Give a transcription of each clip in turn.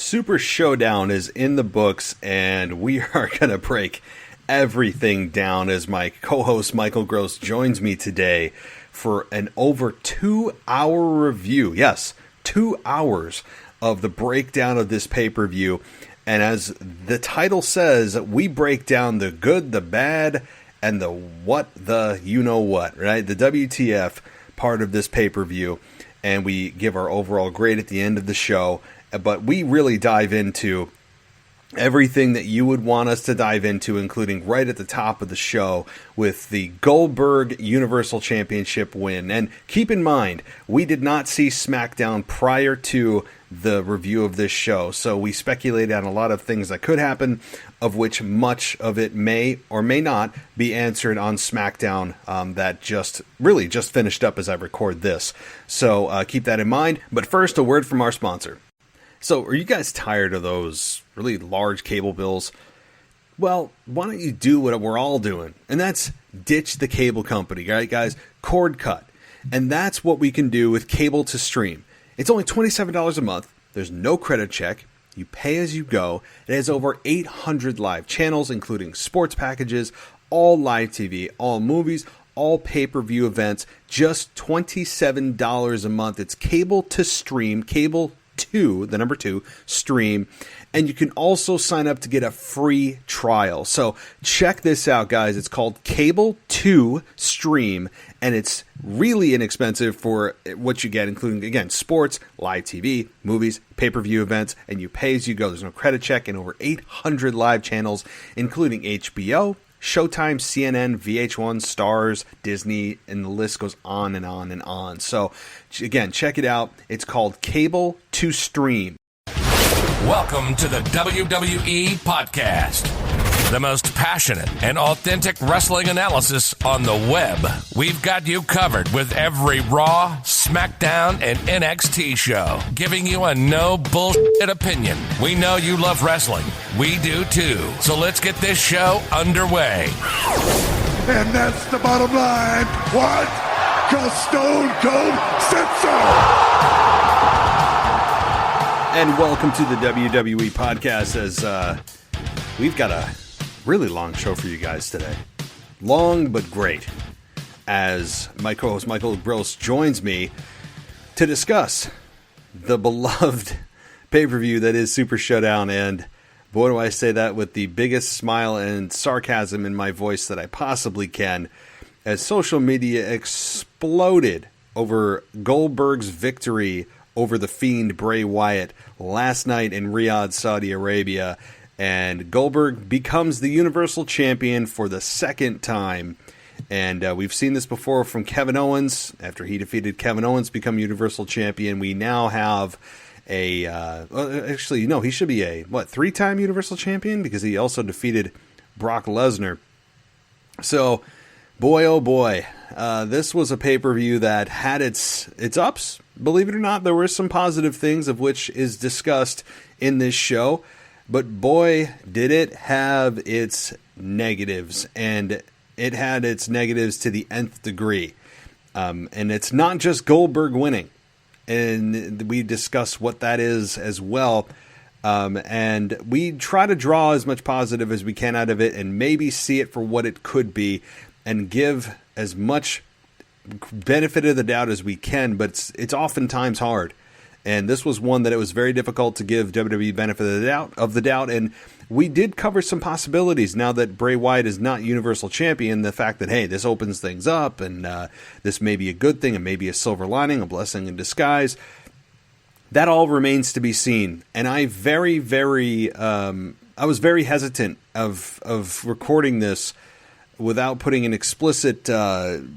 Super ShowDown is in the books, and we are going to break everything down as my co-host Michael Gross joins me today for an over 2-hour review. Yes, 2 hours of the breakdown of this pay-per-view. And as the title says, we break down the good, the bad, and the what, the you-know-what, right? The WTF part of this pay-per-view. And we give our overall grade at the end of the show. But we really dive into everything that you would want us to dive into, including right at the top of the show with the Goldberg Universal Championship win. And keep in mind, we did not see SmackDown prior to the review of this show, so we speculated on a lot of things that could happen, of which much of it may or may not be answered on SmackDown that just finished up as I record this. So keep that in mind. But first, a word from our sponsor. So, are you guys tired of those really large cable bills? Well, why don't you do what we're all doing? And that's ditch the cable company, right, guys? Cord cut. And that's what we can do with Cable to Stream. It's only $27 a month. There's no credit check. You pay as you go. It has over 800 live channels, including sports packages, all live TV, all movies, all pay-per-view events. Just $27 a month. It's Cable to Stream, Cable to, the number 2, stream, and you can also sign up to get a free trial. So check this out, guys. It's called Cable to Stream, and it's really inexpensive for what you get, including, again, sports, live TV, movies, pay-per-view events, and you pay as you go. There's no credit check, and over 800 live channels, including HBO, Showtime, CNN, VH1, Stars, Disney, and the list goes on and on and on. So, again, check it out. It's called Cable to Stream. Welcome to the WWE Podcast, the most passionate and authentic wrestling analysis on the web. We've got you covered with every Raw, SmackDown, and NXT show, giving you a no bullshit opinion. We know you love wrestling. We do too. So let's get this show underway. And that's the bottom line. What? 'Cause Stone Cold said so. And welcome to the WWE Podcast, as we've got a really long show for you guys today. Long but great, as my co-host Michael Gross joins me to discuss the beloved pay-per-view that is Super ShowDown. And boy, do I say that with the biggest smile and sarcasm in my voice that I possibly can, as social media exploded over Goldberg's victory over the Fiend Bray Wyatt last night in Riyadh, Saudi Arabia. And Goldberg becomes the Universal Champion for the second time. And we've seen this before from Kevin Owens. After he defeated Kevin Owens, become Universal Champion. We now have he should be a 3-time Universal Champion, because he also defeated Brock Lesnar. So, boy, oh boy, this was a pay-per-view that had its ups. Believe it or not, there were some positive things, of which is discussed in this show. But boy, did it have its negatives, and it had its negatives to the nth degree. And it's not just Goldberg winning, and we discuss what that is as well. And we try to draw as much positive as we can out of it, and maybe see it for what it could be, and give as much benefit of the doubt as we can. But it's oftentimes hard. And this was one that it was very difficult to give WWE benefit of the doubt. And we did cover some possibilities now that Bray Wyatt is not Universal Champion. The fact that, hey, this opens things up, and this may be a good thing, and maybe a silver lining, a blessing in disguise. That all remains to be seen. And I was very hesitant of recording this without putting an explicit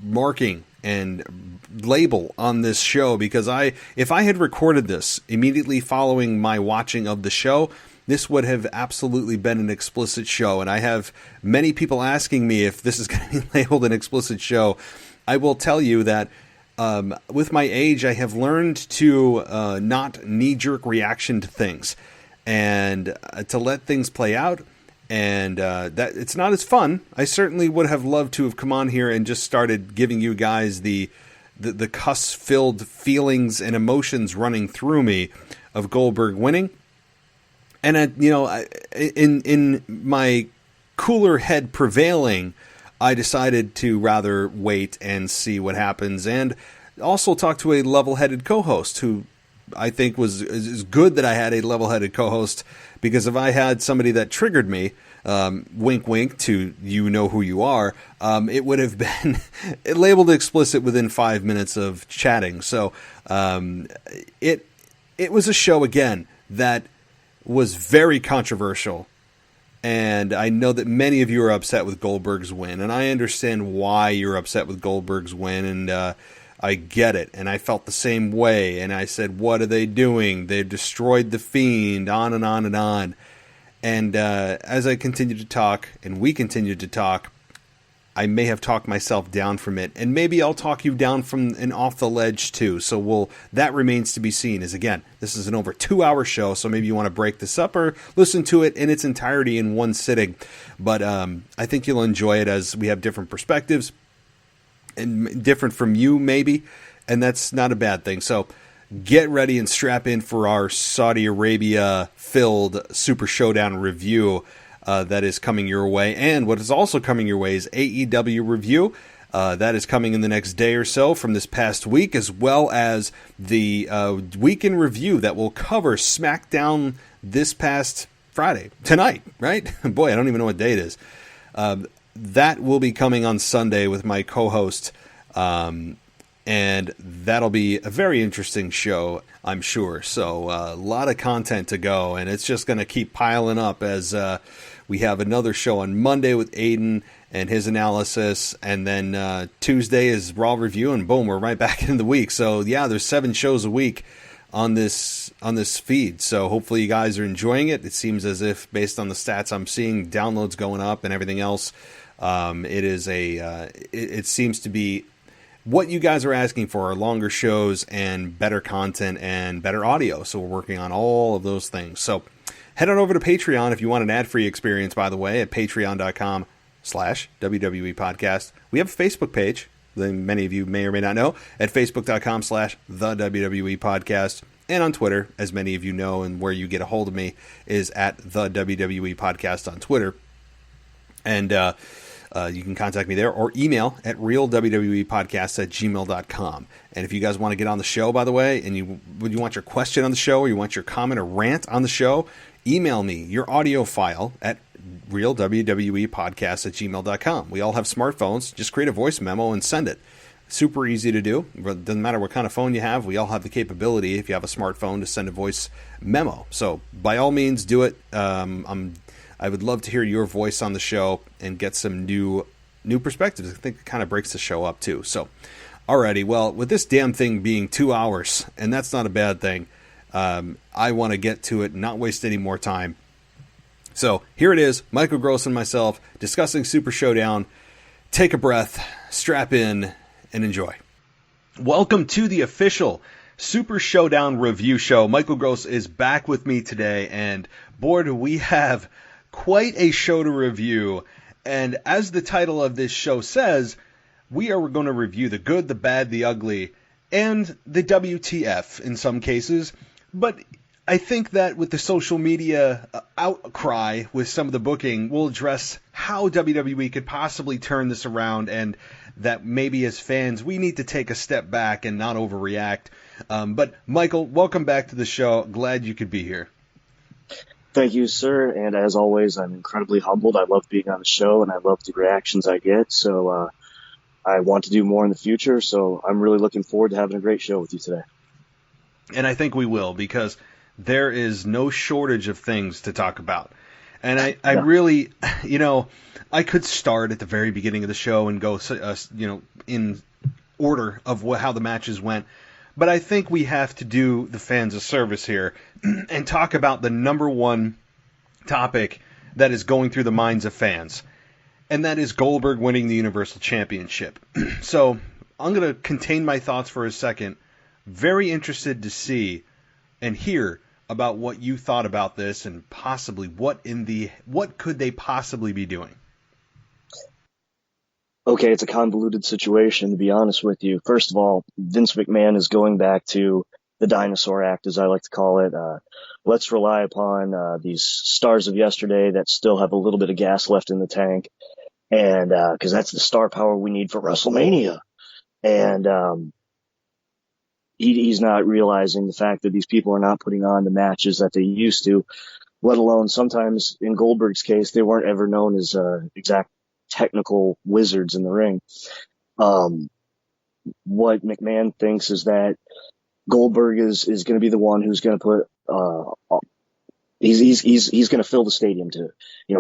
marking and label on this show, because if I had recorded this immediately following my watching of the show, this would have absolutely been an explicit show. And I have many people asking me if this is going to be labeled an explicit show. I will tell you that with my age, I have learned to not knee-jerk reaction to things, and to let things play out. And that it's not as fun. I certainly would have loved to have come on here and just started giving you guys the cuss-filled feelings and emotions running through me of Goldberg winning. And in my cooler head prevailing, I decided to rather wait and see what happens, and also talk to a level-headed co-host who I think is good that I had a level-headed co-host, because if I had somebody that triggered me, wink wink to you know who you are, it would have been labeled explicit within 5 minutes of chatting. So it was a show, again, that was very controversial. And I know that many of you are upset with Goldberg's win, and I understand why you're upset with Goldberg's win, and I get it. And I felt the same way, and I said, what are they doing? They've destroyed the Fiend, on and on and on. And as I continued to talk, and we continued to talk, I may have talked myself down from it, and maybe I'll talk you down from and off the ledge too. So that remains to be seen. As again, this is an over 2-hour show, so maybe you want to break this up or listen to it in its entirety in one sitting. But I think you'll enjoy it, as we have different perspectives and different from you maybe, and that's not a bad thing. So get ready and strap in for our Saudi Arabia filled Super Showdown review. That is coming your way. And what is also coming your way is AEW review. That is coming in the next day or so from this past week, as well as the week in review that will cover SmackDown this past Friday. Tonight, right? Boy, I don't even know what day it is. That will be coming on Sunday with my co-host. And that'll be a very interesting show, I'm sure. So a lot of content to go, and it's just going to keep piling up as we have another show on Monday with Aiden and his analysis, and then Tuesday is Raw review, and boom, we're right back into the week. So yeah, there's 7 shows a week on this feed. So hopefully you guys are enjoying it. It seems as if, based on the stats I'm seeing, downloads going up and everything else, it seems to be what you guys are asking for, are longer shows and better content and better audio. So we're working on all of those things. So head on over to Patreon if you want an ad-free experience, by the way, at patreon.com/WWE Podcast. We have a Facebook page that many of you may or may not know, at facebook.com/The WWE Podcast. And on Twitter, as many of you know, and where you get a hold of me is at The WWE Podcast on Twitter. And you can contact me there or email at realwwepodcast@gmail.com. And if you guys want to get on the show, by the way, and you want your question on the show, or you want your comment or rant on the show, email me your audio file at realwwepodcast@gmail.com. We all have smartphones. Just create a voice memo and send it. Super easy to do. It doesn't matter what kind of phone you have. We all have the capability, if you have a smartphone, to send a voice memo. So by all means, do it. I would love to hear your voice on the show and get some new perspectives. I think it kind of breaks the show up too. So, alrighty. Well, with this damn thing being 2 hours, and that's not a bad thing, I want to get to it and not waste any more time. So here it is, Michael Gross and myself discussing Super Showdown. Take a breath, strap in, and enjoy. Welcome to the official Super Showdown review show. Michael Gross is back with me today, and boy, do we have quite a show to review. And as the title of this show says, we are going to review the good, the bad, the ugly, and the WTF in some cases. But I think that with the social media outcry with some of the booking, we'll address how WWE could possibly turn this around, and that maybe as fans we need to take a step back and not overreact. But Michael, welcome back to the show. Glad you could be here. Thank you, sir. And as always, I'm incredibly humbled. I love being on the show, and I love the reactions I get. So I want to do more in the future. So I'm really looking forward to having a great show with you today. And I think we will, because there is no shortage of things to talk about. And I really, I could start at the very beginning of the show and go, in order of how the matches went. But I think we have to do the fans a service here and talk about the number one topic that is going through the minds of fans. And that is Goldberg winning the Universal Championship. So I'm going to contain my thoughts for a second. Very interested to see and hear about what you thought about this, and possibly what could they possibly be doing? Okay, it's a convoluted situation, to be honest with you. First of all, Vince McMahon is going back to the dinosaur act, as I like to call it. Let's rely upon these stars of yesterday that still have a little bit of gas left in the tank, and because that's the star power we need for WrestleMania. And he's not realizing the fact that these people are not putting on the matches that they used to, let alone sometimes in Goldberg's case, they weren't ever known as exact technical wizards in the ring. What McMahon thinks is that Goldberg is going to be the one who's going to put, he's going to fill the stadium to,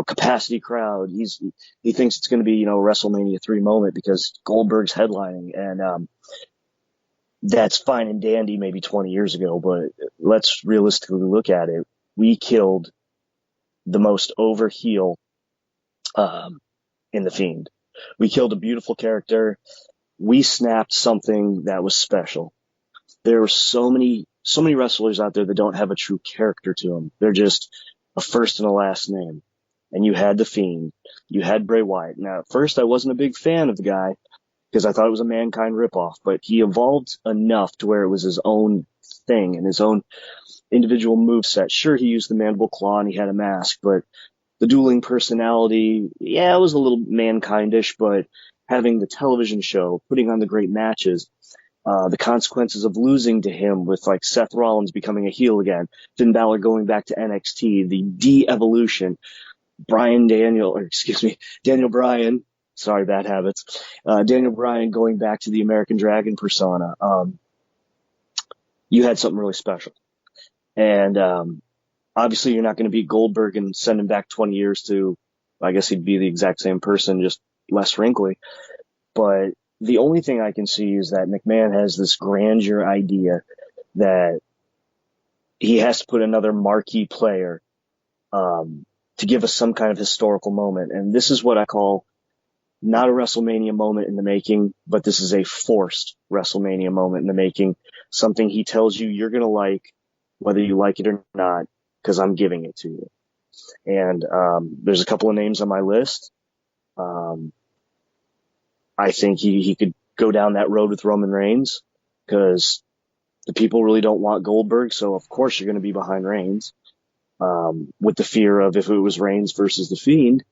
capacity crowd. He thinks it's going to be, a WrestleMania 3 moment because Goldberg's headlining, and that's fine and dandy maybe 20 years ago, but let's realistically look at it. We killed the most over heel in The Fiend. We killed a beautiful character. We snapped something that was special. There were so many wrestlers out there that don't have a true character to them. They're just a first and a last name. And you had The Fiend. You had Bray Wyatt. Now, at first, I wasn't a big fan of the guy because I thought it was a Mankind ripoff, but he evolved enough to where it was his own thing and his own individual moveset. Sure, he used the mandible claw and he had a mask, but the dueling personality, it was a little Mankindish, but having the television show, putting on the great matches, the consequences of losing to him with like Seth Rollins becoming a heel again, Finn Balor going back to NXT, the de-evolution, Daniel Bryan, sorry, bad habits, Daniel Bryan going back to the American Dragon persona. You had something really special. And obviously you're not going to beat Goldberg and send him back 20 years to, I guess he'd be the exact same person, just less wrinkly. But the only thing I can see is that McMahon has this grandeur idea that he has to put another marquee player to give us some kind of historical moment. And this is what I call not a WrestleMania moment in the making, but this is a forced WrestleMania moment in the making. Something he tells you you're going to like, whether you like it or not, because I'm giving it to you. And there's a couple of names on my list. I think he could go down that road with Roman Reigns because the people really don't want Goldberg. So of course you're going to be behind Reigns, with the fear of if it was Reigns versus The Fiend,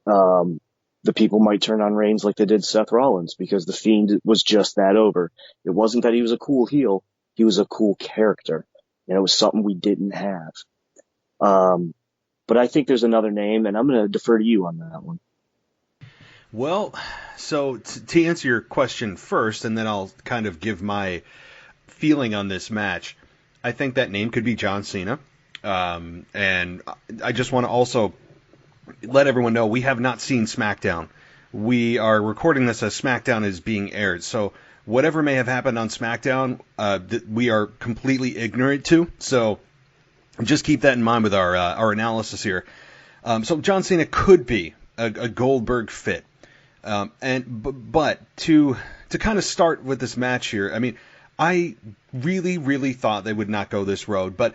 the people might turn on Reigns like they did Seth Rollins because The Fiend was just that over. It wasn't that he was a cool heel. He was a cool character, and it was something we didn't have. But I think there's another name, and I'm going to defer to you on that one. Well, so to answer your question first, and then I'll kind of give my feeling on this match, I think that name could be John Cena. And I just want to also let everyone know we have not seen SmackDown. We are recording this as SmackDown is being aired. So whatever may have happened on SmackDown, we are completely ignorant to. So just keep that in mind with our analysis here. So John Cena could be a Goldberg fit. But to kind of start with this match here, I mean, I really, really thought they would not go this road, but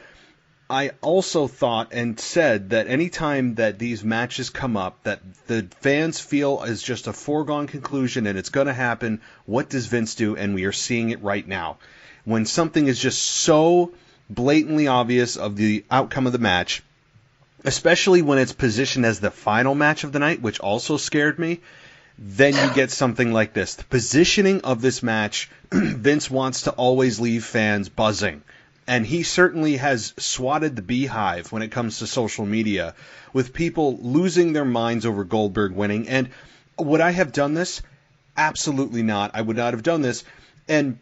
I also thought and said that anytime that these matches come up, that the fans feel is just a foregone conclusion and it's going to happen, what does Vince do? And we are seeing it right now. When something is just so blatantly obvious of the outcome of the match, especially when it's positioned as the final match of the night, which also scared me, then you get something like this. The positioning of this match, Vince wants to always leave fans buzzing. And he certainly has swatted the beehive when it comes to social media, with people losing their minds over Goldberg winning. And would I have done this? Absolutely not. I would not have done this. And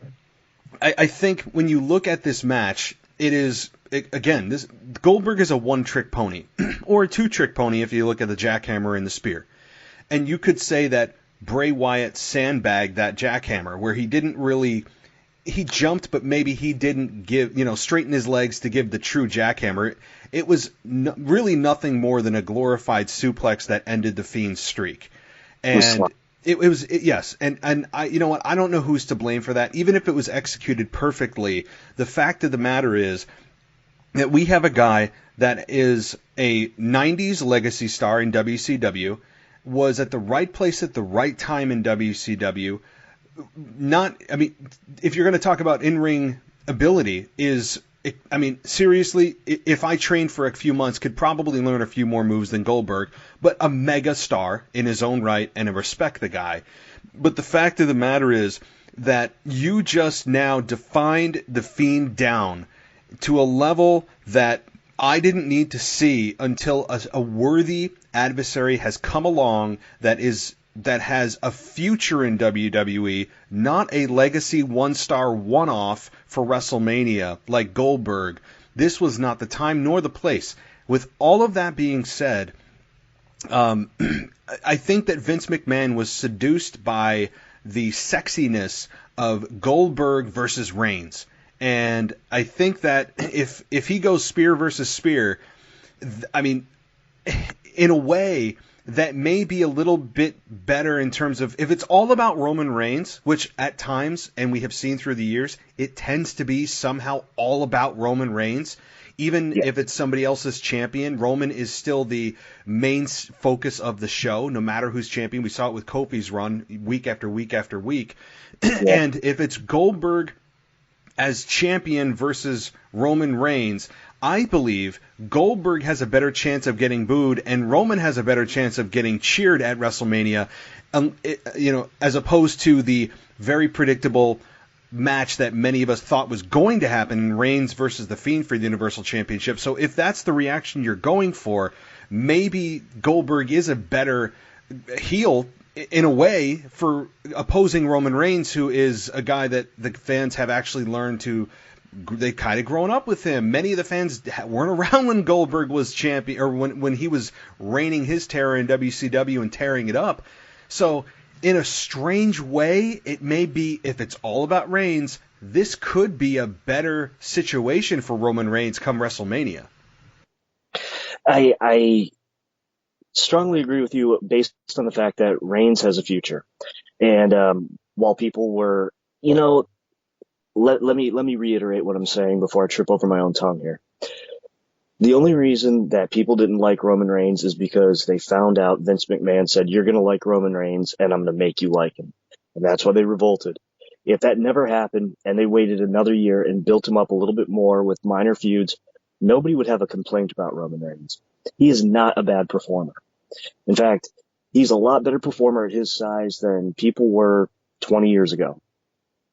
I think when you look at this match, this Goldberg is a one-trick pony, or a two-trick pony if you look at the jackhammer and the spear. And you could say that Bray Wyatt sandbagged that jackhammer, where he didn't really... He jumped, but maybe he didn't straighten his legs to give the true jackhammer. It was really nothing more than a glorified suplex that ended the Fiend's streak. And yes. And I, you know what? I don't know who's to blame for that. Even if it was executed perfectly, the fact of the matter is that we have a guy that is a 90s legacy star in WCW, was at the right place at the right time in WCW. If you're going to talk about in-ring ability is, I mean, seriously, if I trained for a few months, could probably learn a few more moves than Goldberg, but a mega star in his own right, and I respect the guy. But the fact of the matter is that you just now defined The Fiend down to a level that I didn't need to see until a worthy adversary has come along that has a future in WWE, not a legacy one-star one-off for WrestleMania like Goldberg. This was not the time nor the place. With all of that being said, I think that Vince McMahon was seduced by the sexiness of Goldberg versus Reigns. And I think that if he goes spear versus spear, I mean, in a way, that may be a little bit better in terms of if it's all about Roman Reigns, which at times, and we have seen through the years, it tends to be somehow all about Roman Reigns. Even if it's somebody else's champion, Roman is still the main focus of the show, no matter who's champion. We saw it with Kofi's run week after week after week. And if it's Goldberg as champion versus Roman Reigns, I believe Goldberg has a better chance of getting booed and Roman has a better chance of getting cheered at WrestleMania, as opposed to the very predictable match that many of us thought was going to happen, Reigns versus The Fiend for the Universal Championship. So if that's the reaction you're going for, maybe Goldberg is a better heel in a way for opposing Roman Reigns, who is a guy that the fans have actually learned to, they've kind of grown up with him. Many of the fans weren't around when Goldberg was champion, or when he was reigning his terror in WCW and tearing it up. So in a strange way, it may be, if it's all about Reigns, this could be a better situation for Roman Reigns come WrestleMania. I strongly agree with you based on the fact that Reigns has a future. And while people were, let me reiterate what I'm saying before I trip over my own tongue here. The only reason that people didn't like Roman Reigns is because they found out Vince McMahon said, you're going to like Roman Reigns and I'm going to make you like him. And that's why they revolted. If that never happened and they waited another year and built him up a little bit more with minor feuds, nobody would have a complaint about Roman Reigns. He is not a bad performer. In fact, he's a lot better performer at his size than people were 20 years ago,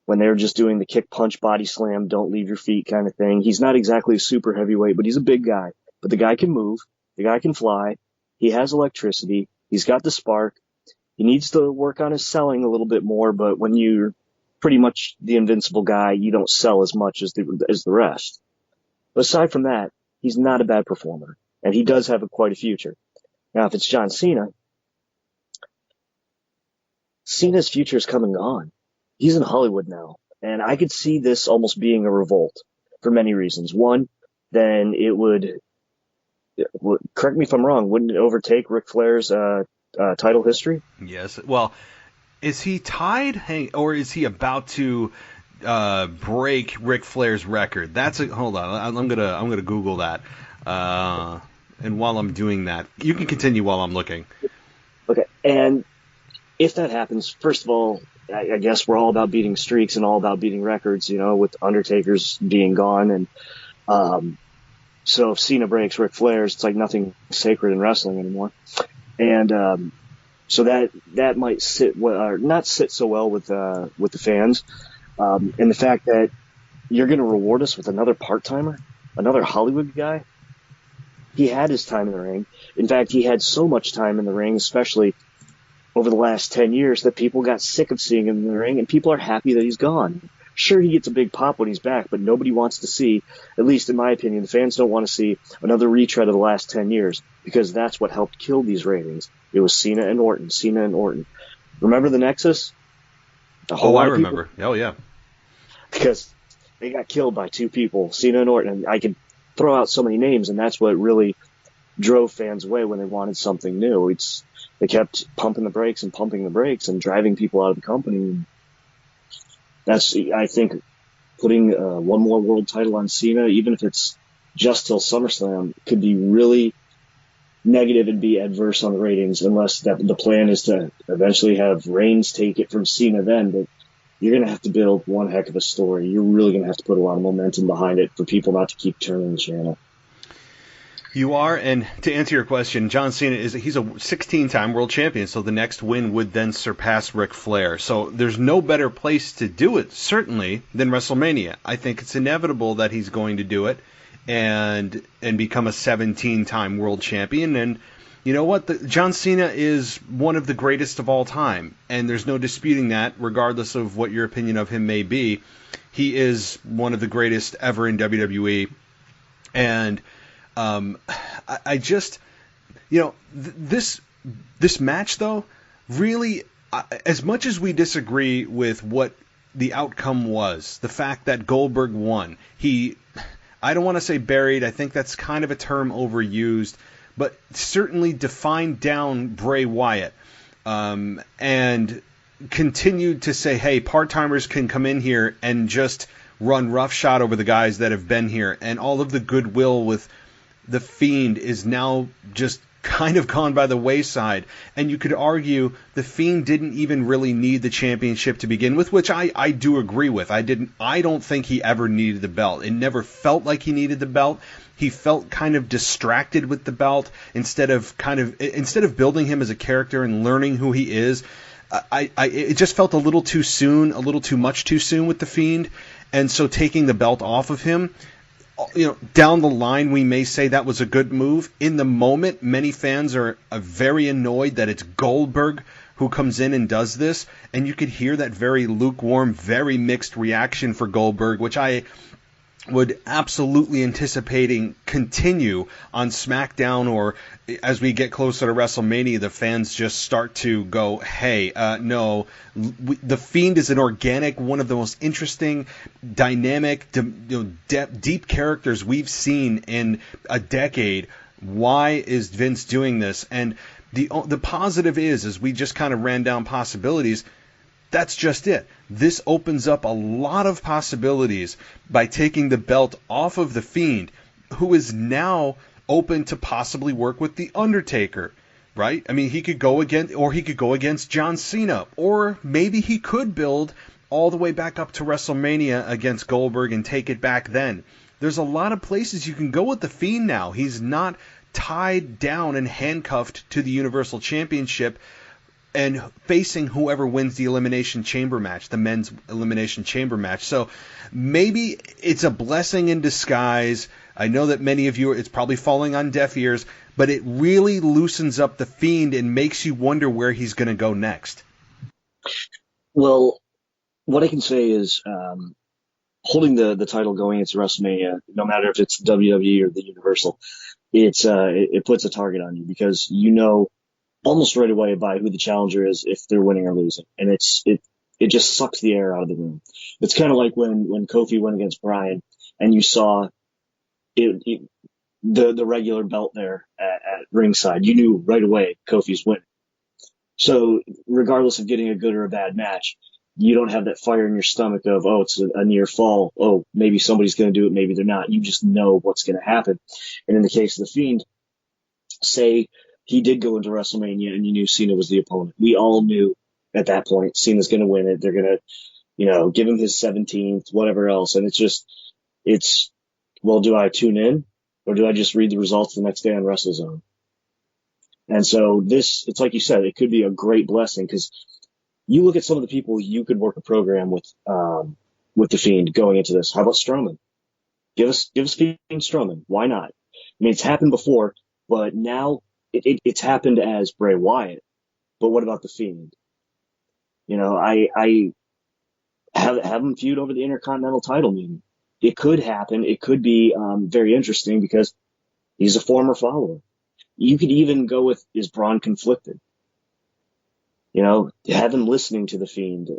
when they were just doing the kick, punch, body slam, don't leave your feet kind of thing. He's not exactly a super heavyweight, but he's a big guy. But the guy can move. The guy can fly. He has electricity. He's got the spark. He needs to work on his selling a little bit more, but when you're pretty much the invincible guy, you don't sell as much as the rest. But aside from that, he's not a bad performer, and he does have quite a future. Now, if it's John Cena, Cena's future is come and gone. He's in Hollywood now, and I could see this almost being a revolt for many reasons. One, then it would, correct me if I'm wrong, wouldn't it overtake Ric Flair's title history? Yes. Well, is he tied, or is he about to break Ric Flair's record? Hold on. I'm gonna Google that. And while I'm doing that, you can continue while I'm looking. Okay. And if that happens, first of all, I guess we're all about beating streaks and all about beating records, with Undertaker's being gone. And so if Cena breaks Ric Flair's, it's like nothing sacred in wrestling anymore. And so that might not sit so well with the fans. And the fact that you're going to reward us with another part-timer, another Hollywood guy. He had his time in the ring. In fact, he had so much time in the ring, especially over the last 10 years, that people got sick of seeing him in the ring, and people are happy that he's gone. Sure, he gets a big pop when he's back, but nobody wants to see, at least in my opinion, the fans don't want to see another retread of the last 10 years, because that's what helped kill these ratings. It was Cena and Orton. Remember the Nexus? I remember. Oh, yeah. Because they got killed by two people, Cena and Orton. And I could throw out so many names, and that's what really drove fans away when they wanted something new. They kept pumping the brakes and driving people out of the company. That's, I think, putting one more world title on Cena, even if it's just till SummerSlam, could be really negative and be adverse on the ratings, unless the plan is to eventually have Reigns take it from Cena then. But you're going to have to build one heck of a story. You're really going to have to put a lot of momentum behind it for people not to keep turning the channel. You are, and to answer your question, John Cena he's a 16-time world champion, so the next win would then surpass Ric Flair. So there's no better place to do it, certainly, than WrestleMania. I think it's inevitable that he's going to do it and become a 17-time world champion. And you know what? John Cena is one of the greatest of all time, and there's no disputing that, regardless of what your opinion of him may be. He is one of the greatest ever in WWE, and I just, this match, though, really, as much as we disagree with what the outcome was, the fact that Goldberg won, I don't want to say buried, I think that's kind of a term overused, but certainly defined down Bray Wyatt, and continued to say, hey, part-timers can come in here and just run roughshod over the guys that have been here, and all of the goodwill with The Fiend is now just kind of gone by the wayside. And you could argue The Fiend didn't even really need the championship to begin with, which I do agree with. I don't think he ever needed the belt. It never felt like he needed the belt. He felt kind of distracted with the belt instead of building him as a character and learning who he is. It just felt a little too soon, a little too much too soon with The Fiend. And so taking the belt off of him, down the line, we may say that was a good move. In the moment, many fans are very annoyed that it's Goldberg who comes in and does this, and you could hear that very lukewarm, very mixed reaction for Goldberg, which I would absolutely anticipating continue on SmackDown, or as we get closer to WrestleMania, the fans just start to go, hey, no, The Fiend is an organic, one of the most interesting, dynamic, deep characters we've seen in a decade. Why is Vince doing this? And the positive is, as we just kind of ran down possibilities, that's just it. This opens up a lot of possibilities by taking the belt off of The Fiend, who is now open to possibly work with The Undertaker, right? I mean, he could go against John Cena, or maybe he could build all the way back up to WrestleMania against Goldberg and take it back then. There's a lot of places you can go with The Fiend now. He's not tied down and handcuffed to the Universal Championship and facing whoever wins the Elimination Chamber match, the men's Elimination Chamber match. So maybe it's a blessing in disguise. I know that many of you, it's probably falling on deaf ears, but it really loosens up The Fiend and makes you wonder where he's going to go next. Well, what I can say is holding the title going into WrestleMania, no matter if it's WWE or the Universal, it puts a target on you, because almost right away by who the challenger is if they're winning or losing. And it just sucks the air out of the room. It's kind of like when Kofi went against Bryan and you saw the regular belt there at ringside. You knew right away Kofi's winning. So regardless of getting a good or a bad match, you don't have that fire in your stomach of, oh, it's a near fall. Oh, maybe somebody's going to do it. Maybe they're not. You just know what's going to happen. And in the case of The Fiend, say he did go into WrestleMania and you knew Cena was the opponent. We all knew at that point Cena's going to win it. They're going to, give him his 17th, whatever else. And well, do I tune in or do I just read the results the next day on WrestleZone? And so it's like you said, it could be a great blessing, because you look at some of the people you could work a program with The Fiend going into this. How about Strowman? Give us Fiend Strowman. Why not? I mean, it's happened before, but now it's happened as Bray Wyatt. But what about The Fiend? I have him feud over the Intercontinental title. Maybe it could happen. It could be very interesting, because he's a former follower. You could even go with, is Braun conflicted? Have him listening to The Fiend,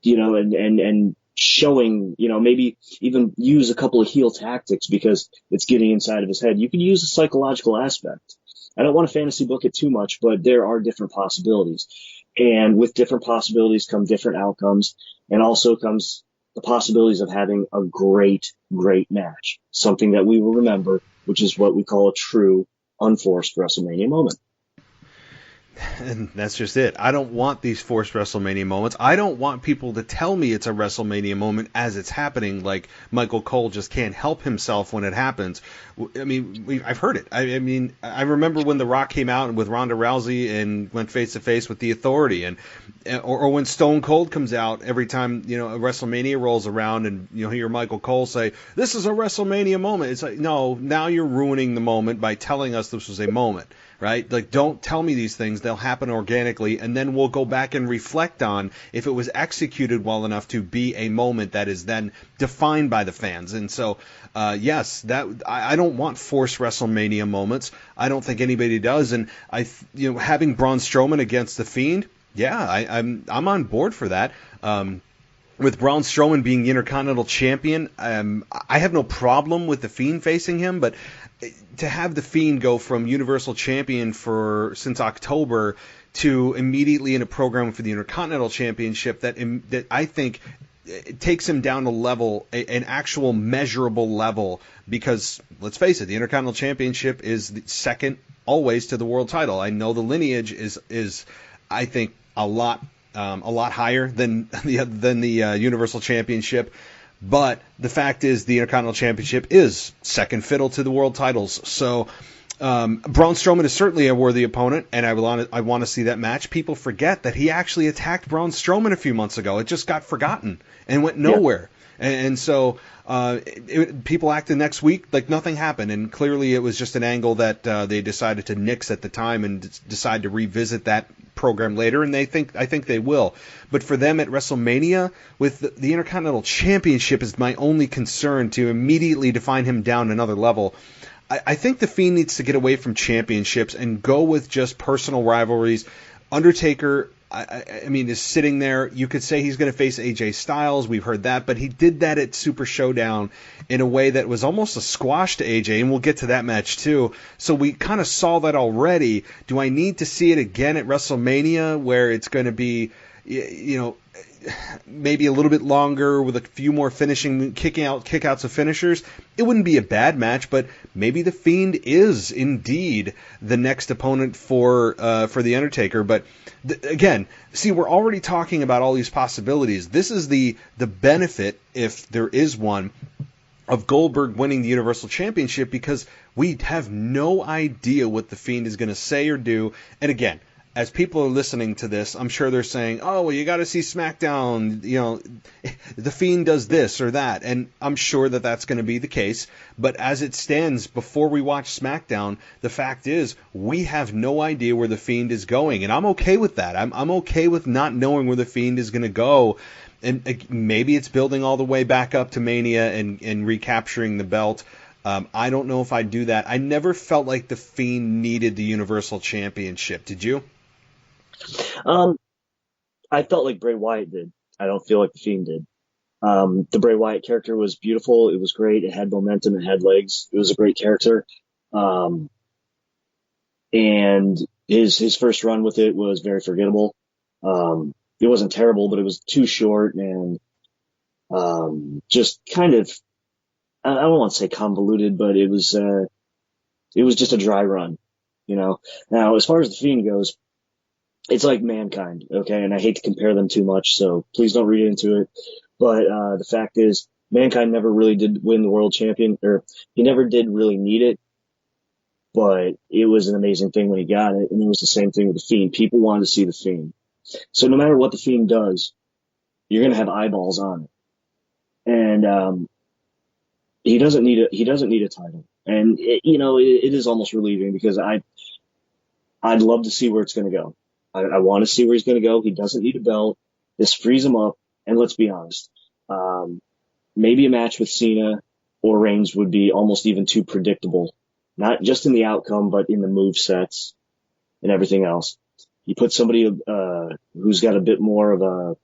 and showing, maybe even use a couple of heel tactics because it's getting inside of his head. You can use a psychological aspect. I don't want to fantasy book it too much, but there are different possibilities. And with different possibilities come different outcomes, and also comes the possibilities of having a great, great match. Something that we will remember, which is what we call a true, unforced WrestleMania moment. And that's just it. I don't want these forced WrestleMania moments. I don't want people to tell me it's a WrestleMania moment as it's happening, like Michael Cole just can't help himself when it happens. I mean, I've heard it. I mean, I remember when The Rock came out with Ronda Rousey and went face-to-face with The Authority, or when Stone Cold comes out every time, a WrestleMania rolls around and hear Michael Cole say, "This is a WrestleMania moment." It's like, no, now you're ruining the moment by telling us this was a moment. Right? Like, don't tell me these things. They'll happen organically, and then we'll go back and reflect on if it was executed well enough to be a moment that is then defined by the fans. And so, yes, I don't want forced WrestleMania moments. I don't think anybody does. And having Braun Strowman against The Fiend, yeah, I'm on board for that. With Braun Strowman being the Intercontinental Champion, I have no problem with The Fiend facing him, but to have The Fiend go from Universal Champion since October to immediately in a program for the Intercontinental Championship that I think it takes him down a level, an actual measurable level, because let's face it, the Intercontinental Championship is the second always to the world title. I know the lineage is I think a lot higher than the Universal Championship. But the fact is, the Intercontinental Championship is second fiddle to the world titles. So Braun Strowman is certainly a worthy opponent, and I want to see that match. People forget that he actually attacked Braun Strowman a few months ago. It just got forgotten and went nowhere. Yeah. And so people acted next week like nothing happened, and clearly it was just an angle that they decided to nix at the time and decide to revisit that program later, and I think they will. But for them at WrestleMania, with the Intercontinental Championship is my only concern, to immediately define him down another level. I think The Fiend needs to get away from championships and go with just personal rivalries. Undertaker, I mean, is sitting there. You could say he's going to face AJ Styles. We've heard that, but he did that at Super ShowDown in a way that was almost a squash to AJ, and we'll get to that match too. So we kind of saw that already. Do I need to see it again at WrestleMania, where it's going to be, maybe a little bit longer with a few more kickouts of finishers? It wouldn't be a bad match, but maybe The Fiend is indeed the next opponent for the Undertaker. But again, see, we're already talking about all these possibilities. This is the benefit, if there is one, of Goldberg winning the Universal Championship, because we have no idea what The Fiend is going to say or do. And again, as people are listening to this, I'm sure they're saying, "Oh, well, you got to see SmackDown. The Fiend does this or that," and I'm sure that that's going to be the case. But as it stands, before we watch SmackDown, the fact is we have no idea where the Fiend is going, and I'm okay with that. I'm okay with not knowing where the Fiend is going to go, and maybe it's building all the way back up to Mania and recapturing the belt. I don't know if I'd do that. I never felt like the Fiend needed the Universal Championship. Did you? I felt like Bray Wyatt did. I don't feel like the Fiend did. The Bray Wyatt character was beautiful. It was great. It had momentum. It had legs. It was a great character. And his first run with it was very forgettable. It wasn't terrible, but it was too short and just kind of, I don't want to say convoluted, but it was just a dry run, Now, as far as the Fiend goes, it's like Mankind, okay? And I hate to compare them too much, so please don't read into it. But the fact is, Mankind never really did win the world champion, or he never did really need it. But it was an amazing thing when he got it, and it was the same thing with the Fiend. People wanted to see the Fiend. So no matter what the Fiend does, you're going to have eyeballs on it. And he doesn't need a title. And it is almost relieving, because I'd love to see where it's going to go. I want to see where he's going to go. He doesn't need a belt. This frees him up. And let's be honest, maybe a match with Cena or Reigns would be almost even too predictable, not just in the outcome, but in the move sets and everything else. You put somebody who's got a bit more of a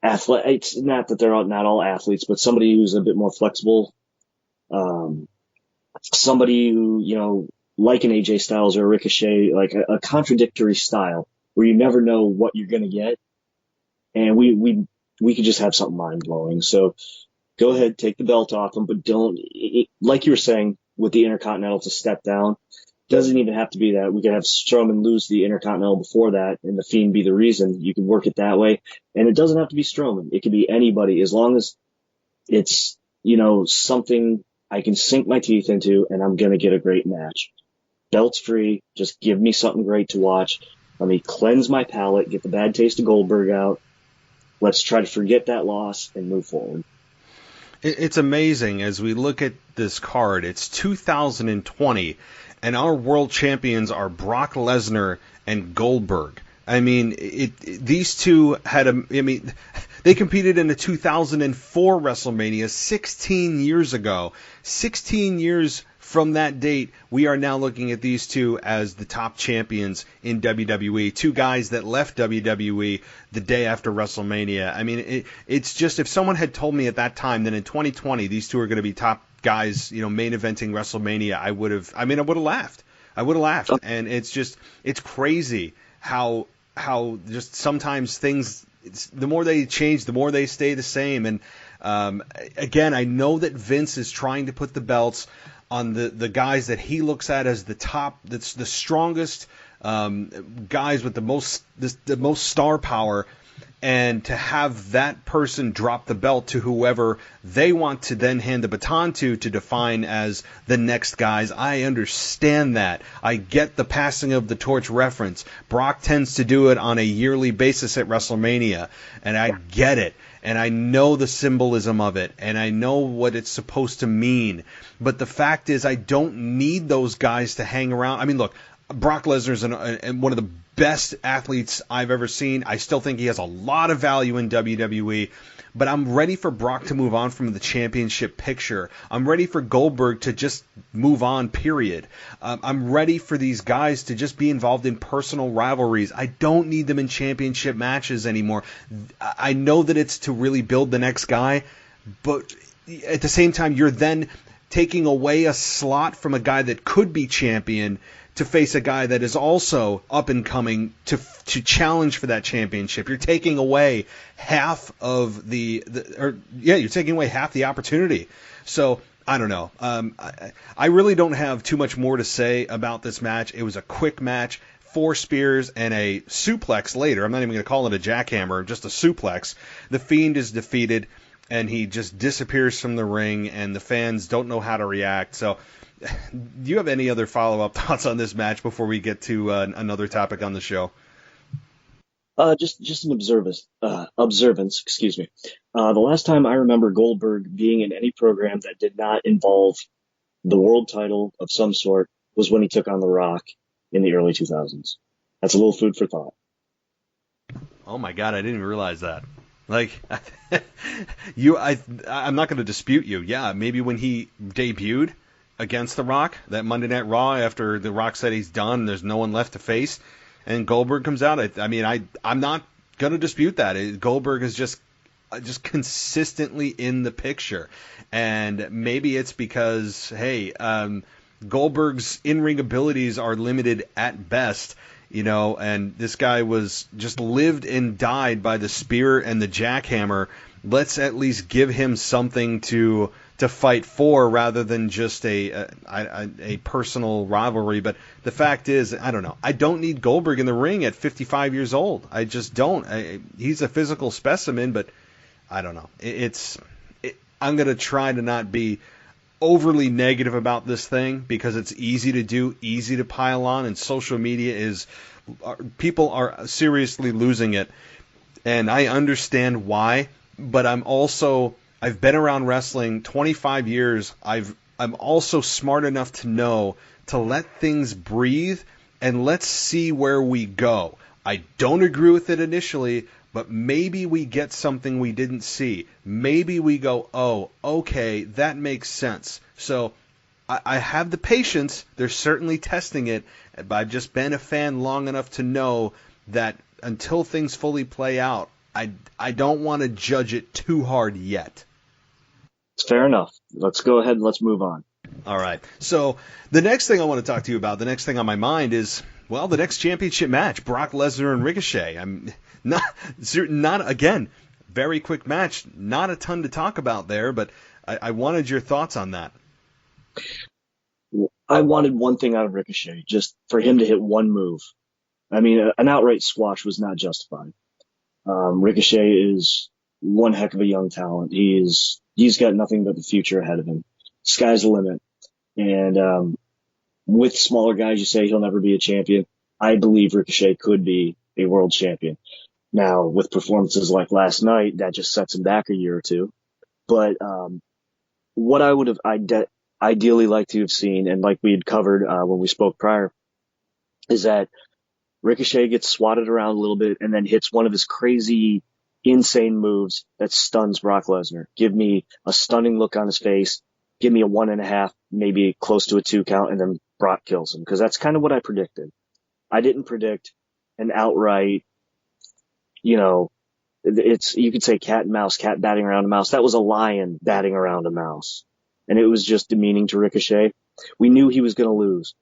athlete. It's not that they're not all athletes, but somebody who's a bit more flexible. Somebody who, like an AJ Styles or a Ricochet, like a contradictory style where you never know what you're going to get. And we could just have something mind blowing. So go ahead, take the belt off him, but don't, like you were saying with the Intercontinental, to step down. Doesn't even have to be that. We could have Strowman lose the Intercontinental before that and the Fiend be the reason. You can work it that way. And it doesn't have to be Strowman. It could be anybody as long as it's, something I can sink my teeth into and I'm going to get a great match. Belts free. Just give me something great to watch. Let me cleanse my palate, get the bad taste of Goldberg out. Let's try to forget that loss and move forward. It's amazing as we look at this card. It's 2020, and our world champions are Brock Lesnar and Goldberg. I mean, these two they competed in the 2004 WrestleMania 16 years ago. 16 years from that date, we are now looking at these two as the top champions in WWE. Two guys that left WWE the day after WrestleMania. I mean, it's just, if someone had told me at that time that in 2020 these two are going to be top guys, main eventing WrestleMania, I would have laughed. And it's crazy how just sometimes things, the more they change, the more they stay the same. And again, I know that Vince is trying to put the belts on the guys that he looks at as the top, that's the strongest guys with the most star power, and to have that person drop the belt to whoever they want to then hand the baton to define as the next guys. I understand that. I get the passing of the torch reference. Brock tends to do it on a yearly basis at WrestleMania, and I get it. And I know the symbolism of it, and I know what it's supposed to mean. But the fact is, I don't need those guys to hang around. I mean, look, Brock Lesnar's one of the best athletes I've ever seen. I still think he has a lot of value in WWE. But I'm ready for Brock to move on from the championship picture. I'm ready for Goldberg to just move on, period. I'm ready for these guys to just be involved in personal rivalries. I don't need them in championship matches anymore. I know that it's to really build the next guy, but at the same time, you're then taking away a slot from a guy that could be champion to face a guy that is also up and coming to challenge for that championship. You're taking away half of you're taking away half the opportunity. So I don't know. I really don't have too much more to say about this match. It was a quick match. 4 spears and a suplex later. I'm not even going to call it a jackhammer, just a suplex. The Fiend is defeated, and he just disappears from the ring, and the fans don't know how to react. So do you have any other follow-up thoughts on this match before we get to another topic on the show? Just an observance, excuse me. The last time I remember Goldberg being in any program that did not involve the world title of some sort was when he took on The Rock in the early 2000s. That's a little food for thought. Oh my God, I didn't even realize that. Like, I'm not going to dispute you. Yeah, maybe when he debuted against The Rock, that Monday Night Raw, after The Rock said he's done, there's no one left to face, and Goldberg comes out. I'm not going to dispute that. Goldberg is just consistently in the picture, and maybe it's because, hey, Goldberg's in-ring abilities are limited at best, and this guy was just lived and died by the spear and the jackhammer. Let's at least give him something to fight for rather than just a personal rivalry. But the fact is, I don't know. I don't need Goldberg in the ring at 55 years old. I just don't. He's a physical specimen, but I don't know. I'm going to try to not be overly negative about this thing because it's easy to do, easy to pile on, and social media people are seriously losing it. And I understand why, but I've been around wrestling 25 years. I'm also smart enough to know to let things breathe and let's see where we go. I don't agree with it initially, but maybe we get something we didn't see. Maybe we go, oh, okay, that makes sense. So I have the patience. They're certainly testing it, but I've just been a fan long enough to know that until things fully play out, I don't want to judge it too hard yet. It's fair enough. Let's go ahead and let's move on. All right. So the next thing I want to talk to you about, the next thing on my mind is, well, the next championship match, Brock Lesnar and Ricochet. I'm not again, very quick match. Not a ton to talk about there, but I wanted your thoughts on that. I wanted one thing out of Ricochet, just for him to hit one move. I mean, an outright squash was not justified. Ricochet is one heck of a young talent. He's got nothing but the future ahead of him. Sky's the limit. And with smaller guys, you say he'll never be a champion. I believe Ricochet could be a world champion. Now, with performances like last night, that just sets him back a year or two. But what I would have ideally liked to have seen, and like we had covered when we spoke prior, is that Ricochet gets swatted around a little bit and then hits one of his crazy, insane moves that stuns Brock Lesnar. Give me a stunning look on his face. Give me a 1.5, maybe close to a 2 count, and then Brock kills him. Because that's kind of what I predicted. I didn't predict an outright, you could say cat and mouse, cat batting around a mouse. That was a lion batting around a mouse. And it was just demeaning to Ricochet. We knew he was going to lose.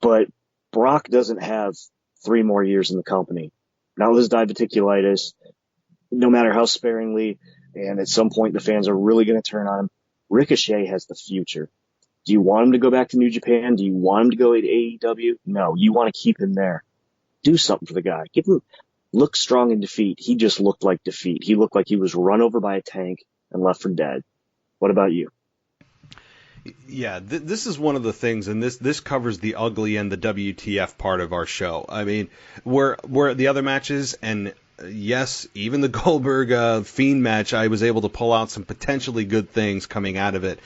But Brock doesn't have 3 more years in the company. Not with his diverticulitis, no matter how sparingly, and at some point the fans are really going to turn on him. Ricochet has the future. Do you want him to go back to New Japan? Do you want him to go to AEW? No, you want to keep him there. Do something for the guy. Give him look strong in defeat. He just looked like defeat. He looked like he was run over by a tank and left for dead. What about you? Yeah, this is one of the things, and this covers the ugly and the WTF part of our show. I mean, where the other matches, and yes, even the Goldberg Fiend match, I was able to pull out some potentially good things coming out of it.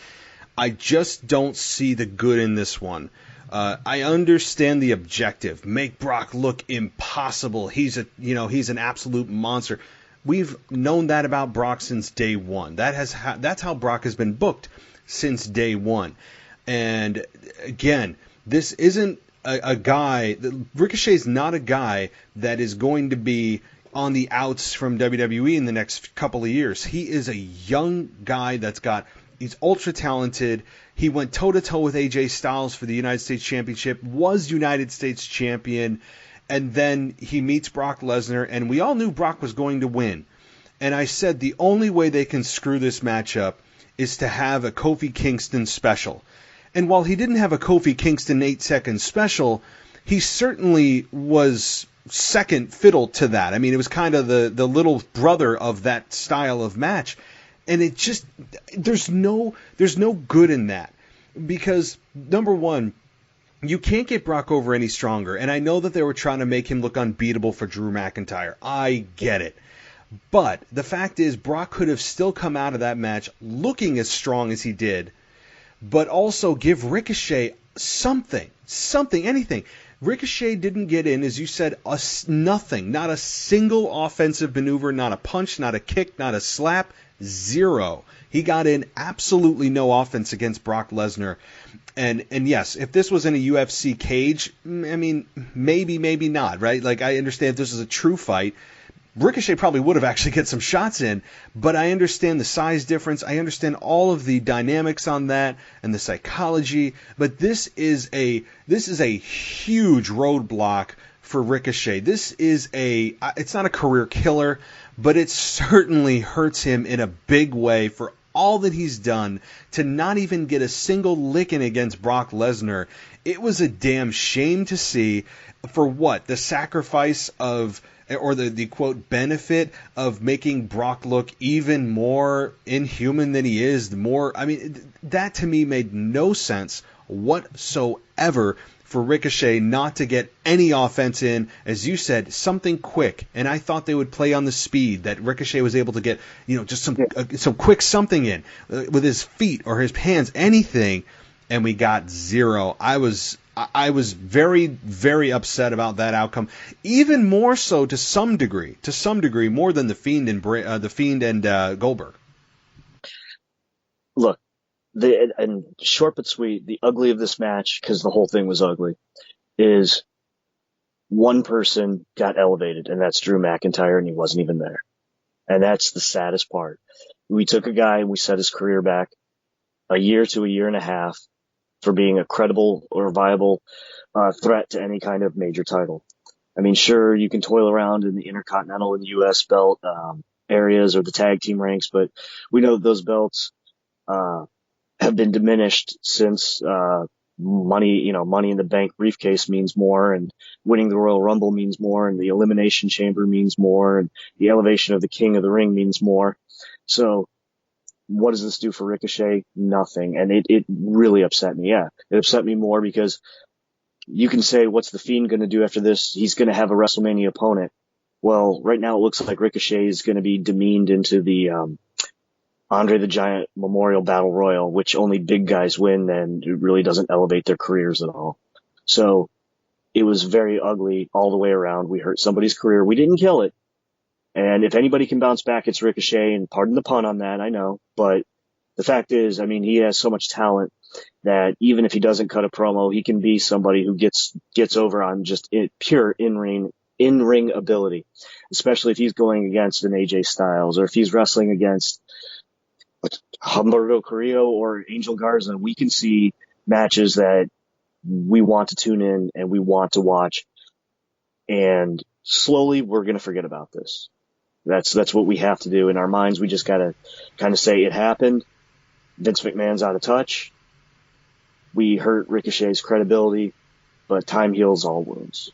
I just don't see the good in this one. I understand the objective: make Brock look impossible. He's an absolute monster. We've known that about Brock since day one. That's how Brock has been booked since day one. And again, this isn't a guy. Ricochet's not a guy that is going to be on the outs from WWE in the next couple of years. He is a young guy he's ultra talented. He went toe-to-toe with AJ Styles for the United States Championship, was United States Champion, and then he meets Brock Lesnar, and we all knew Brock was going to win. And I said the only way they can screw this matchup is to have a Kofi Kingston special. And while he didn't have a Kofi Kingston 8-second special, he certainly was second fiddle to that. I mean, it was kind of the little brother of that style of match. And it just, there's no good in that. Because, number one, you can't get Brock over any stronger. And I know that they were trying to make him look unbeatable for Drew McIntyre. I get it. But the fact is, Brock could have still come out of that match looking as strong as he did, but also give Ricochet something, anything. Ricochet didn't get in, as you said, nothing. Not a single offensive maneuver, not a punch, not a kick, not a slap, zero. He got in absolutely no offense against Brock Lesnar. And yes, if this was in a UFC cage, I mean, maybe not, right? Like, I understand if this is a true fight, Ricochet probably would have actually get some shots in, but I understand the size difference. I understand all of the dynamics on that and the psychology, but this is a huge roadblock for Ricochet. It's not a career killer, but it certainly hurts him in a big way for all that he's done to not even get a single licking against Brock Lesnar. It was a damn shame to see. For what? The sacrifice of, or the quote, benefit of making Brock look even more inhuman than he is. That to me made no sense whatsoever for Ricochet not to get any offense in. As you said, something quick. And I thought they would play on the speed that Ricochet was able to get, just some quick something in with his feet or his hands, anything. And we got zero. I was very, very upset about that outcome. Even more so to some degree, more than the Fiend and Goldberg. Look, and short but sweet, the ugly of this match, because the whole thing was ugly, is one person got elevated, and that's Drew McIntyre, and he wasn't even there. And that's the saddest part. We took a guy and we set his career back a year to a year and a half for being a credible or viable threat to any kind of major title. I mean, sure, you can toil around in the Intercontinental and U.S. belt areas or the tag team ranks, but we know that those belts have been diminished since money in the bank briefcase means more, and winning the Royal Rumble means more, and the Elimination Chamber means more, and the elevation of the King of the Ring means more. So what does this do for Ricochet? Nothing. And it really upset me. Yeah, it upset me more because you can say, what's the Fiend going to do after this? He's going to have a WrestleMania opponent. Well, right now it looks like Ricochet is going to be demeaned into the Andre the Giant Memorial Battle Royal, which only big guys win, and it really doesn't elevate their careers at all. So it was very ugly all the way around. We hurt somebody's career. We didn't kill it. And if anybody can bounce back, it's Ricochet, and pardon the pun on that, I know. But the fact is, I mean, he has so much talent that even if he doesn't cut a promo, he can be somebody who gets over on just pure in-ring ability, especially if he's going against an AJ Styles, or if he's wrestling against Humberto Carrillo or Angel Garza. We can see matches that we want to tune in and we want to watch, and slowly we're going to forget about this. That's what we have to do in our minds. We just got to kind of say it happened. Vince McMahon's out of touch. We hurt Ricochet's credibility, but time heals all wounds.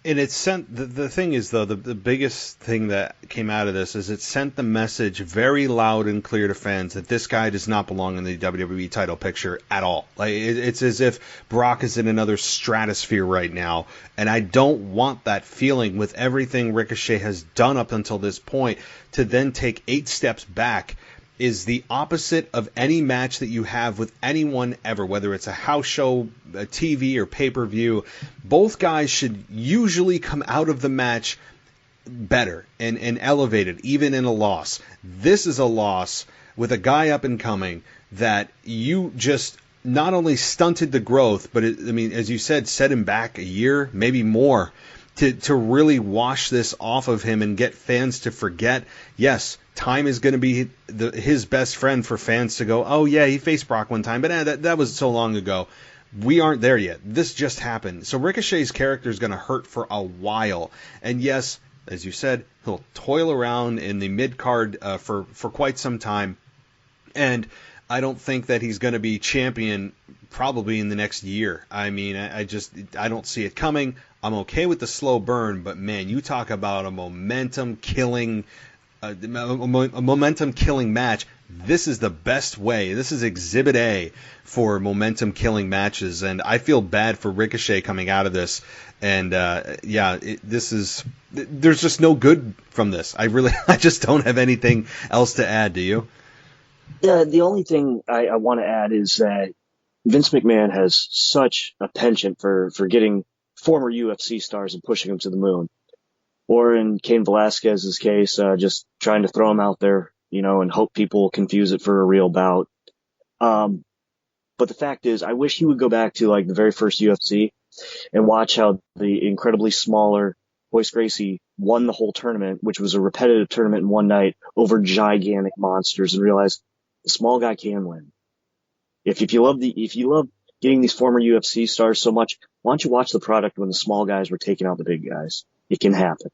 And it sent the thing is, though, the biggest thing that came out of this is it sent the message very loud and clear to fans that this guy does not belong in the WWE title picture at all. Like it's as if Brock is in another stratosphere right now, and I don't want that feeling with everything Ricochet has done up until this point. To then take 8 steps back is the opposite of any match that you have with anyone ever, whether it's a house show, a TV, or pay-per-view. Both guys should usually come out of the match better and elevated, even in a loss. This is a loss with a guy up and coming that you just not only stunted the growth, but as you said, set him back a year, maybe more, to really wash this off of him and get fans to forget. Yes, time is going to be his best friend for fans to go, oh yeah, he faced Brock one time, but that was so long ago. We aren't there yet. This just happened. So Ricochet's character is going to hurt for a while. And yes, as you said, he'll toil around in the mid-card for quite some time. And I don't think that he's going to be champion probably in the next year. I mean, I don't see it coming. I'm okay with the slow burn, but man, you talk about a momentum-killing match. This is the best way. This is Exhibit A for momentum-killing matches, and I feel bad for Ricochet coming out of this. And there's just no good from this. I just don't have anything else to add. Do you? The only thing I want to add is that Vince McMahon has such a penchant for getting former UFC stars and pushing them to the moon. Or in Cain Velasquez's case, just trying to throw him out there, and hope people confuse it for a real bout. But the fact is, I wish he would go back to like the very first UFC and watch how the incredibly smaller Royce Gracie won the whole tournament, which was a repetitive tournament in one night over gigantic monsters, and realize the small guy can win. If you love getting these former UFC stars so much, why don't you watch the product when the small guys were taking out the big guys? It can happen.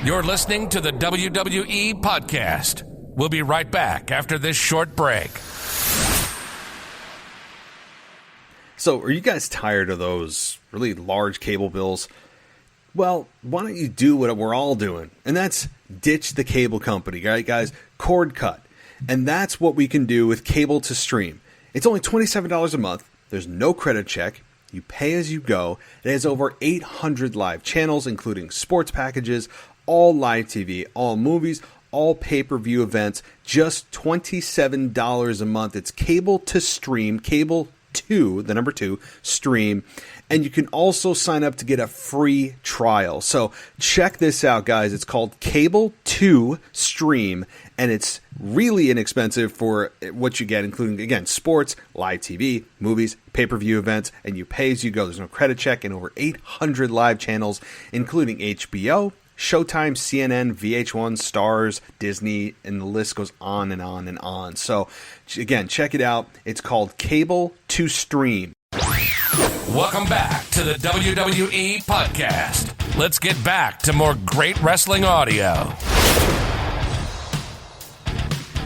You're listening to the WWE Podcast. We'll be right back after this short break. So, are you guys tired of those really large cable bills? Well, why don't you do what we're all doing? And that's ditch the cable company, right, guys? Cord cut. And that's what we can do with Cable to Stream. It's only $27 a month. There's no credit check. You pay as you go. It has over 800 live channels, including sports packages, all live TV, all movies, all pay-per-view events. Just $27 a month. It's Cable to Stream, Cable to, the number 2, Stream. And you can also sign up to get a free trial. So check this out, guys. It's called Cable to Stream, and it's really inexpensive for what you get, including, again, sports, live TV, movies, pay-per-view events, and you pay as you go. There's no credit check, and over 800 live channels, including HBO, Showtime, CNN, VH1, Stars, Disney, and the list goes on and on and on. So, again, check it out. It's called Cable to Stream. Welcome back to the WWE Podcast. Let's get back to more great wrestling audio.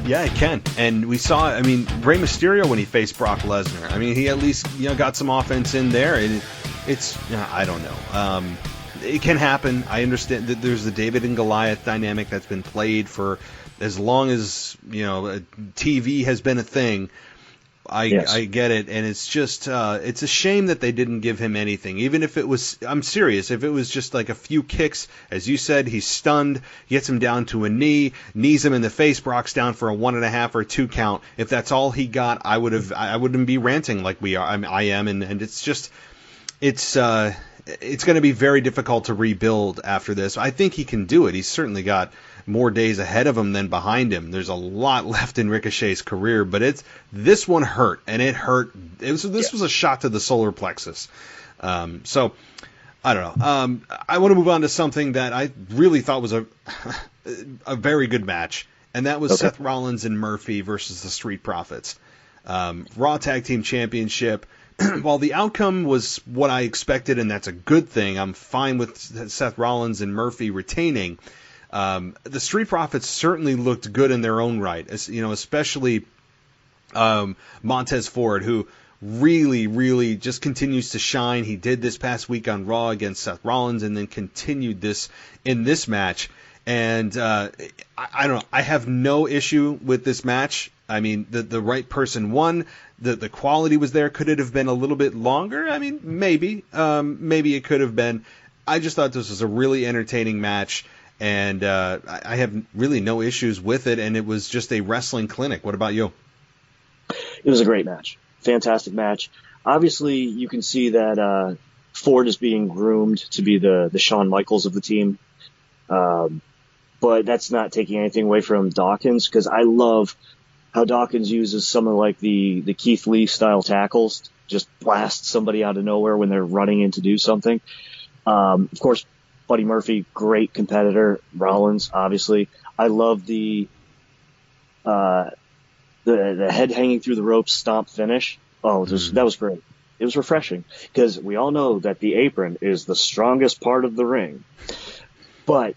Yeah, it can. And we saw, I mean, Rey Mysterio when he faced Brock Lesnar. I mean, he at least, got some offense in there. And it's, I don't know. It can happen. I understand that there's the David and Goliath dynamic that's been played for as long as, TV has been a thing. I get it, and it's just it's a shame that they didn't give him anything. Even if it was, I'm serious, if it was just like a few kicks, as you said, he's stunned, gets him down to a knee, knees him in the face, Brock's down for a 1.5 or 2 count. If that's all he got, I wouldn't be ranting like we are. I am, and it's just it's going to be very difficult to rebuild after this. I think he can do it. He's certainly got more days ahead of him than behind him. There's a lot left in Ricochet's career, but this one hurt, and it hurt. This was a shot to the solar plexus. So I don't know. I want to move on to something that I really thought was a very good match, and that was Seth Rollins and Murphy versus the Street Profits. Raw Tag Team Championship. While the outcome was what I expected, and that's a good thing, I'm fine with Seth Rollins and Murphy retaining. The Street Profits certainly looked good in their own right, especially Montez Ford, who really, really just continues to shine. He did this past week on Raw against Seth Rollins, and then continued this in this match. And I don't know. I have no issue with this match. I mean, the right person won. The quality was there. Could it have been a little bit longer? I mean, maybe. Maybe it could have been. I just thought this was a really entertaining match. And I have really no issues with it, and it was just a wrestling clinic. What about you? It was a great match. Fantastic match. Obviously, you can see that Ford is being groomed to be the Shawn Michaels of the team. But that's not taking anything away from Dawkins, because I love how Dawkins uses some of like the Keith Lee style tackles, just blast somebody out of nowhere when they're running in to do something. Of course, Buddy Murphy, great competitor. Rollins, obviously. I love the head hanging through the ropes stomp finish. Oh, that was great. It was refreshing, because we all know that the apron is the strongest part of the ring. But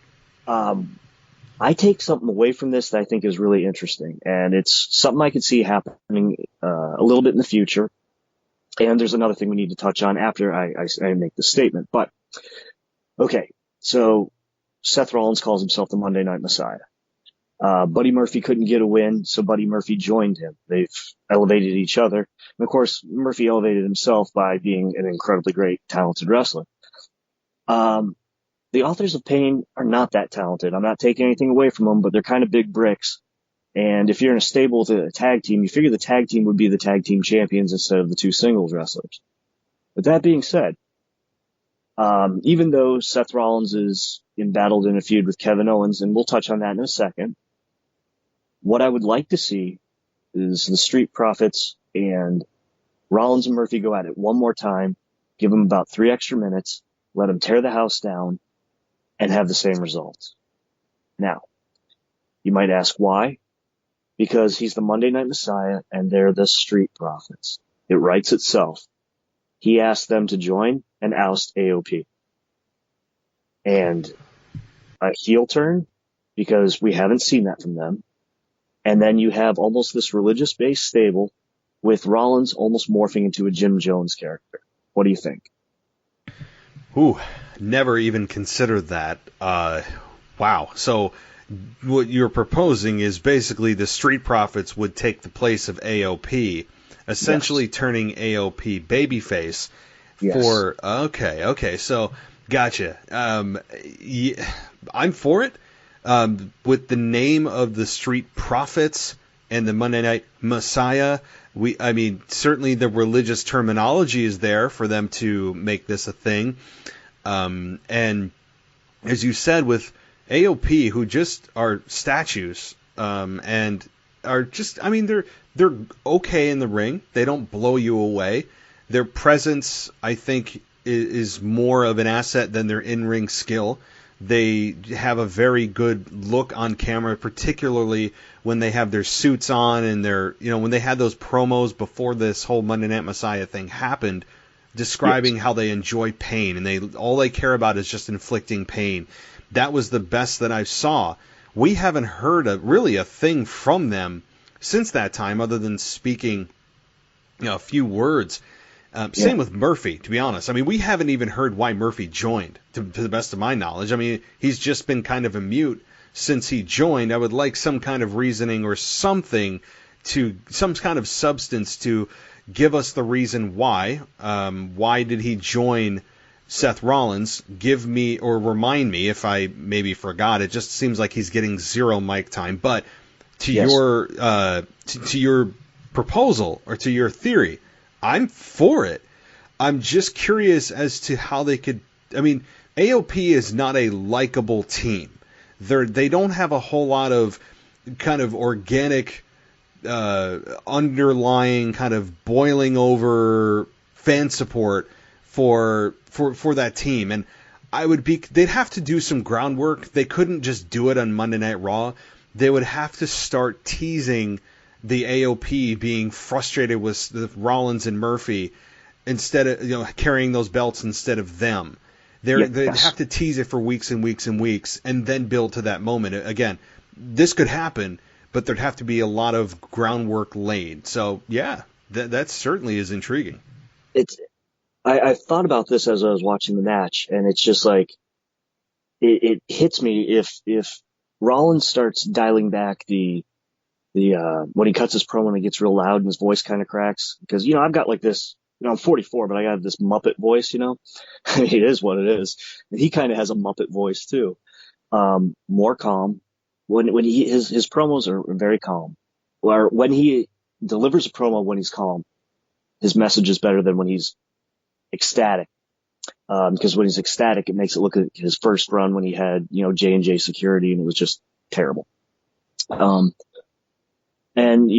I take something away from this that I think is really interesting, and it's something I could see happening a little bit in the future. And there's another thing we need to touch on after I make this statement. But okay. So Seth Rollins calls himself the Monday Night Messiah. Buddy Murphy couldn't get a win, so Buddy Murphy joined him. They've elevated each other. And of course, Murphy elevated himself by being an incredibly great, talented wrestler. The Authors of Pain are not that talented. I'm not taking anything away from them, but they're kind of big bricks. And if you're in a stable with a tag team, you figure the tag team would be the tag team champions instead of the 2 singles wrestlers. With that being said, even though Seth Rollins is embattled in a feud with Kevin Owens, and we'll touch on that in a second, what I would like to see is the Street Profits and Rollins and Murphy go at it one more time, give them about 3 extra minutes, let them tear the house down, and have the same results. Now, you might ask why? Because he's the Monday Night Messiah, and they're the Street Profits. It writes itself. He asked them to join and oust AOP. And a heel turn, because we haven't seen that from them. And then you have almost this religious-based stable with Rollins almost morphing into a Jim Jones character. What do you think? Ooh, never even considered that. Wow. So what you're proposing is basically the Street Profits would take the place of AOP, essentially turning AOP babyface. For okay, so gotcha. I'm for it. With the name of the Street Profits and the Monday Night Messiah, certainly the religious terminology is there for them to make this a thing. And as you said, with AOP, who just are statues, and are just, they're okay in the ring. They don't blow you away. Their presence, I think, is more of an asset than their in-ring skill. They have a very good look on camera, particularly when they have their suits on and when they had those promos before this whole Monday Night Messiah thing happened, describing how they enjoy pain and all they care about is just inflicting pain. That was the best that I saw. we haven't heard really a thing from them since that time, other than speaking a few words. Same with Murphy, to be honest. I mean, we haven't even heard why Murphy joined, to the best of my knowledge. I mean, he's just been kind of a mute since he joined. I would like some kind of reasoning or something, some kind of substance to give us the reason why. Why did he join Seth Rollins? Give me, or remind me if I maybe forgot. It just seems like he's getting zero mic time. But to your to your proposal, or to your theory, I'm for it. I'm just curious as to how they could. I mean, AOP is not a likable team. They don't have a whole lot of kind of organic, underlying kind of boiling over fan support for that team. And they'd have to do some groundwork. They couldn't just do it on Monday Night Raw. They would have to start teasing the AOP being frustrated with Rollins and Murphy instead of carrying those belts instead of them. They'd have to tease it for weeks and weeks and weeks, and then build to that moment. Again, this could happen, but there'd have to be a lot of groundwork laid. So yeah, that certainly is intriguing. I thought about this as I was watching the match, and it's just like it hits me if Rollins starts dialing back the when he cuts his promo and it gets real loud and his voice kind of cracks, because I've got like this, I'm 44, but I got this Muppet voice, it is what it is. And he kind of has a Muppet voice too. More calm when his promos are very calm, or when he delivers a promo when he's calm, his message is better than when he's ecstatic. Because when he's ecstatic, it makes it look like his first run when he had, J&J Security, and it was just terrible. And,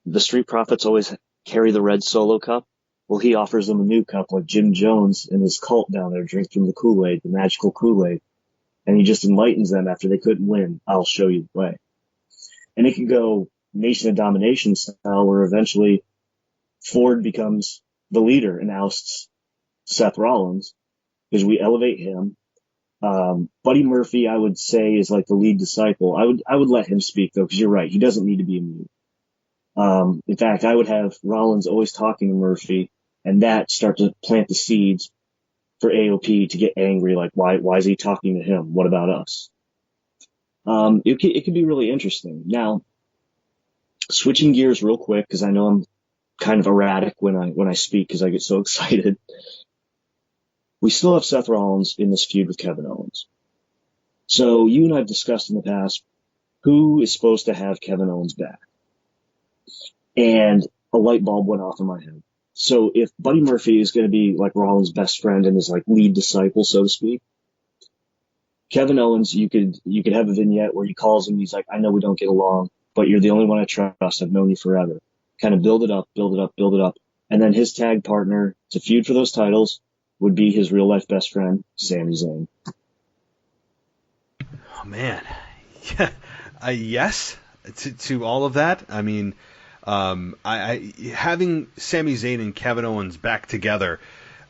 the Street Profits always carry the red Solo cup. Well, he offers them a new cup like Jim Jones and his cult down there drinks from the Kool-Aid, the magical Kool-Aid. And he just enlightens them after they couldn't win. I'll show you the way. And it can go Nation of Domination style, where eventually Ford becomes the leader and ousts Seth Rollins, because we elevate him. Buddy Murphy, I would say, is like the lead disciple. I would let him speak though, because you're right. He doesn't need to be a mute. In fact, I would have Rollins always talking to Murphy, and that start to plant the seeds for AOP to get angry. Like, why is he talking to him? What about us? It could be really interesting. Now, switching gears real quick, because I know I'm kind of erratic when I speak, because I get so excited. We still have Seth Rollins in this feud with Kevin Owens. So you and I have discussed in the past who is supposed to have Kevin Owens back. And a light bulb went off in my head. So if Buddy Murphy is going to be like Rollins' best friend and his like lead disciple, so to speak, Kevin Owens, you could have a vignette where he calls him. He's like, I know we don't get along, but you're the only one I trust. I've known you forever. Kind of build it up. And then his tag partner to feud for those titles would be his real life best friend, Sami Zayn. Oh man. Yeah. Yes to all of that. I mean, I having Sami Zayn and Kevin Owens back together,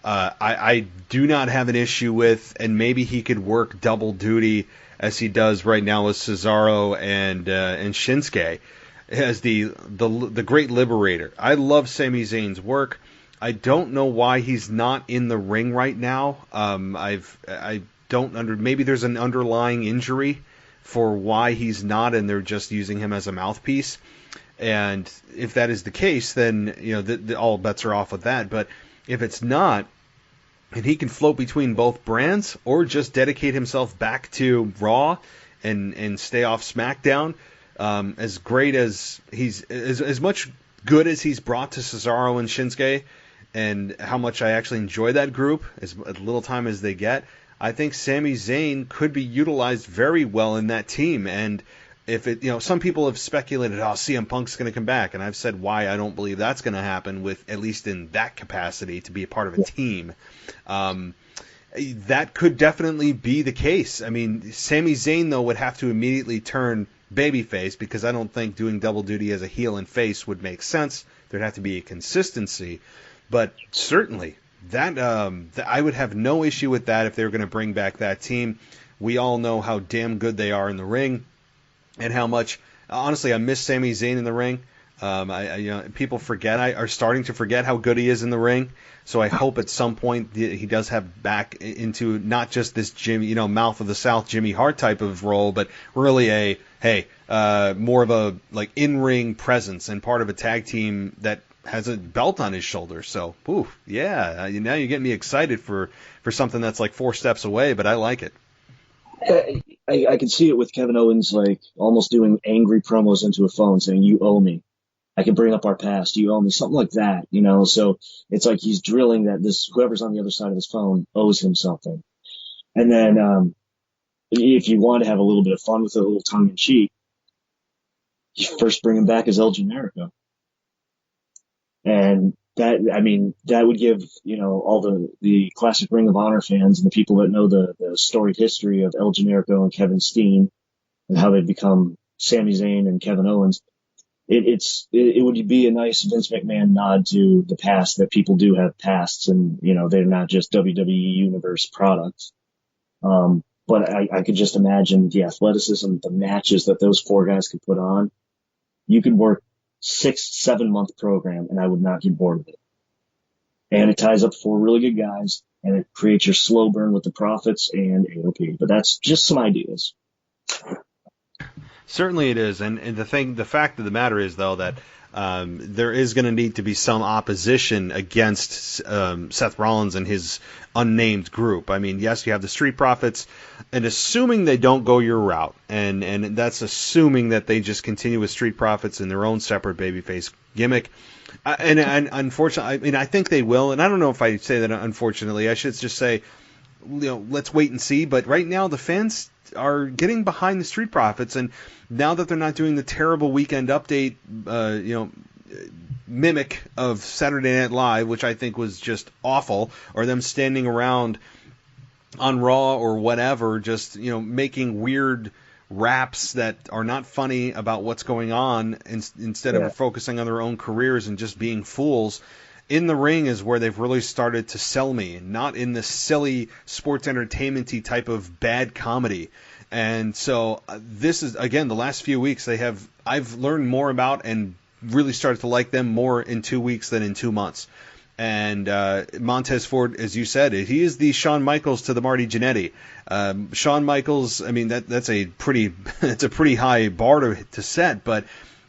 I do not have an issue with, and maybe he could work double duty as he does right now with Cesaro and Shinsuke as the great liberator. I love Sami Zayn's work. I don't know why he's not in the ring right now. Maybe there's an underlying injury for why he's not, and they're just using him as a mouthpiece. And if that is the case, then all bets are off with that. But if it's not, and he can float between both brands, or just dedicate himself back to Raw and stay off SmackDown, as great as as much good as he's brought to Cesaro and Shinsuke, and how much I actually enjoy that group, as little time as they get, I think Sami Zayn could be utilized very well in that team. And if some people have speculated, CM Punk's going to come back, and I've said why I don't believe that's going to happen, with at least in that capacity to be a part of a team. That could definitely be the case. I mean, Sami Zayn though would have to immediately turn babyface, because I don't think doing double duty as a heel and face would make sense. There'd have to be a consistency, but certainly that I would have no issue with that if they were going to bring back that team. We all know how damn good they are in the ring. and how much, honestly, I miss Sami Zayn in the ring. People are starting to forget how good he is in the ring. So I hope at some point he does have back into not just this Jimmy, mouth of the South Jimmy Hart type of role, but really more of a like in-ring presence and part of a tag team that has a belt on his shoulder. So, now you're getting me excited for something that's like 4 steps away, but I like it. I can see it with Kevin Owens, like almost doing angry promos into a phone saying, "You owe me. I can bring up our past. You owe me," something like that, So it's like he's drilling that whoever's on the other side of his phone owes him something. And then, if you want to have a little bit of fun with it, a little tongue in cheek, you first bring him back as El Generico. And that would give, all the classic Ring of Honor fans and the people that know the storied history of El Generico and Kevin Steen and how they've become Sami Zayn and Kevin Owens. It would be a nice Vince McMahon nod to the past, that people do have pasts and, they're not just WWE Universe products. But I could just imagine the athleticism, the matches that those 4 guys could put on. You could work 6-7 month program and I would not get bored of it. And it ties up 4 really good guys and it creates your slow burn with the Profits and AOP. But that's just some ideas. Certainly it is, and the fact of the matter is, though, that there is going to need to be some opposition against Seth Rollins and his unnamed group. I mean, yes, you have the Street Profits, and assuming they don't go your route, and that's assuming that they just continue with Street Profits in their own separate babyface gimmick. And unfortunately, I think they will, and I don't know if I say that unfortunately. I should just say, let's wait and see. But right now, the fans are getting behind the Street Profits, and now that they're not doing the terrible Weekend Update, mimic of Saturday Night Live, which I think was just awful, or them standing around on Raw or whatever, just making weird raps that are not funny about what's going on, instead of focusing on their own careers and just being fools. In the ring is where they've really started to sell me, not in the silly sports entertainment-y type of bad comedy. And so this is, again, the last few weeks I've learned more about and really started to like them more in 2 weeks than in 2 months. And Montez Ford, as you said, he is the Shawn Michaels to the Marty Jannetty. Shawn Michaels, I mean, that's a pretty high bar to set, but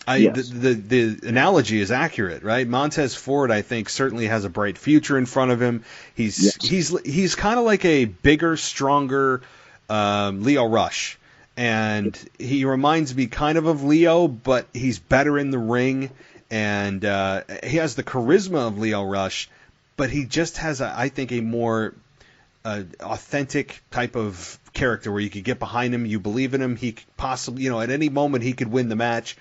yes. The analogy is accurate, right? Montez Ford, I think, certainly has a bright future in front of him. He's kind of like a bigger, stronger Leo Rush, and he reminds me kind of Leo, but he's better in the ring, and he has the charisma of Leo Rush, but he just has, I think, a more authentic type of character where you could get behind him, you believe in him. He could possibly, at any moment he could win the match.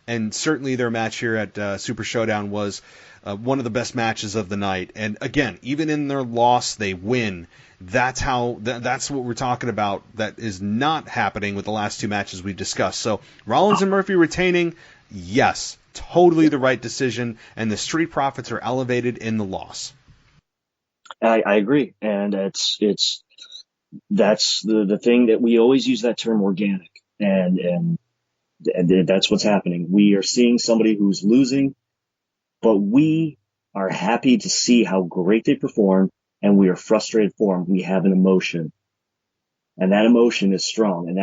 And certainly their match here at Super ShowDown was one of the best matches of the night. And again, even in their loss, they win. That's what we're talking about. That is not happening with the last 2 matches we've discussed. So Rollins and Murphy retaining, yes, totally the right decision. And the Street Profits are elevated in the loss. I agree, and that's the thing that we always use that term, organic, and that's what's happening. We are seeing somebody who's losing, but we are happy to see how great they perform, and we are frustrated for them. We have an emotion, and that emotion is strong, and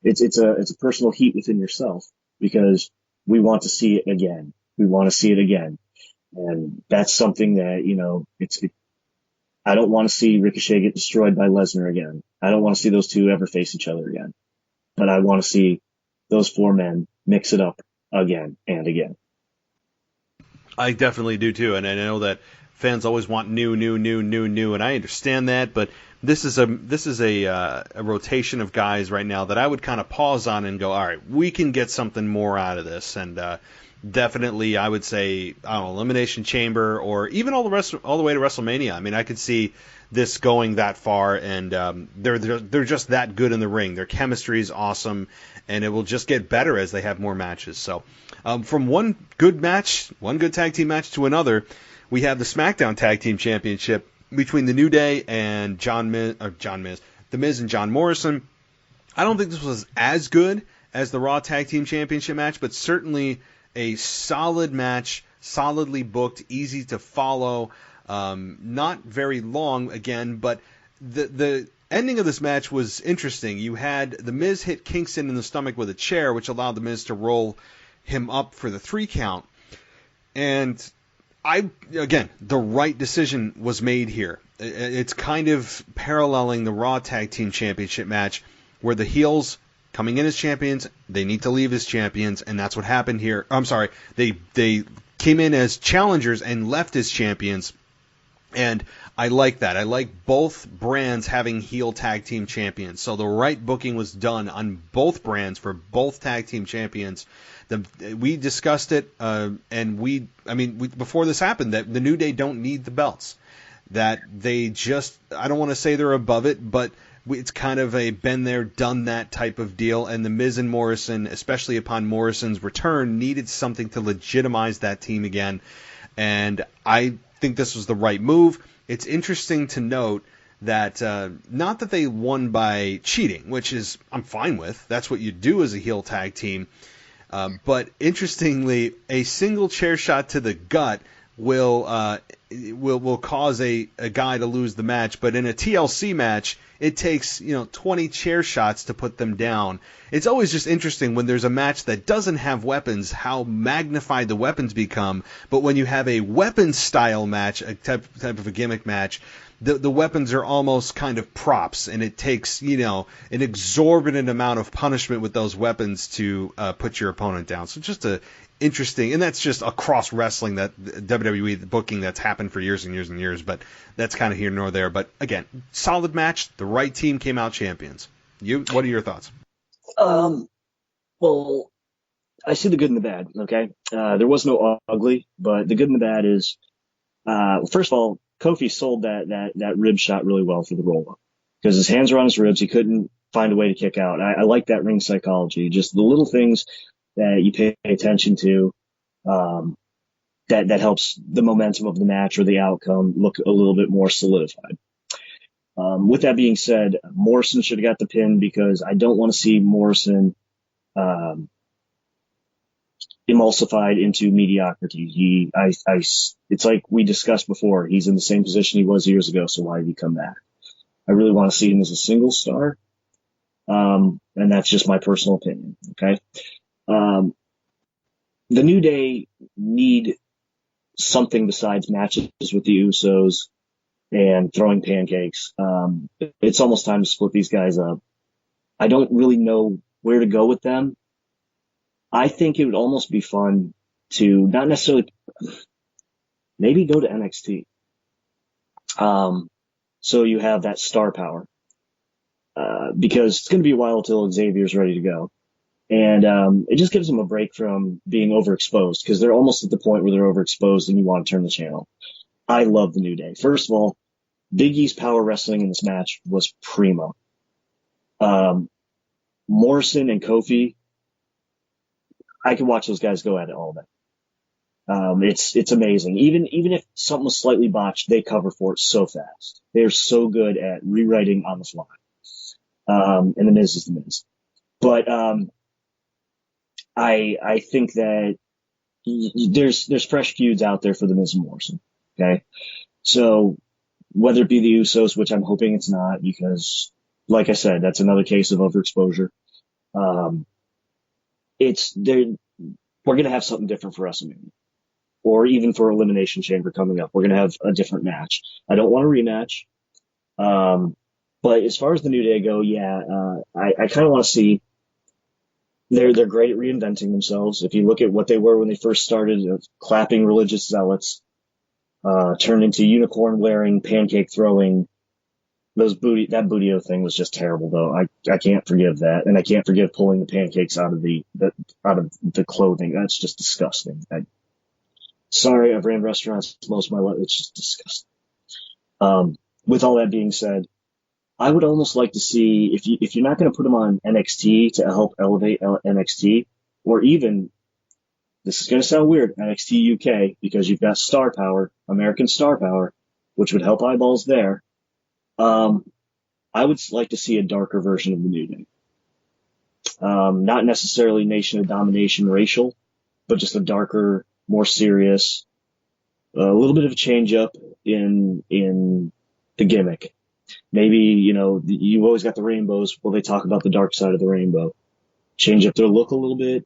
it's a personal heat within yourself, because we want to see it again. We want to see it again, and that's something that I don't want to see Ricochet get destroyed by Lesnar again. I don't want to see those two ever face each other again, but I want to see those 4 men mix it up again and again. I definitely do too, and I know that fans always want new, and I understand that. But this is a rotation of guys right now that I would kind of pause on and go, all right, we can get something more out of this, and definitely I would say, I don't know, Elimination Chamber or even all the way to WrestleMania. I mean, I could see this going that far, and they're just that good in the ring. Their chemistry is awesome, and it will just get better as they have more matches. So from one good tag team match to another, we have the SmackDown Tag Team Championship between The New Day and The Miz and John Morrison. I don't think this was as good as the Raw Tag Team Championship match, but certainly a solid match, solidly booked, easy to follow, not very long again, but the ending of this match was interesting. You had The Miz hit Kingston in the stomach with a chair, which allowed The Miz to roll him up for the 3 count. And again, the right decision was made here. It's kind of paralleling the Raw Tag Team Championship match, where the heels coming in as champions, they need to leave as champions, and that's what happened here. I'm sorry, they came in as challengers and left as champions, and I like that. I like both brands having heel tag team champions. So the right booking was done on both brands for both tag team champions. We discussed it, and before this happened, that the New Day don't need the belts. That they just, I don't want to say they're above it, but it's kind of a been there, done that type of deal. And the Miz and Morrison, especially upon Morrison's return, needed something to legitimize that team again. And I think this was the right move. It's interesting to note that not that they won by cheating, which is I'm fine with. That's what you do as a heel tag team. But interestingly, a single chair shot to the gut will cause a guy to lose the match. But in a TLC match, it takes 20 chair shots to put them down. It's always just interesting when there's a match that doesn't have weapons, how magnified the weapons become. But when you have a weapon style match, a type of a gimmick match, the weapons are almost kind of props, and it takes an exorbitant amount of punishment with those weapons to put your opponent down. So just interesting, and that's just across wrestling, that WWE booking that's happened for years and years and years, but that's kind of here nor there. But again, solid match. The right team came out champions. What are your thoughts? Well, I see the good and the bad. Okay, there was no ugly, but the good and the bad is, first of all, Kofi sold that rib shot really well for the roll up because his hands were on his ribs. He couldn't find a way to kick out. I like that ring psychology, just the little things that you pay attention to, that helps the momentum of the match or the outcome look a little bit more solidified. With that being said, Morrison should have got the pin because I don't want to see Morrison emulsified into mediocrity. It's like we discussed before. He's in the same position he was years ago, so why did he come back? I really want to see him as a single star, and that's just my personal opinion. Okay. The New Day need something besides matches with the Usos and throwing pancakes. It's almost time to split these guys up. I don't really know where to go with them. I think it would almost be fun to not necessarily, maybe go to NXT. So you have that star power, because it's going to be a while till Xavier's ready to go. And it just gives them a break from being overexposed, because they're almost at the point where they're overexposed and you want to turn the channel. I love the New Day. First of all, Big E's power wrestling in this match was primo. Morrison and Kofi, I could watch those guys go at it all day. It's amazing. Even if something was slightly botched, they cover for it so fast. They're so good at rewriting on the fly. And the Miz is the Miz. But I think that there's fresh feuds out there for the Miz and Morrison. Okay, so whether it be the Usos, which I'm hoping it's not, because like I said, that's another case of overexposure. We're gonna have something different for WrestleMania, or even for Elimination Chamber coming up. We're gonna have a different match. I don't want a rematch. But as far as the New Day go, I kind of want to see. They're great at reinventing themselves. If you look at what they were when they first started, clapping religious zealots, turned into unicorn wearing, pancake throwing. That Bootio thing was just terrible, though. I can't forgive that, and I can't forgive pulling the pancakes out of the clothing. That's just disgusting. Sorry, I've ran restaurants most of my life. It's just disgusting. With all that being said, I would almost like to see, if you're not going to put them on NXT to help elevate NXT, or even, this is going to sound weird, NXT UK, because you've got star power, American star power, which would help eyeballs there. I would like to see a darker version of the New Day. Not necessarily Nation of Domination racial, but just a darker, more serious, a little bit of a change up in the gimmick. Maybe, you've always got the rainbows. Well, they talk about the dark side of the rainbow. Change up their look a little bit.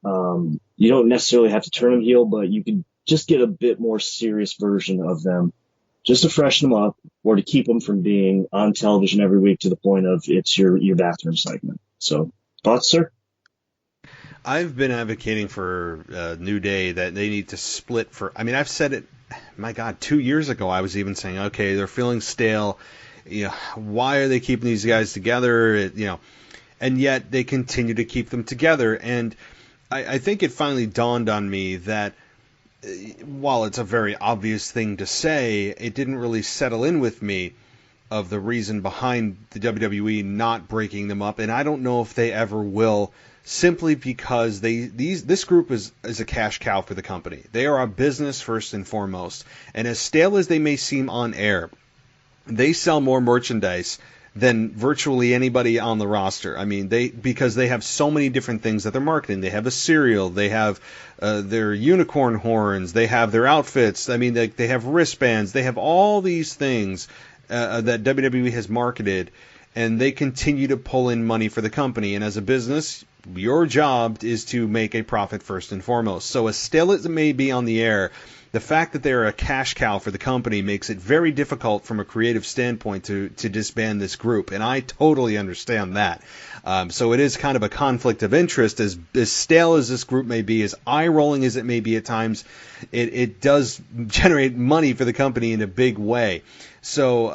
You don't necessarily have to turn them heel, but you can just get a bit more serious version of them just to freshen them up or to keep them from being on television every week to the point of it's your bathroom segment. So, thoughts, sir? I've been advocating for New Day that they need to split I've said it, my God, 2 years ago. I was even saying, okay, they're feeling stale. Why are they keeping these guys together? And yet they continue to keep them together. And I think it finally dawned on me that while it's a very obvious thing to say, it didn't really settle in with me of the reason behind the WWE not breaking them up. And I don't know if they ever will, simply because this group is a cash cow for the company. They are a business first and foremost. And as stale as they may seem on air, they sell more merchandise than virtually anybody on the roster. I mean, because they have so many different things that they're marketing. They have a cereal, they have their unicorn horns, they have their outfits. I mean, they have wristbands, they have all these things that WWE has marketed, and they continue to pull in money for the company. And as a business, your job is to make a profit first and foremost. So as stale as it may be on the air, the fact that they're a cash cow for the company makes it very difficult from a creative standpoint to disband this group, and I totally understand that. So it is kind of a conflict of interest. As stale as this group may be, as eye-rolling as it may be at times, it does generate money for the company in a big way. So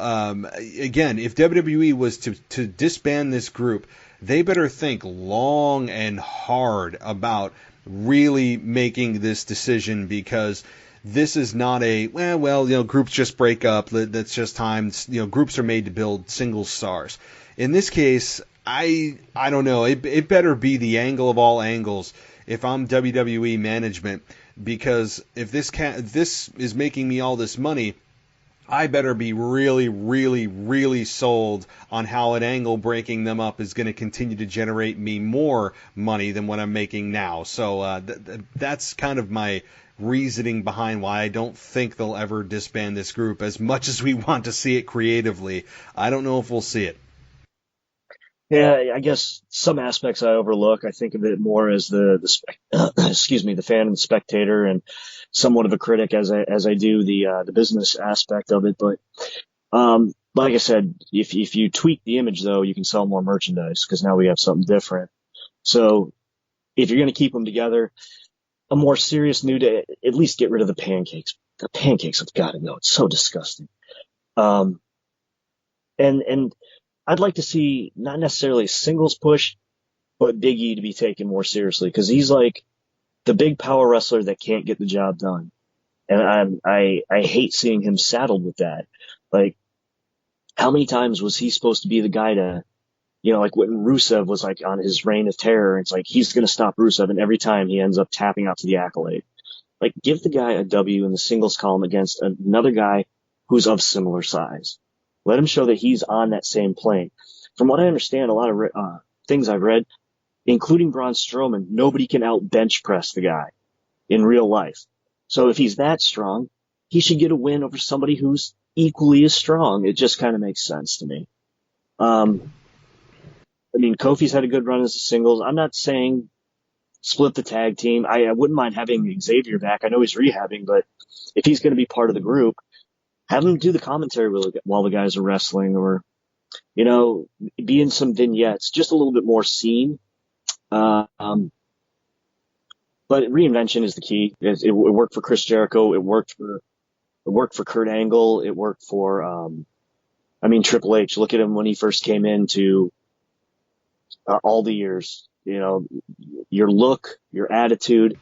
again, if WWE was to disband this group, they better think long and hard about really making this decision, because this is not groups just break up. That's just time. Groups are made to build single stars. In this case, I don't know. It better be the angle of all angles if I'm WWE management, because if this is making me all this money, I better be really, really, really sold on how an angle breaking them up is going to continue to generate me more money than what I'm making now. So that's kind of my reasoning behind why I don't think they'll ever disband this group. As much as we want to see it creatively, I don't know if we'll see it. Yeah, I guess some aspects I overlook. I think of it more as the fan and spectator, and somewhat of a critic as I do the business aspect of it. But like I said, if you tweak the image, though, you can sell more merchandise, because now we have something different. So if you're going to keep them together, a more serious New Day, at least get rid of the pancakes. The pancakes have got to go. It's so disgusting. And I'd like to see not necessarily a singles push, but Big E to be taken more seriously, because he's like the big power wrestler that can't get the job done. And I hate seeing him saddled with that. Like, how many times was he supposed to be the guy to, like when Rusev was like on his reign of terror, it's like he's going to stop Rusev, and every time he ends up tapping out to the accolade. Like, give the guy a W in the singles column against another guy who's of similar size. Let him show that he's on that same plane. From what I understand, a lot of things I've read, including Braun Strowman, nobody can out bench press the guy in real life. So if he's that strong, he should get a win over somebody who's equally as strong. It just kind of makes sense to me. Kofi's had a good run as a singles. I'm not saying split the tag team. I wouldn't mind having Xavier back. I know he's rehabbing, but if he's going to be part of the group, have him do the commentary while the guys are wrestling, or, be in some vignettes, just a little bit more seen. But reinvention is the key. It worked for Chris Jericho. It worked for Kurt Angle. It worked for, Triple H. Look at him when he first came into all the years. Your look, your attitude,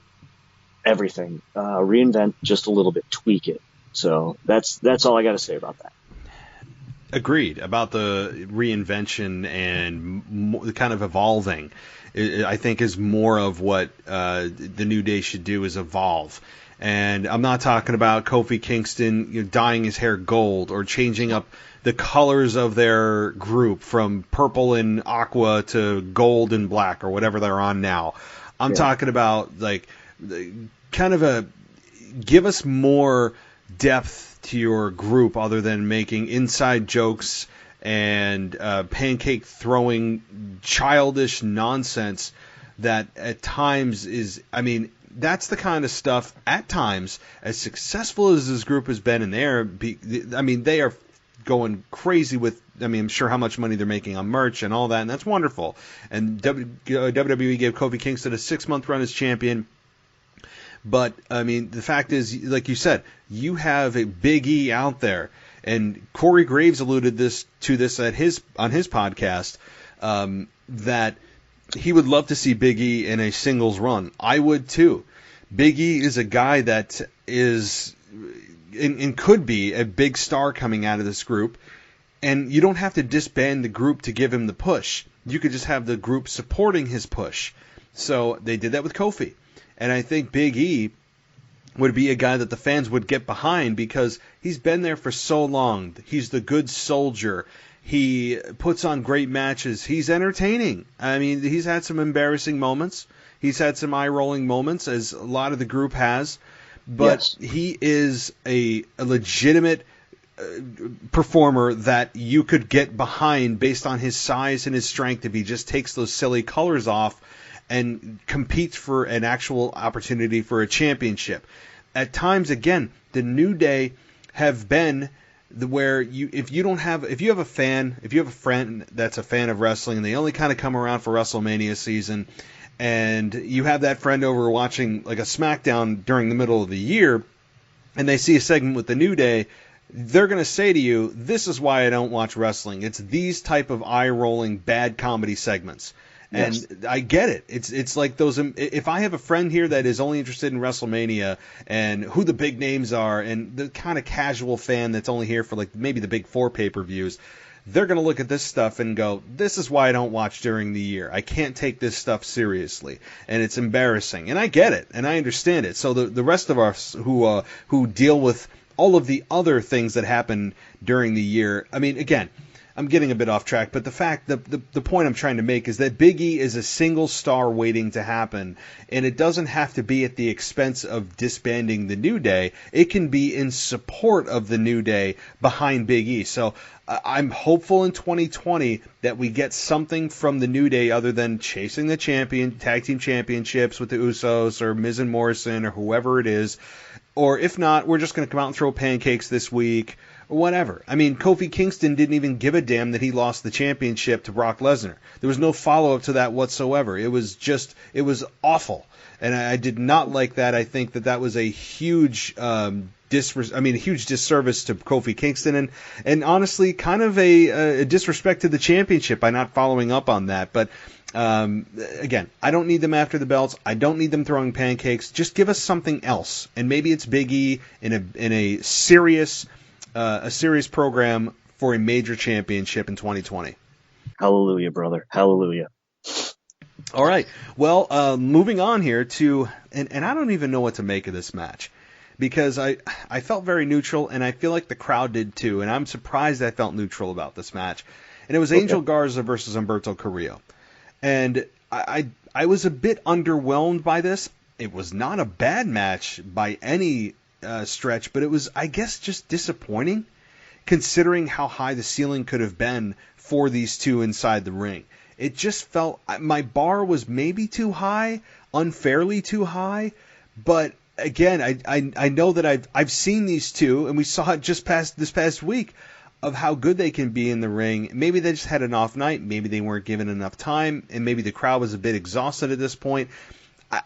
everything. Reinvent just a little bit, tweak it. So that's all I got to say about that. Agreed about the reinvention and kind of evolving. I think is more of what the New Day should do, is evolve. And I'm not talking about Kofi Kingston dyeing his hair gold or changing up the colors of their group from purple and aqua to gold and black or whatever they're on now. I'm talking about like kind of a give us more depth to your group other than making inside jokes and pancake throwing childish nonsense that at times is, I mean, that's the kind of stuff at times, as successful as this group has been in there, I mean, they are going crazy with, I mean, I'm sure how much money they're making on merch and all that, and that's wonderful. And WWE gave Kofi Kingston a 6-month run as champion. But, I mean, the fact is, like you said, you have a Big E out there. And Corey Graves alluded to this on his podcast, that he would love to see Big E in a singles run. I would too. Big E is a guy that is and could be a big star coming out of this group, and you don't have to disband the group to give him the push. You could just have the group supporting his push. So they did that with Kofi, and I think Big E would be a guy that the fans would get behind because he's been there for so long. He's the good soldier. He puts on great matches. He's entertaining. I mean, he's had some embarrassing moments. He's had some eye-rolling moments, as a lot of the group has. But he is a legitimate performer that you could get behind based on his size and his strength if he just takes those silly colors off and competes for an actual opportunity for a championship. At times, again, the New Day have been where if you have a friend that's a fan of wrestling and they only kind of come around for WrestleMania season, and you have that friend over watching like a SmackDown during the middle of the year, and they see a segment with the New Day, they're going to say to you, this is why I don't watch wrestling. It's these type of eye-rolling bad comedy segments. And I get it. It's like those. If I have a friend here that is only interested in WrestleMania and who the big names are, and the kind of casual fan that's only here for like maybe the big 4 pay-per-views, they're going to look at this stuff and go, this is why I don't watch during the year. I can't take this stuff seriously, and it's embarrassing. And I get it, and I understand it. So the rest of us who deal with all of the other things that happen during the year, I mean, again, I'm getting a bit off track, but the point I'm trying to make is that Big E is a single star waiting to happen, and it doesn't have to be at the expense of disbanding the New Day. It can be in support of the New Day behind Big E. So I'm hopeful in 2020 that we get something from the New Day other than chasing the tag team championships with the Usos or Miz and Morrison or whoever it is. Or if not, we're just going to come out and throw pancakes this week. Whatever. I mean, Kofi Kingston didn't even give a damn that he lost the championship to Brock Lesnar. There was no follow-up to that whatsoever. It was awful. And I did not like that. I think that was a huge huge disservice to Kofi Kingston and honestly kind of a disrespect to the championship by not following up on that. But again, I don't need them after the belts. I don't need them throwing pancakes. Just give us something else. And maybe it's Big E in a serious program for a major championship in 2020. Hallelujah, brother. Hallelujah. All right. Well, moving on here to, and I don't even know what to make of this match because I felt very neutral, and I feel like the crowd did too, and I'm surprised I felt neutral about this match. And it was Angel Garza versus Humberto Carrillo. And I was a bit underwhelmed by this. It was not a bad match by any stretch, but it was, I guess, just disappointing considering how high the ceiling could have been for these two inside the ring. It just felt my bar was maybe too high, unfairly too high, but again, I know that I've seen these two, and we saw it just this past week of how good they can be in the ring. Maybe they just had an off night, maybe they weren't given enough time, and maybe the crowd was a bit exhausted at this point.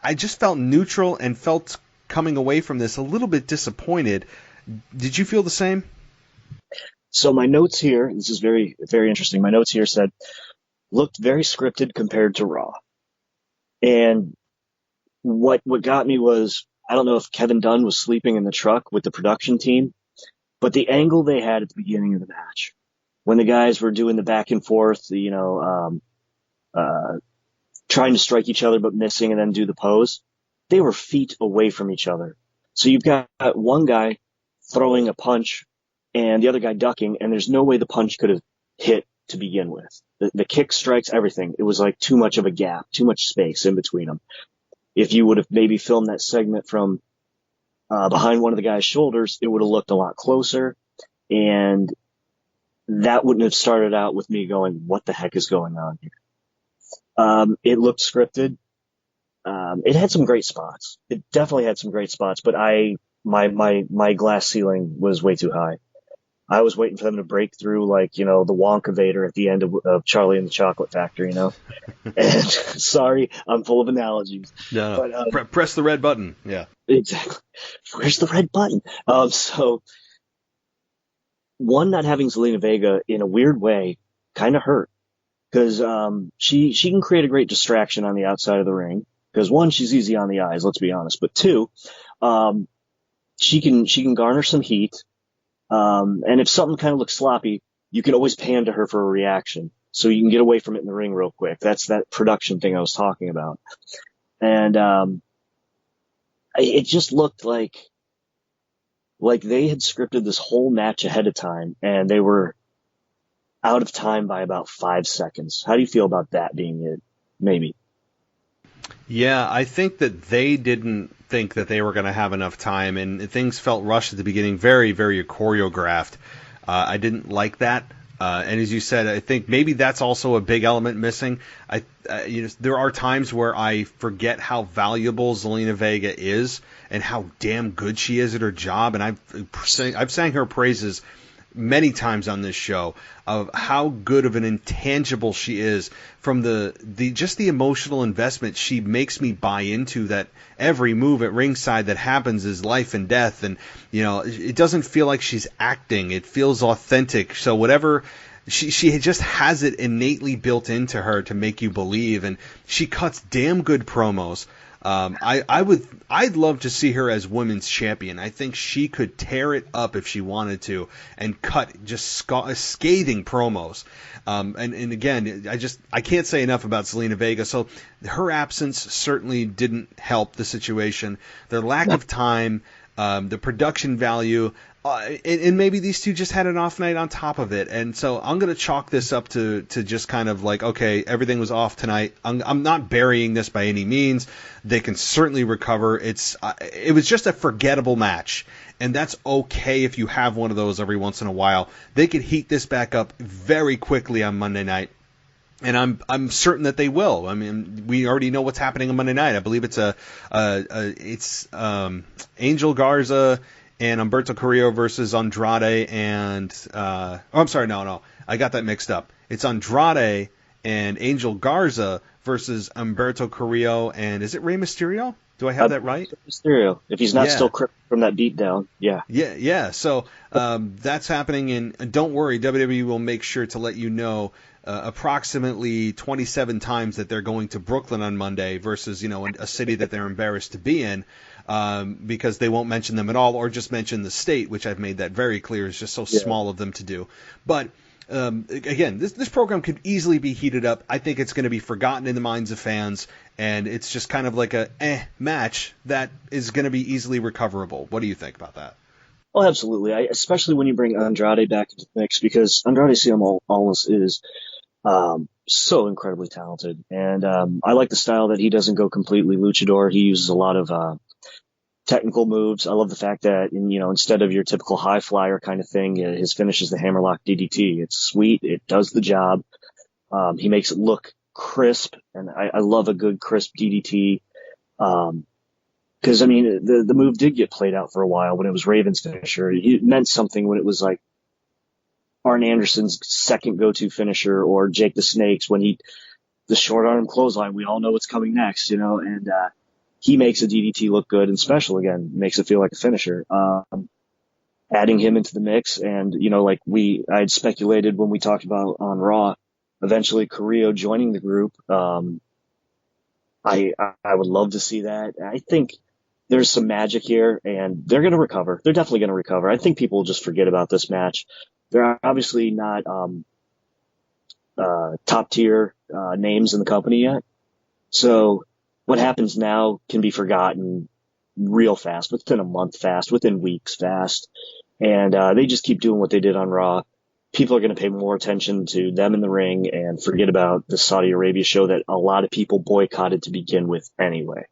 I just felt neutral and felt coming away from this a little bit disappointed. Did you feel the same? So my notes here, this is very, very interesting. My notes here said, looked very scripted compared to Raw. And what got me was, I don't know if Kevin Dunn was sleeping in the truck with the production team, but the angle they had at the beginning of the match, when the guys were doing the back and forth, trying to strike each other but missing and then do the pose, they were feet away from each other. So you've got one guy throwing a punch and the other guy ducking, and there's no way the punch could have hit to begin with. The kick strikes, everything. It was like too much of a gap, too much space in between them. If you would have maybe filmed that segment from behind one of the guy's shoulders, it would have looked a lot closer, and that wouldn't have started out with me going, what the heck is going on here? It looked scripted. It had some great spots. It definitely had some great spots, but my glass ceiling was way too high. I was waiting for them to break through, like, the Wonka Vader at the end of Charlie and the Chocolate Factory, And sorry, I'm full of analogies. No. But, press the red button. Yeah. Exactly. Where's the red button? So one, not having Zelina Vega in a weird way kind of hurt, because she can create a great distraction on the outside of the ring. Because one, she's easy on the eyes, let's be honest. But two, she can garner some heat. And if something kind of looks sloppy, you can always pan to her for a reaction, so you can get away from it in the ring real quick. That's that production thing I was talking about. And it just looked like they had scripted this whole match ahead of time, and they were out of time by about 5 seconds. How do you feel about that being it? Maybe. Yeah, I think that they didn't think that they were going to have enough time, and things felt rushed at the beginning, very, very choreographed. I didn't like that. And as you said, I think maybe that's also a big element missing. There are times where I forget how valuable Zelina Vega is and how damn good she is at her job, and I've sang her praises many times on this show of how good of an intangible she is, from the just the emotional investment she makes me buy into, that every move at ringside that happens is life and death, and it doesn't feel like she's acting, it feels authentic. So whatever, she just has it innately built into her to make you believe, and she cuts damn good promos. I'd love to see her as women's champion. I think she could tear it up if she wanted to and cut just scathing promos. And again, I can't say enough about Zelina Vega. So her absence certainly didn't help the situation. Their lack of time, the production value, and maybe these two just had an off night on top of it. And so I'm going to chalk this up to just kind of like, okay, everything was off tonight. I'm not burying this by any means. They can certainly recover. It was just a forgettable match, and that's okay if you have one of those every once in a while. They could heat this back up very quickly on Monday night. And I'm certain that they will. I mean, we already know what's happening on Monday night. I believe it's Angel Garza and Humberto Carrillo versus Andrade and I'm sorry, no, I got that mixed up. It's Andrade and Angel Garza versus Humberto Carrillo, and is it Rey Mysterio? Do I have that right? Mysterio, if he's not still crippled from that beatdown, yeah. Yeah. So that's happening, and don't worry, WWE will make sure to let you know approximately 27 times that they're going to Brooklyn on Monday versus a city that they're embarrassed to be in, because they won't mention them at all, or just mention the state, which I've made that very clear is just so small of them to do. But again, this program could easily be heated up. I think it's going to be forgotten in the minds of fans, and it's just kind of like a match that is going to be easily recoverable. What do you think about that? Oh, absolutely. Especially when you bring Andrade back into the mix, because Andrade Cien Almas is so incredibly talented, and I like the style that he doesn't go completely luchador. He uses a lot of technical moves. I love the fact that, instead of your typical high flyer kind of thing, his finish is the hammerlock DDT. It's sweet. It does the job. He makes it look crisp, and I love a good crisp DDT. Because, the move did get played out for a while when it was Raven's finisher. It meant something when it was like Arn Anderson's second go-to finisher, or Jake the Snake's when the short arm clothesline. We all know what's coming next, and he makes a DDT look good and special again, makes it feel like a finisher. Adding him into the mix, and I had speculated when we talked about on Raw, eventually Carrillo joining the group. I would love to see that. I think there's some magic here, and they're going to recover. They're definitely going to recover. I think people will just forget about this match. They're obviously not top tier names in the company yet, so what happens now can be forgotten real fast, within a month fast, within weeks fast. And they just keep doing what they did on Raw. People are going to pay more attention to them in the ring and forget about the Saudi Arabia show that a lot of people boycotted to begin with anyway.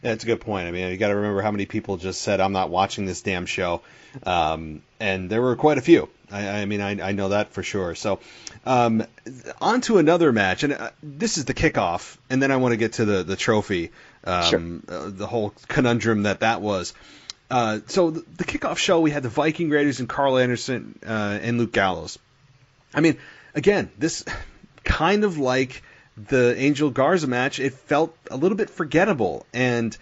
That's a good point. I mean, you got to remember how many people just said, "I'm not watching this damn show," and there were quite a few. I mean, I know that for sure. So, on to another match, and this is the kickoff, and then I want to get to the trophy, Sure. The whole conundrum that was. So the kickoff show, we had the Viking Raiders and Carl Anderson and Luke Gallows. I mean, again, this kind of like the Angel Garza match, it felt a little bit forgettable, and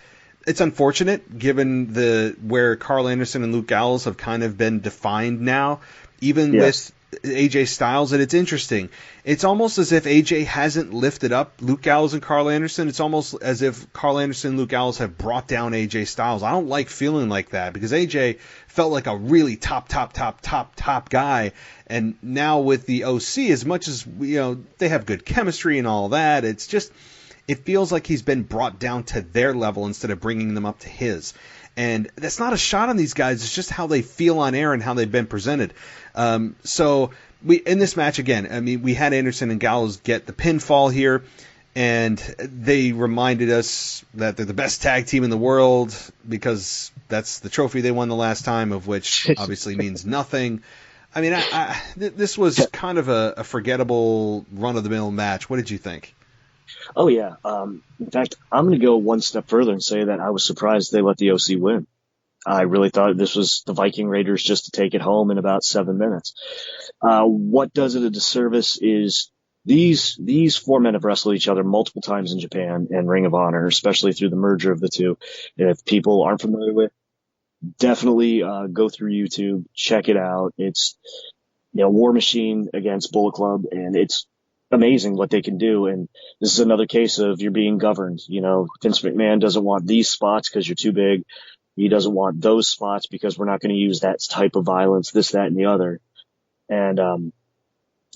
it's unfortunate given where Carl Anderson and Luke Gallows have kind of been defined now, even with AJ Styles, and it's interesting. It's almost as if AJ hasn't lifted up Luke Gallows and Carl Anderson. It's almost as if Carl Anderson and Luke Gallows have brought down AJ Styles. I don't like feeling like that because AJ felt like a really top guy, and now with the OC, as much as they have good chemistry and all that, it's just it feels like he's been brought down to their level instead of bringing them up to his. And that's not a shot on these guys. It's just how they feel on air and how they've been presented. So in this match again, I mean, we had Anderson and Gallows get the pinfall here, and they reminded us that they're the best tag team in the world because that's the trophy they won the last time, of which obviously means nothing. I mean, this was kind of a forgettable run-of-the-mill match. What did you think? Oh, yeah. In fact, I'm going to go one step further and say that I was surprised they let the OC win. I really thought this was the Viking Raiders just to take it home in about 7 minutes. What does it a disservice is these four men have wrestled each other multiple times in Japan and Ring of Honor, especially through the merger of the two. And if people aren't familiar with, definitely go through YouTube, check it out. It's War Machine against Bullet Club, and it's amazing what they can do. And this is another case of you're being governed. Vince McMahon doesn't want these spots because you're too big. He doesn't want those spots because we're not going to use that type of violence, this, that, and the other. And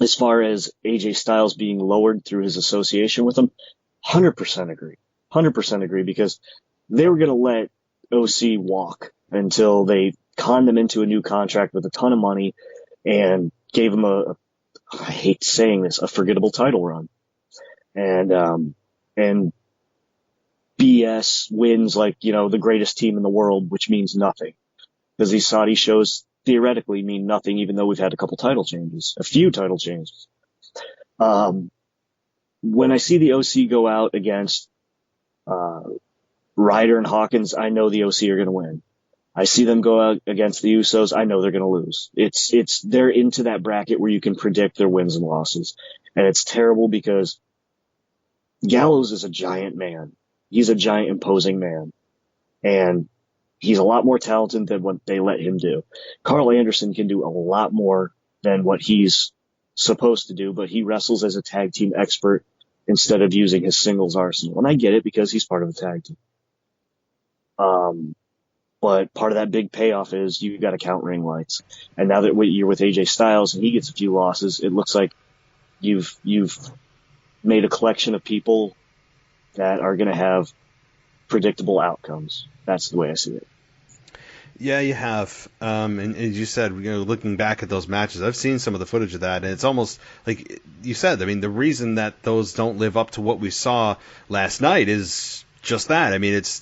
as far as AJ Styles being lowered through his association with him, 100% agree. 100% agree, because they were going to let OC walk until they conned him into a new contract with a ton of money and gave him I hate saying this, a forgettable title run. And BS wins like, the greatest team in the world, which means nothing. Because these Saudi shows theoretically mean nothing, even though we've had a few title changes. When I see the OC go out against Ryder and Hawkins, I know the OC are going to win. I see them go out against the Usos, I know they're going to lose. They're into that bracket where you can predict their wins and losses. And it's terrible because Gallows is a giant man. He's a giant, imposing man. And he's a lot more talented than what they let him do. Carl Anderson can do a lot more than what he's supposed to do, but he wrestles as a tag team expert instead of using his singles arsenal. And I get it because he's part of the tag team. But part of that big payoff is you got to count ring lights. And now that you're with AJ Styles and he gets a few losses, it looks like you've made a collection of people that are going to have predictable outcomes. That's the way I see it. Yeah, you have. And as you said, looking back at those matches, I've seen some of the footage of that, and it's almost like you said. I mean, the reason that those don't live up to what we saw last night is just that. I mean, it's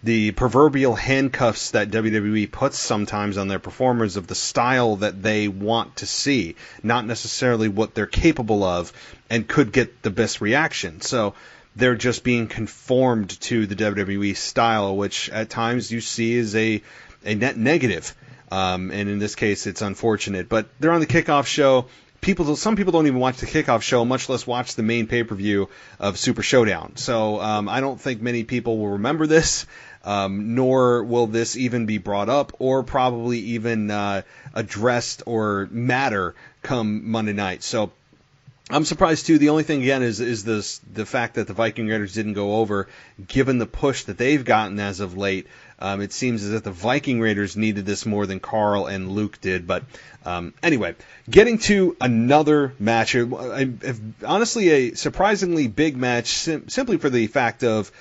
the proverbial handcuffs that WWE puts sometimes on their performers of the style that they want to see, not necessarily what they're capable of and could get the best reaction. So they're just being conformed to the WWE style, which at times you see is a net negative. And in this case, it's unfortunate. But they're on the kickoff show. Some people don't even watch the kickoff show, much less watch the main pay-per-view of Super ShowDown. So I don't think many people will remember this, nor will this even be brought up or probably even addressed or matter come Monday night. So I'm surprised too. The only thing again is the fact that the Viking Raiders didn't go over, given the push that they've gotten as of late. It seems as if the Viking Raiders needed this more than Carl and Luke did. But anyway, getting to another match, honestly a surprisingly big match, simply for the fact of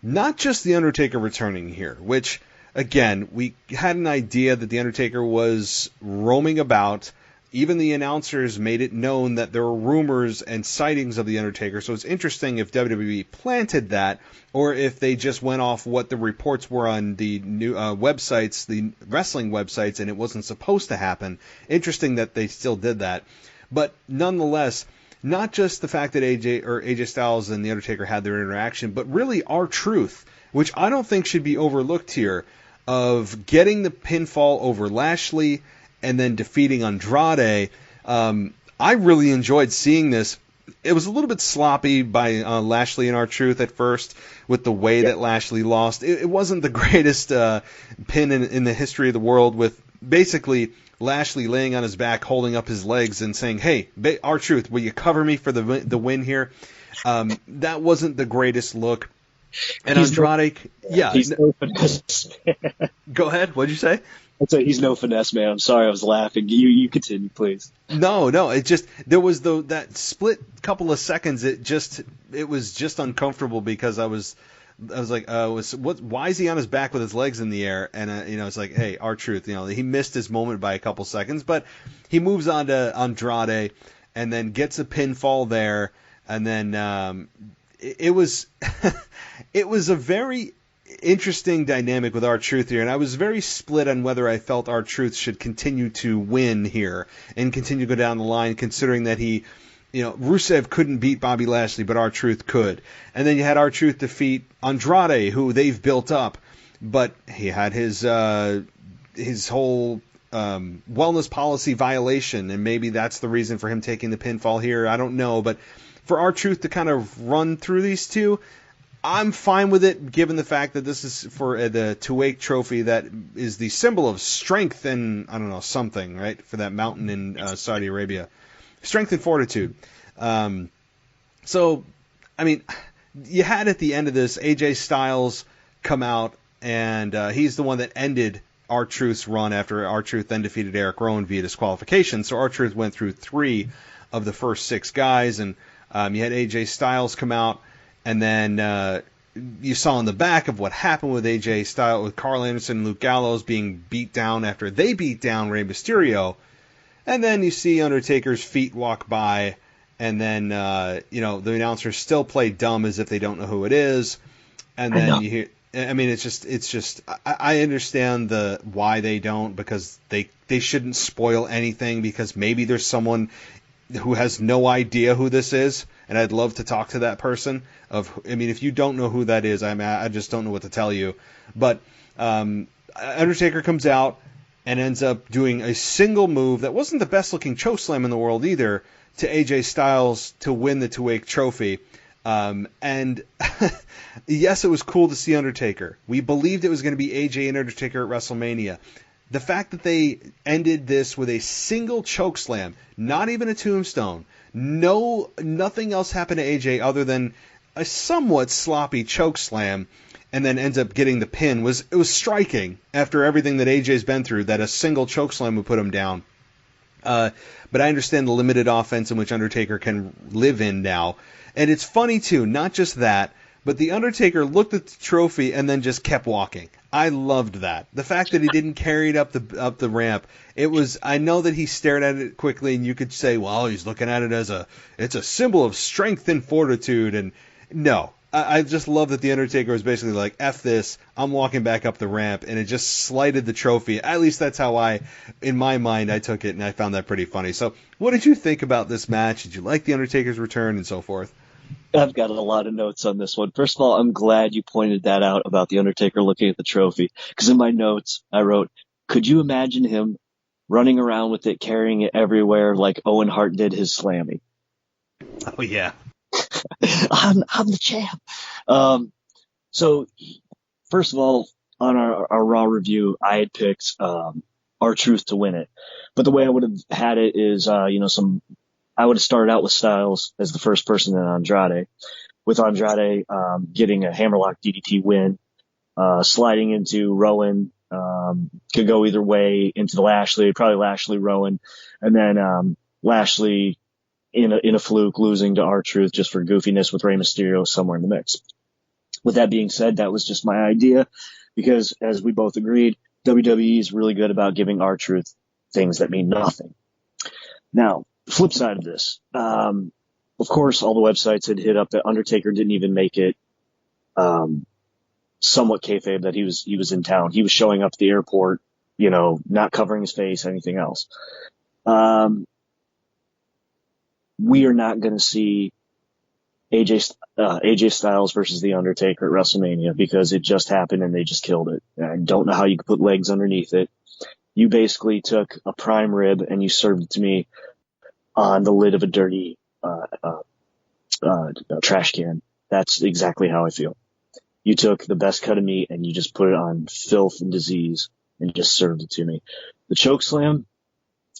not just The Undertaker returning here, which, again, we had an idea that The Undertaker was roaming about. Even the announcers made it known that there were rumors and sightings of The Undertaker, so it's interesting if WWE planted that, or if they just went off what the reports were on the new websites, the wrestling websites, and it wasn't supposed to happen. Interesting that they still did that. But nonetheless, not just the fact that AJ Styles and The Undertaker had their interaction, but really R-Truth, which I don't think should be overlooked here, of getting the pinfall over Lashley and then defeating Andrade. I really enjoyed seeing this. It was a little bit sloppy by Lashley and R-Truth at first with the way that Lashley lost. It wasn't the greatest pin in the history of the world, with basically Lashley laying on his back, holding up his legs and saying, "Hey, R-Truth, will you cover me for the win here?" That wasn't the greatest look. And Andrade, he's no finesse man. Go ahead. What'd you say? I'd say he's no finesse man. I'm sorry, I was laughing. You continue, please. No. It just, there was that split couple of seconds. It was just uncomfortable because I was like, why is he on his back with his legs in the air? And it's like, hey, R-Truth, he missed his moment by a couple seconds, but he moves on to Andrade and then gets a pinfall there, and then it was it was a very interesting dynamic with R-Truth here, and I was very split on whether I felt R-Truth should continue to win here and continue to go down the line, considering that Rusev couldn't beat Bobby Lashley, but R-Truth could. And then you had R-Truth defeat Andrade, who they've built up, but he had his whole wellness policy violation, and maybe that's the reason for him taking the pinfall here. I don't know, but for R-Truth to kind of run through these two, I'm fine with it, given the fact that this is for the Tuwaiq trophy that is the symbol of strength and, I don't know, something, right, for that mountain in Saudi Arabia. Strength and fortitude. So, I mean, you had at the end of this AJ Styles come out, and he's the one that ended R-Truth's run after R-Truth then defeated Eric Rowan via disqualification. So R-Truth went through 3 of the first 6 guys, and you had AJ Styles come out. And then you saw in the back of what happened with AJ Styles, with Carl Anderson and Luke Gallows being beat down after they beat down Rey Mysterio. And then you see Undertaker's feet walk by, and then the announcers still play dumb as if they don't know who it is. And then you hear, I mean, it's just I understand the why they don't, because they shouldn't spoil anything, because maybe there's someone who has no idea who this is, and I'd love to talk to that person. If you don't know who that is, I just don't know what to tell you. But Undertaker comes out and ends up doing a single move that wasn't the best looking chokeslam in the world either, to AJ Styles to win the Tuwaiq trophy. And yes, it was cool to see Undertaker. We believed it was going to be AJ and Undertaker at WrestleMania. The fact that they ended this with a single chokeslam, not even a tombstone, nothing else happened to AJ other than a somewhat sloppy chokeslam, and then ends up getting the pin, was striking after everything that AJ's been through, that a single chokeslam would put him down. But I understand the limited offense in which Undertaker can live in now. And it's funny too, not just that, but the Undertaker looked at the trophy and then just kept walking. I loved that. The fact that he didn't carry it up the ramp. I know that he stared at it quickly, and you could say, well, he's looking at it as it's a symbol of strength and fortitude. And no, I just love that the Undertaker was basically like, F this, I'm walking back up the ramp, and it just slighted the trophy. At least that's how in my mind, I took it, and I found that pretty funny. So what did you think about this match? Did you like the Undertaker's return and so forth? I've got a lot of notes on this one. First of all, I'm glad you pointed that out about the Undertaker looking at the trophy, because in my notes I wrote, could you imagine him running around with it, carrying it everywhere like Owen Hart did his Slammy? Oh, yeah. I'm the champ. So, first of all, on our Raw review, I had picked R-Truth to win it. But the way I would have had it is, I would have started out with Styles as the first person in Andrade, with Andrade getting a hammerlock DDT win, sliding into Rowan, could go either way, into Lashley, probably Lashley Rowan, and then Lashley in a fluke losing to R-Truth just for goofiness with Rey Mysterio somewhere in the mix. with that being said, that was just my idea because, as we both agreed, WWE is really good about giving R-Truth things that mean nothing. Now, flip side of this, of course, all the websites had hit up that Undertaker didn't even make it somewhat kayfabe that he was in town. He was showing up at the airport, not covering his face, anything else. We are not going to see AJ Styles versus The Undertaker at WrestleMania because it just happened and they just killed it. I don't know how you could put legs underneath it. You basically took a prime rib and you served it to me on the lid of a dirty trash can. That's exactly how I feel. You took the best cut of meat and you just put it on filth and disease and just served it to me. The choke slam,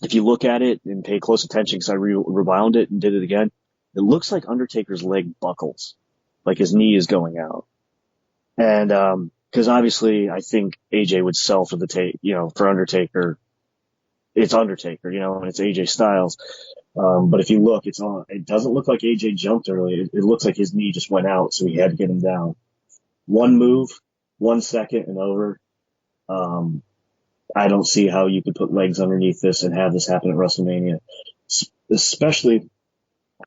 if you look at it and pay close attention, because I rewound it and did it again, it looks like Undertaker's leg buckles, like his knee is going out. And because obviously I think AJ would sell for for Undertaker. It's Undertaker, and it's AJ Styles. But if you look, it doesn't look like AJ jumped early. It looks like his knee just went out, so he had to get him down. One move, 1 second and over. I don't see how you could put legs underneath this and have this happen at WrestleMania, especially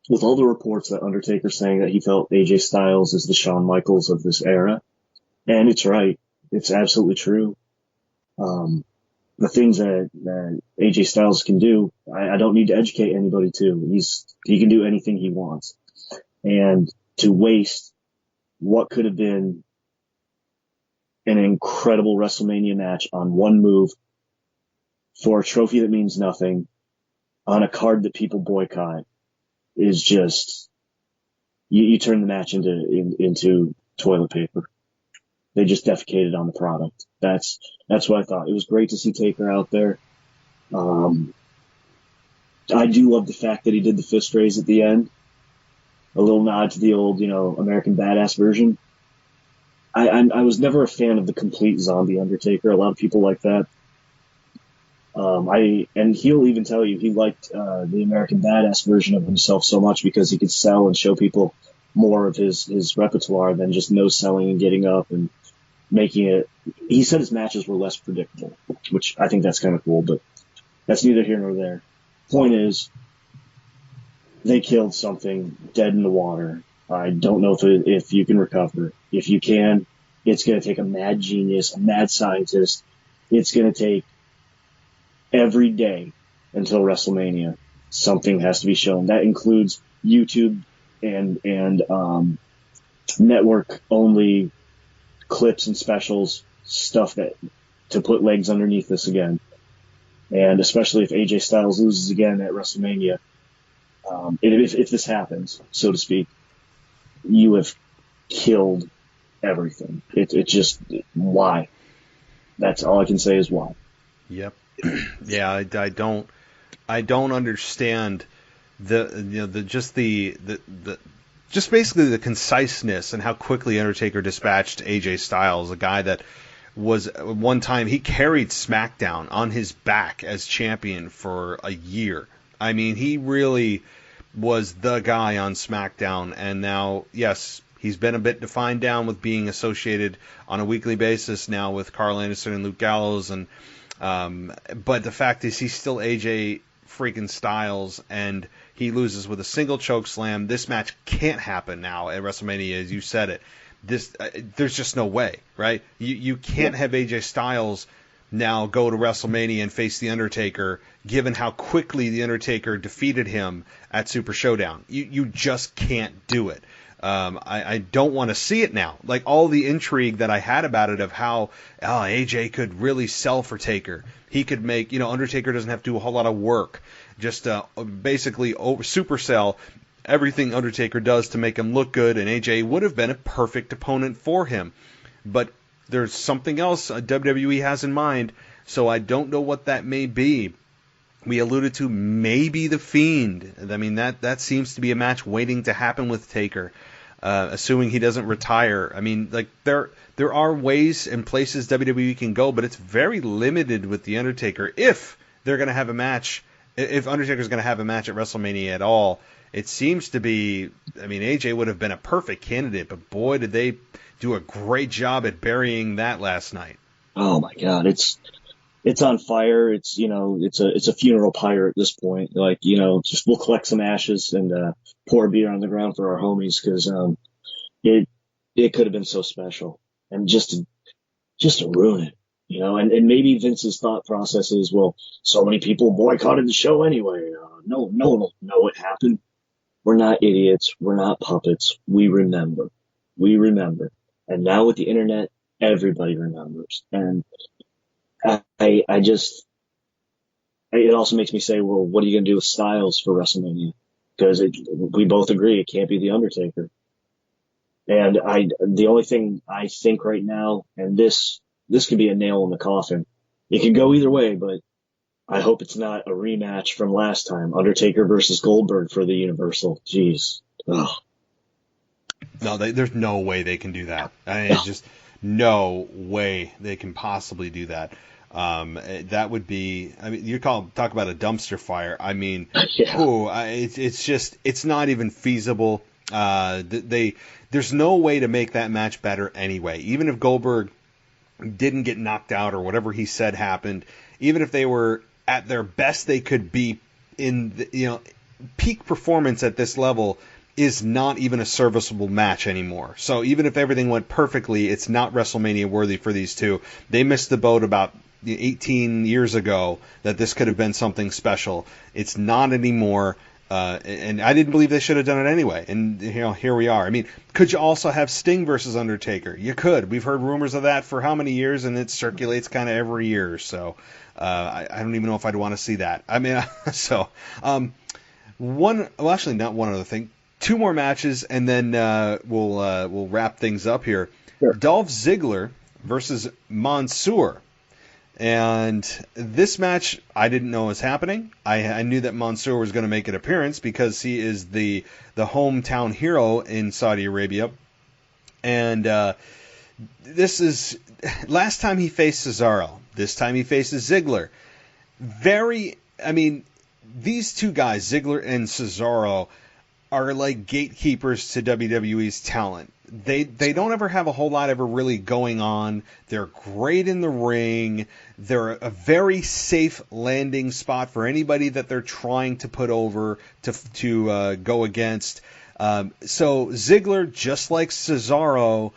with all the reports that Undertaker saying that he felt AJ Styles is the Shawn Michaels of this era. And it's right. It's absolutely true. The things that AJ Styles can do, I don't need to educate anybody to. He can do anything he wants. And to waste what could have been an incredible WrestleMania match on one move for a trophy that means nothing on a card that people boycott is just, you turn the match into toilet paper. They just defecated on the product. That's what I thought. It was great to see Taker out there. I do love the fact that he did the fist raise at the end. A little nod to the old, American Badass version. I was never a fan of the complete zombie Undertaker. A lot of people like that. And he'll even tell you he liked the American Badass version of himself so much because he could sell and show people more of his repertoire than just no selling and getting up and making it. He said his matches were less predictable, which I think that's kind of cool, but that's neither here nor there. Point is, they killed something dead in the water. I don't know if you can recover. If you can, it's going to take a mad genius, a mad scientist. It's going to take every day until WrestleMania. Something has to be shown. That includes YouTube and network only clips and specials, stuff to put legs underneath this again. And especially if AJ Styles loses again at WrestleMania, if this happens, so to speak, you have killed everything. It just, why? That's all I can say is why. Yep. Yeah, I don't understand just basically the conciseness and how quickly Undertaker dispatched AJ Styles, a guy that was one time he carried SmackDown on his back as champion for a year. I mean, he really was the guy on SmackDown, and now, yes, he's been a bit defined down with being associated on a weekly basis now with Carl Anderson and Luke Gallows, and but the fact is he's still AJ freaking Styles, and he loses with a single choke slam. This match can't happen now at WrestleMania, as you said it. There's just no way, right? You can't have AJ Styles now go to WrestleMania and face The Undertaker, given how quickly The Undertaker defeated him at Super ShowDown. You just can't do it. I don't want to see it now. Like, all the intrigue that I had about it of how AJ could really sell for Taker. He could make, Undertaker doesn't have to do a whole lot of work. Just basically supersell everything Undertaker does to make him look good, and AJ would have been a perfect opponent for him. But there's something else WWE has in mind, so I don't know what that may be. We alluded to maybe The Fiend. I mean, that seems to be a match waiting to happen with Taker, assuming he doesn't retire. I mean, like, there are ways and places WWE can go, but it's very limited with The Undertaker if they're going to have a match if Undertaker's going to have a match at WrestleMania at all, it seems to be, I mean, AJ would have been a perfect candidate, but boy, did they do a great job at burying that last night. Oh my God, it's on fire. It's, it's a funeral pyre at this point. Like, just we'll collect some ashes and pour beer on the ground for our homies, because it could have been so special, and just to ruin it, and maybe Vince's thought process is, well, so many people boycotted the show anyway. No one will know what happened. We're not idiots. We're not puppets. We remember. And now with the internet, everybody remembers. And it also makes me say, well, what are you going to do with Styles for WrestleMania? Because we both agree it can't be The Undertaker. And the only thing I think right now, and this could be a nail in the coffin. It could go either way, but I hope it's not a rematch from last time, Undertaker versus Goldberg for the Universal. Jeez. Ugh. No, there's no way they can do that. I mean, it's just no way they can possibly do that. That would be, I mean, talk about a dumpster fire. I mean, it's not even feasible. There's no way to make that match better anyway. Even if Goldberg didn't get knocked out or whatever he said happened, even if they were at their best they could be in peak performance at this level is not even a serviceable match anymore. So even if everything went perfectly, it's not WrestleMania worthy for these two. They missed the boat about 18 years ago that this could have been something special. It's not anymore. And I didn't believe they should have done it anyway. And here we are. I mean, could you also have Sting versus Undertaker? You could. We've heard rumors of that for how many years, and it circulates kind of every year. So I don't even know if I'd want to see that. I mean, actually, not one other thing. 2 more matches, and then we'll wrap things up here. Sure. Dolph Ziggler versus Mansoor. And this match, I didn't know was happening. I knew that Mansoor was going to make an appearance because he is the hometown hero in Saudi Arabia. And this is last time he faced Cesaro. This time he faces Ziggler. These two guys, Ziggler and Cesaro, are like gatekeepers to WWE's talent. They don't ever have a whole lot ever really going on. They're great in the ring. They're a very safe landing spot for anybody that they're trying to put over to go against. So Ziggler, just like Cesaro,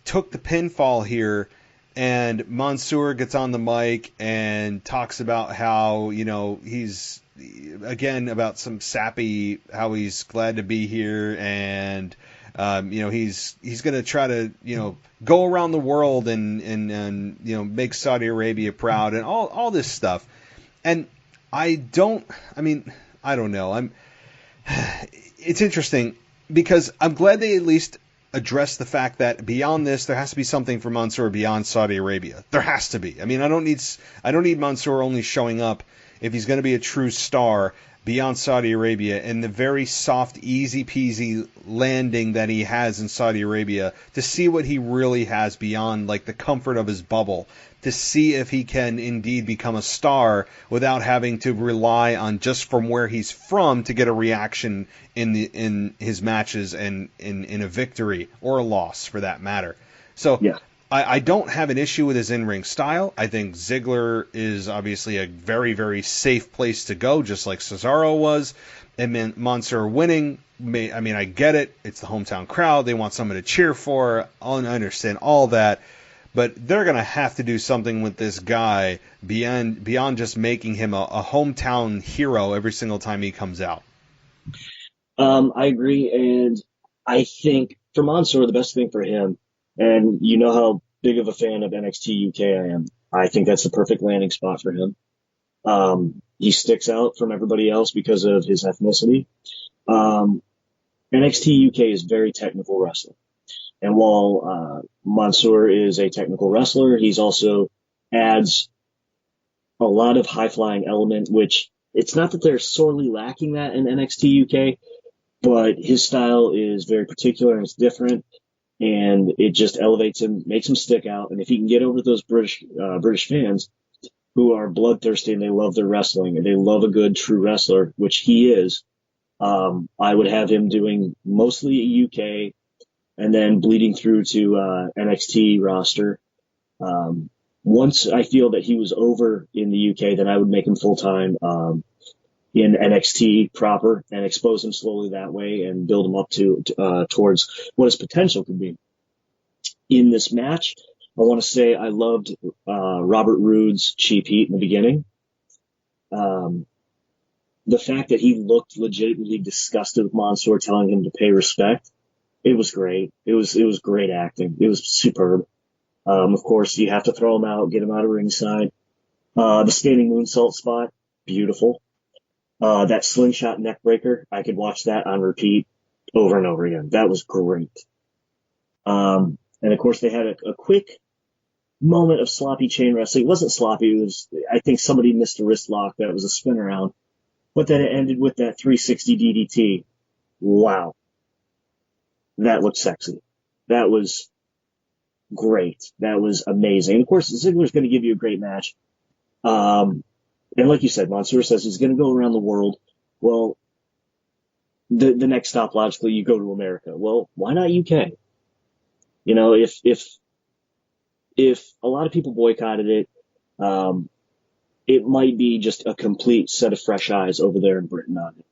took the pinfall here, and Mansoor gets on the mic and talks about how he's about some sappy, how he's glad to be here, and he's going to try to go around the world and make Saudi Arabia proud and all this stuff. And I don't know. It's interesting because I'm glad they at least address the fact that beyond this, there has to be something for Mansoor beyond Saudi Arabia. There has to be. I mean, I don't need Mansoor only showing up if he's going to be a true star beyond Saudi Arabia, and the very soft, easy-peasy landing that he has in Saudi Arabia, to see what he really has beyond like the comfort of his bubble, to see if he can indeed become a star without having to rely on just from where he's from to get a reaction in his matches and in a victory or a loss for that matter. So yeah. I don't have an issue with his in-ring style. I think Ziggler is obviously a very, very safe place to go, just like Cesaro was. And then Mansoor winning, I get it. It's the hometown crowd. They want someone to cheer for. I understand all that. But they're going to have to do something with this guy beyond just making him a hometown hero every single time he comes out. I agree. And I think for Mansoor, the best thing for him, and you know how big of a fan of NXT UK I am. I think that's the perfect landing spot for him. He sticks out from everybody else because of his ethnicity. NXT UK is very technical wrestling. And while Mansoor is a technical wrestler, he's also adds a lot of high-flying element, which it's not that they're sorely lacking that in NXT UK, but his style is very particular and it's different. And it just elevates him, makes him stick out. And if he can get over those British fans, who are bloodthirsty and they love their wrestling and they love a good true wrestler, which he is, I would have him doing mostly UK and then bleeding through to NXT roster. Once I feel that he was over in the UK, then I would make him full-time in NXT proper and expose him slowly that way and build him up towards what his potential could be. In this match, I want to say I loved Robert Roode's cheap heat in the beginning. The fact that he looked legitimately disgusted with Mansoor telling him to pay respect, it was great. It was great acting. It was superb. Of course, you have to throw him out, get him out of ringside. The standing moonsault spot, beautiful. That slingshot neckbreaker, I could watch that on repeat over and over again. That was great. And of course, they had a quick moment of sloppy chain wrestling. It wasn't sloppy. It was, I think somebody missed a wrist lock that was a spin around. But then it ended with that 360 DDT. Wow. That looked sexy. That was great. That was amazing. And of course, Ziggler's going to give you a great match. And like you said, Mansoor says he's going to go around the world. Well, the next stop, logically, you go to America. Well, why not UK? You know, if a lot of people boycotted it, it might be just a complete set of fresh eyes over there in Britain on it.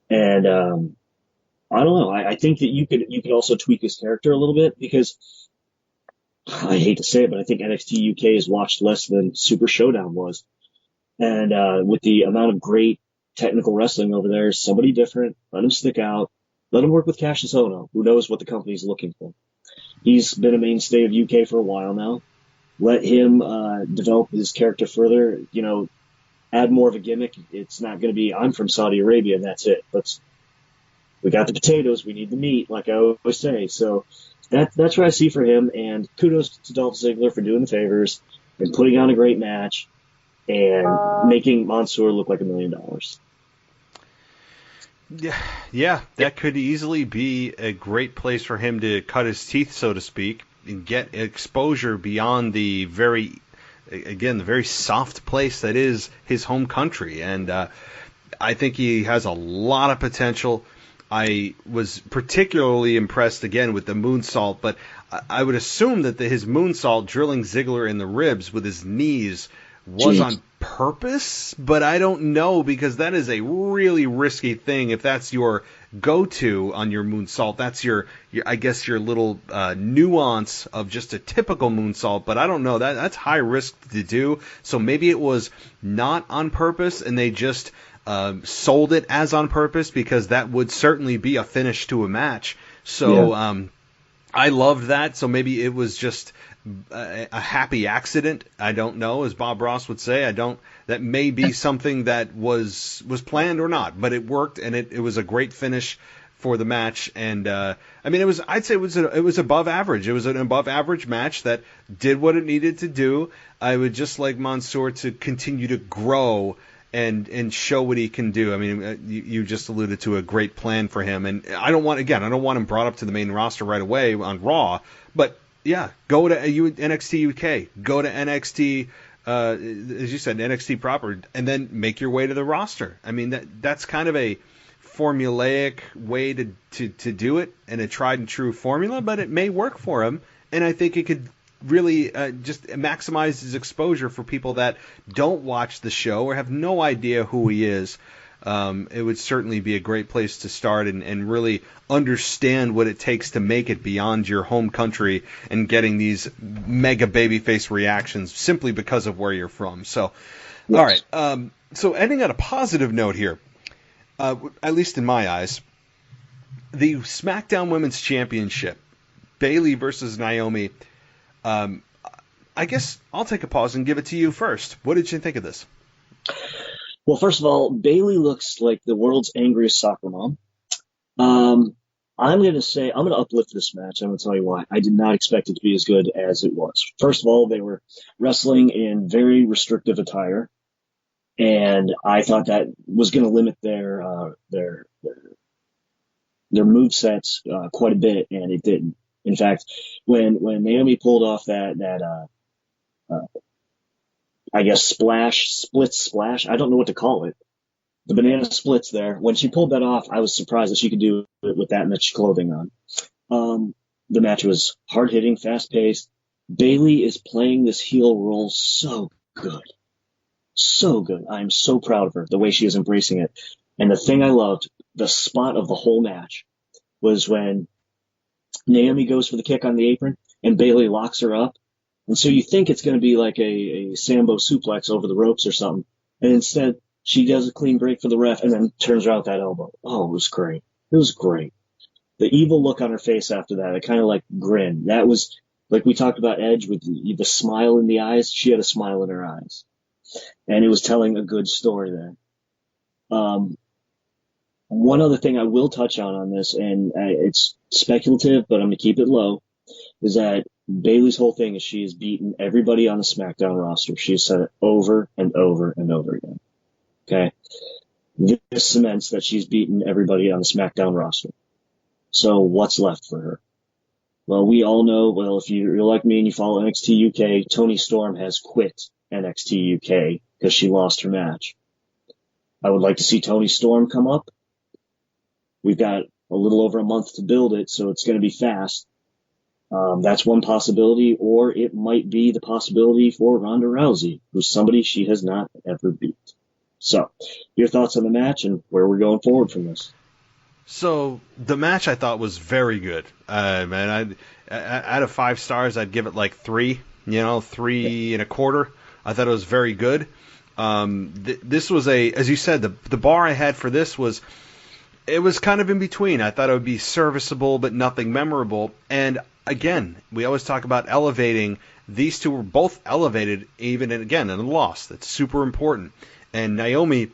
And I don't know. I think that you could also tweak his character a little bit because I hate to say it, but I think NXT UK is watched less than Super ShowDown was. And with the amount of great technical wrestling over there, somebody different, let him stick out, let him work with Cassius Ohno, who knows what the company's looking for. He's been a mainstay of UK for a while now. Let him develop his character further, you know, add more of a gimmick. It's not going to be, I'm from Saudi Arabia and that's it. But we got the potatoes, we need the meat, like I always say. So that's what I see for him. And kudos to Dolph Ziggler for doing the favors and putting on a great match and making Mansoor look like $1 million. Yeah, that could easily be a great place for him to cut his teeth, so to speak, and get exposure beyond the very soft place that is his home country. And I think he has a lot of potential. I was particularly impressed, again, with the moonsault, but I would assume that his moonsault drilling Ziggler in the ribs with his knees was on purpose, but I don't know, because that is a really risky thing. If that's your go-to on your moonsault, that's your I guess your little nuance of just a typical moonsault, but I don't know, that's high risk to do. So maybe it was not on purpose and they just sold it as on purpose, because that would certainly be a finish to a match. So I loved that. So maybe it was just a happy accident. I don't know, as Bob Ross would say. That may be something that was planned or not, but it worked, and it was a great finish for the match. And I mean, I'd say it was above average. It was an above average match that did what it needed to do. I would just like Mansoor to continue to grow and show what he can do. I mean, you just alluded to a great plan for him, and I don't want him brought up to the main roster right away on Raw, but yeah, go to NXT UK, go to NXT, as you said, NXT proper, and then make your way to the roster. I mean, that's kind of a formulaic way to do it, and a tried and true formula, but it may work for him, and I think it could really just maximize his exposure for people that don't watch the show or have no idea who he is. It would certainly be a great place to start and really understand what it takes to make it beyond your home country and getting these mega babyface reactions simply because of where you're from. So, yes. All right. So ending on a positive note here, at least in my eyes, the SmackDown Women's Championship, Bayley versus Naomi. I guess I'll take a pause and give it to you first. What did you think of this? Well, first of all, Bayley looks like the world's angriest soccer mom. I'm going to uplift this match. I'm going to tell you why. I did not expect it to be as good as it was. First of all, they were wrestling in very restrictive attire, and I thought that was going to limit their movesets quite a bit, and it didn't. In fact, when Naomi pulled off that I guess, split splash. I don't know what to call it. The banana splits there. When she pulled that off, I was surprised that she could do it with that much clothing on. The match was hard-hitting, fast-paced. Bayley is playing this heel role so good. So good. I'm so proud of her, the way she is embracing it. And the thing I loved, the spot of the whole match, was when Naomi goes for the kick on the apron and Bayley locks her up. And so you think it's going to be like a Sambo suplex over the ropes or something. And instead, she does a clean break for the ref and then turns her out that elbow. Oh, it was great. It was great. The evil look on her face after that, a kind of like grin. That was, like we talked about Edge with the smile in the eyes. She had a smile in her eyes. And it was telling a good story there. One other thing I will touch on this, and it's speculative, but I'm going to keep it low, is that Bayley's whole thing is she has beaten everybody on the SmackDown roster. She has said it over and over and over again. Okay? This cements that she's beaten everybody on the SmackDown roster. So what's left for her? Well, we all know, well, if you're like me and you follow NXT UK, Toni Storm has quit NXT UK because she lost her match. I would like to see Toni Storm come up. We've got a little over a month to build it, so it's going to be fast. That's one possibility, or it might be the possibility for Ronda Rousey, who's somebody she has not ever beat. So, your thoughts on the match and where we're going forward from this? So the match I thought was very good. Man, out of 5 stars, I'd give it like 3. 3.25. I thought it was very good. This was as you said, the bar I had for this was, it was kind of in between. I thought it would be serviceable, but nothing memorable. And again, we always talk about elevating. These two were both elevated, even in a loss. That's super important. And Naomi,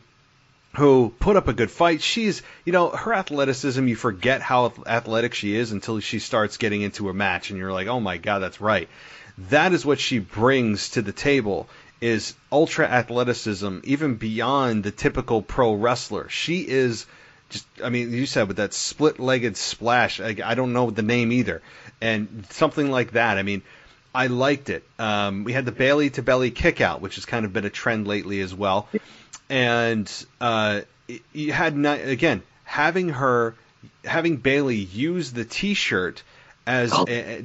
who put up a good fight, she's, her athleticism, you forget how athletic she is until she starts getting into a match, and you're like, oh my God, that's right. That is what she brings to the table, is ultra athleticism, even beyond the typical pro wrestler. She is just, you said with that split-legged splash, I don't know the name either, and something like that. I liked it. We had the Bayley to belly kick out, which has kind of been a trend lately as well. And you had, again, having Bayley use the T-shirt as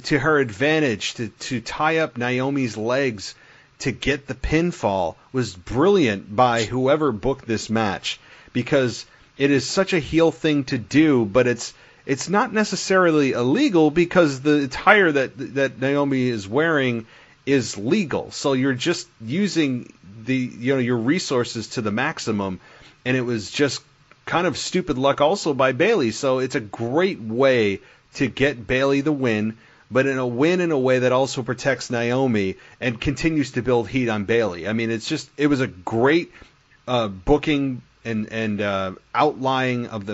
to her advantage to tie up Naomi's legs to get the pinfall was brilliant by whoever booked this match, because it is such a heel thing to do, but it's not necessarily illegal because the attire that Naomi is wearing is legal. So you're just using your resources to the maximum, and it was just kind of stupid luck also by Bayley. So it's a great way to get Bayley the win, but in a way that also protects Naomi and continues to build heat on Bayley. It was a great booking and outlaying of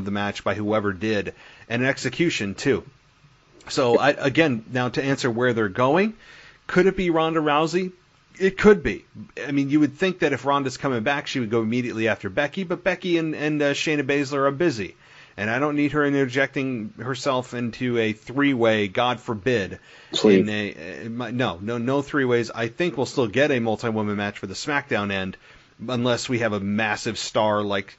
the match by whoever did, and an execution too. So now to answer where they're going, could it be Ronda Rousey? It could be. You would think that if Ronda's coming back, she would go immediately after Becky, but Becky and Shayna Baszler are busy, and I don't need her interjecting herself into a 3-way, God forbid. Please. No 3-ways. I think we'll still get a multi-woman match for the SmackDown end, unless we have a massive star like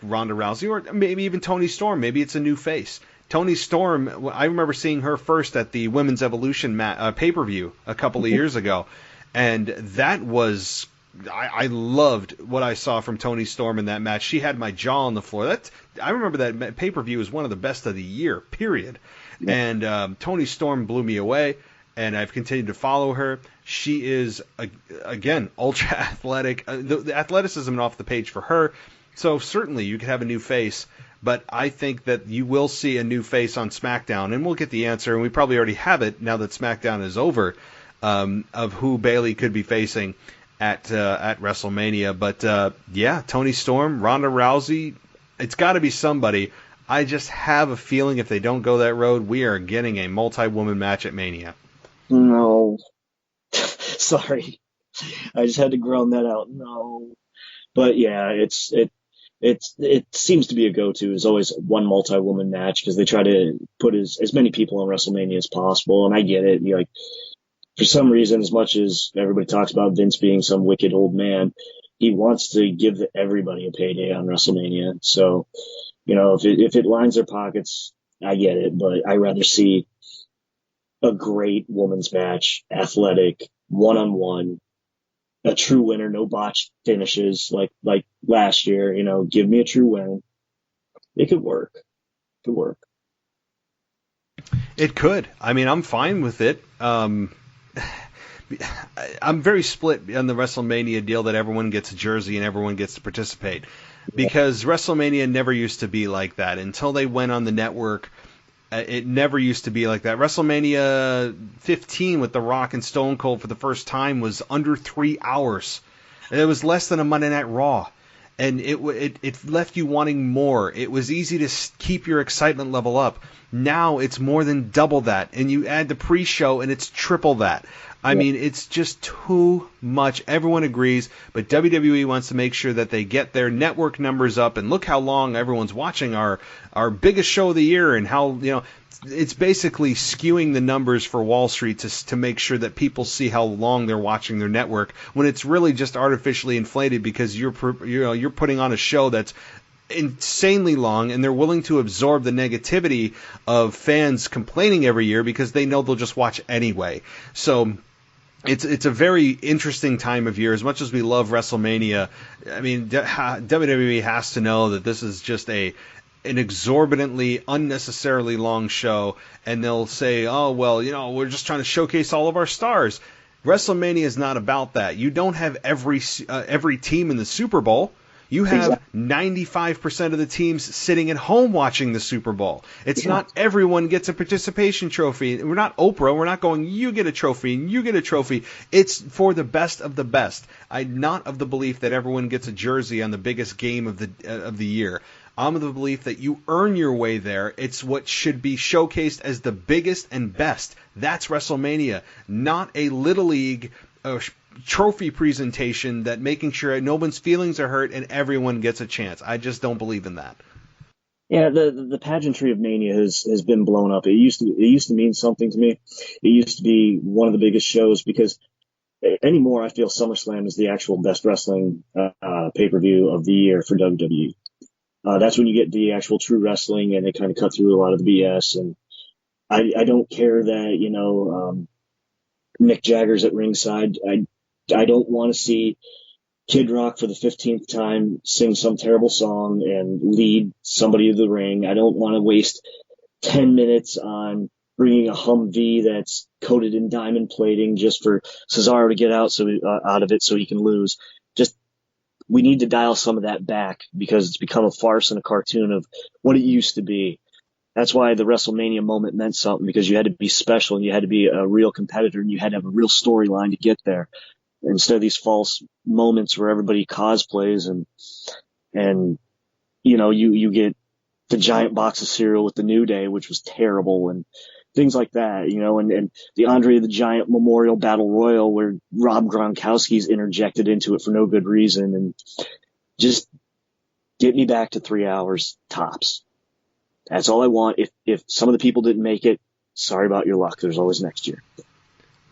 Ronda Rousey, or maybe even Toni Storm. Maybe it's a new face. Toni Storm, I remember seeing her first at the Women's Evolution pay-per-view a couple of years ago, and that was, I loved what I saw from Toni Storm in that match. She had my jaw on the floor. I remember that pay-per-view was one of the best of the year, period. Yeah. And Toni Storm blew me away, and I've continued to follow her. She is, again, ultra athletic. The athleticism off the page for her. So certainly you could have a new face, but I think that you will see a new face on SmackDown, and we'll get the answer, and we probably already have it now that SmackDown is over, of who Bayley could be facing at WrestleMania. But Toni Storm, Ronda Rousey, it's got to be somebody. I just have a feeling if they don't go that road, we are getting a multi-woman match at Mania. No. Sorry. I just had to groan that out. No. But yeah, it seems to be a go-to. Is always one multi-woman match because they try to put as many people on WrestleMania as possible. And I get it. for some reason, as much as everybody talks about Vince being some wicked old man, he wants to give everybody a payday on WrestleMania. So, if it lines their pockets, I get it, but I'd rather see a great women's match, athletic, one-on-one, a true winner, no botched finishes like last year. Give me a true win. It could work. It could work. It could. I mean, I'm fine with it. I'm very split on the WrestleMania deal that everyone gets a jersey and everyone gets to participate, because WrestleMania never used to be like that until they went on the network. It never used to be like that. WrestleMania 15 with The Rock and Stone Cold for the first time was under 3 hours. It was less than a Monday Night Raw. And it left you wanting more. It was easy to keep your excitement level up. Now it's more than double that. And you add the pre-show and it's triple that. I mean, it's just too much. Everyone agrees, but WWE wants to make sure that they get their network numbers up. And look how long everyone's watching our biggest show of the year, and how, it's basically skewing the numbers for Wall Street to make sure that people see how long they're watching their network, when it's really just artificially inflated because you're putting on a show that's insanely long, and they're willing to absorb the negativity of fans complaining every year because they know they'll just watch anyway. So it's a very interesting time of year. As much as we love WrestleMania, I mean, WWE has to know that this is just an exorbitantly, unnecessarily long show, and they'll say, oh, well, we're just trying to showcase all of our stars. WrestleMania is not about that. You don't have every team in the Super Bowl. You have 95% of the teams sitting at home watching the Super Bowl. It's not everyone gets a participation trophy. We're not Oprah. We're not going, you get a trophy and you get a trophy. It's for the best of the best. I'm not of the belief that everyone gets a jersey on the biggest game of the year. I'm of the belief that you earn your way there. It's what should be showcased as the biggest and best. That's WrestleMania, not a Little League trophy presentation that making sure no one's feelings are hurt and everyone gets a chance. I just don't believe in that. Yeah, the pageantry of Mania has been blown up. It used to mean something to me. It used to be one of the biggest shows, because anymore I feel SummerSlam is the actual best wrestling pay-per-view of the year for WWE. That's when you get the actual true wrestling, and they kind of cut through a lot of the BS. And I don't care that Mick Jagger's at ringside. I don't want to see Kid Rock for the 15th time sing some terrible song and lead somebody to the ring. I don't want to waste 10 minutes on bringing a Humvee that's coated in diamond plating just for Cesaro to get out of it so he can lose. We need to dial some of that back, because it's become a farce and a cartoon of what it used to be. That's why the WrestleMania moment meant something, because you had to be special and you had to be a real competitor and you had to have a real storyline to get there, instead of these false moments where everybody cosplays and you get the giant box of cereal with the New Day, which was terrible, and things like that, and the Andre the Giant Memorial Battle Royal where Rob Gronkowski's interjected into it for no good reason, and just get me back to 3 hours tops. That's all I want. If some of the people didn't make it, sorry about your luck. There's always next year.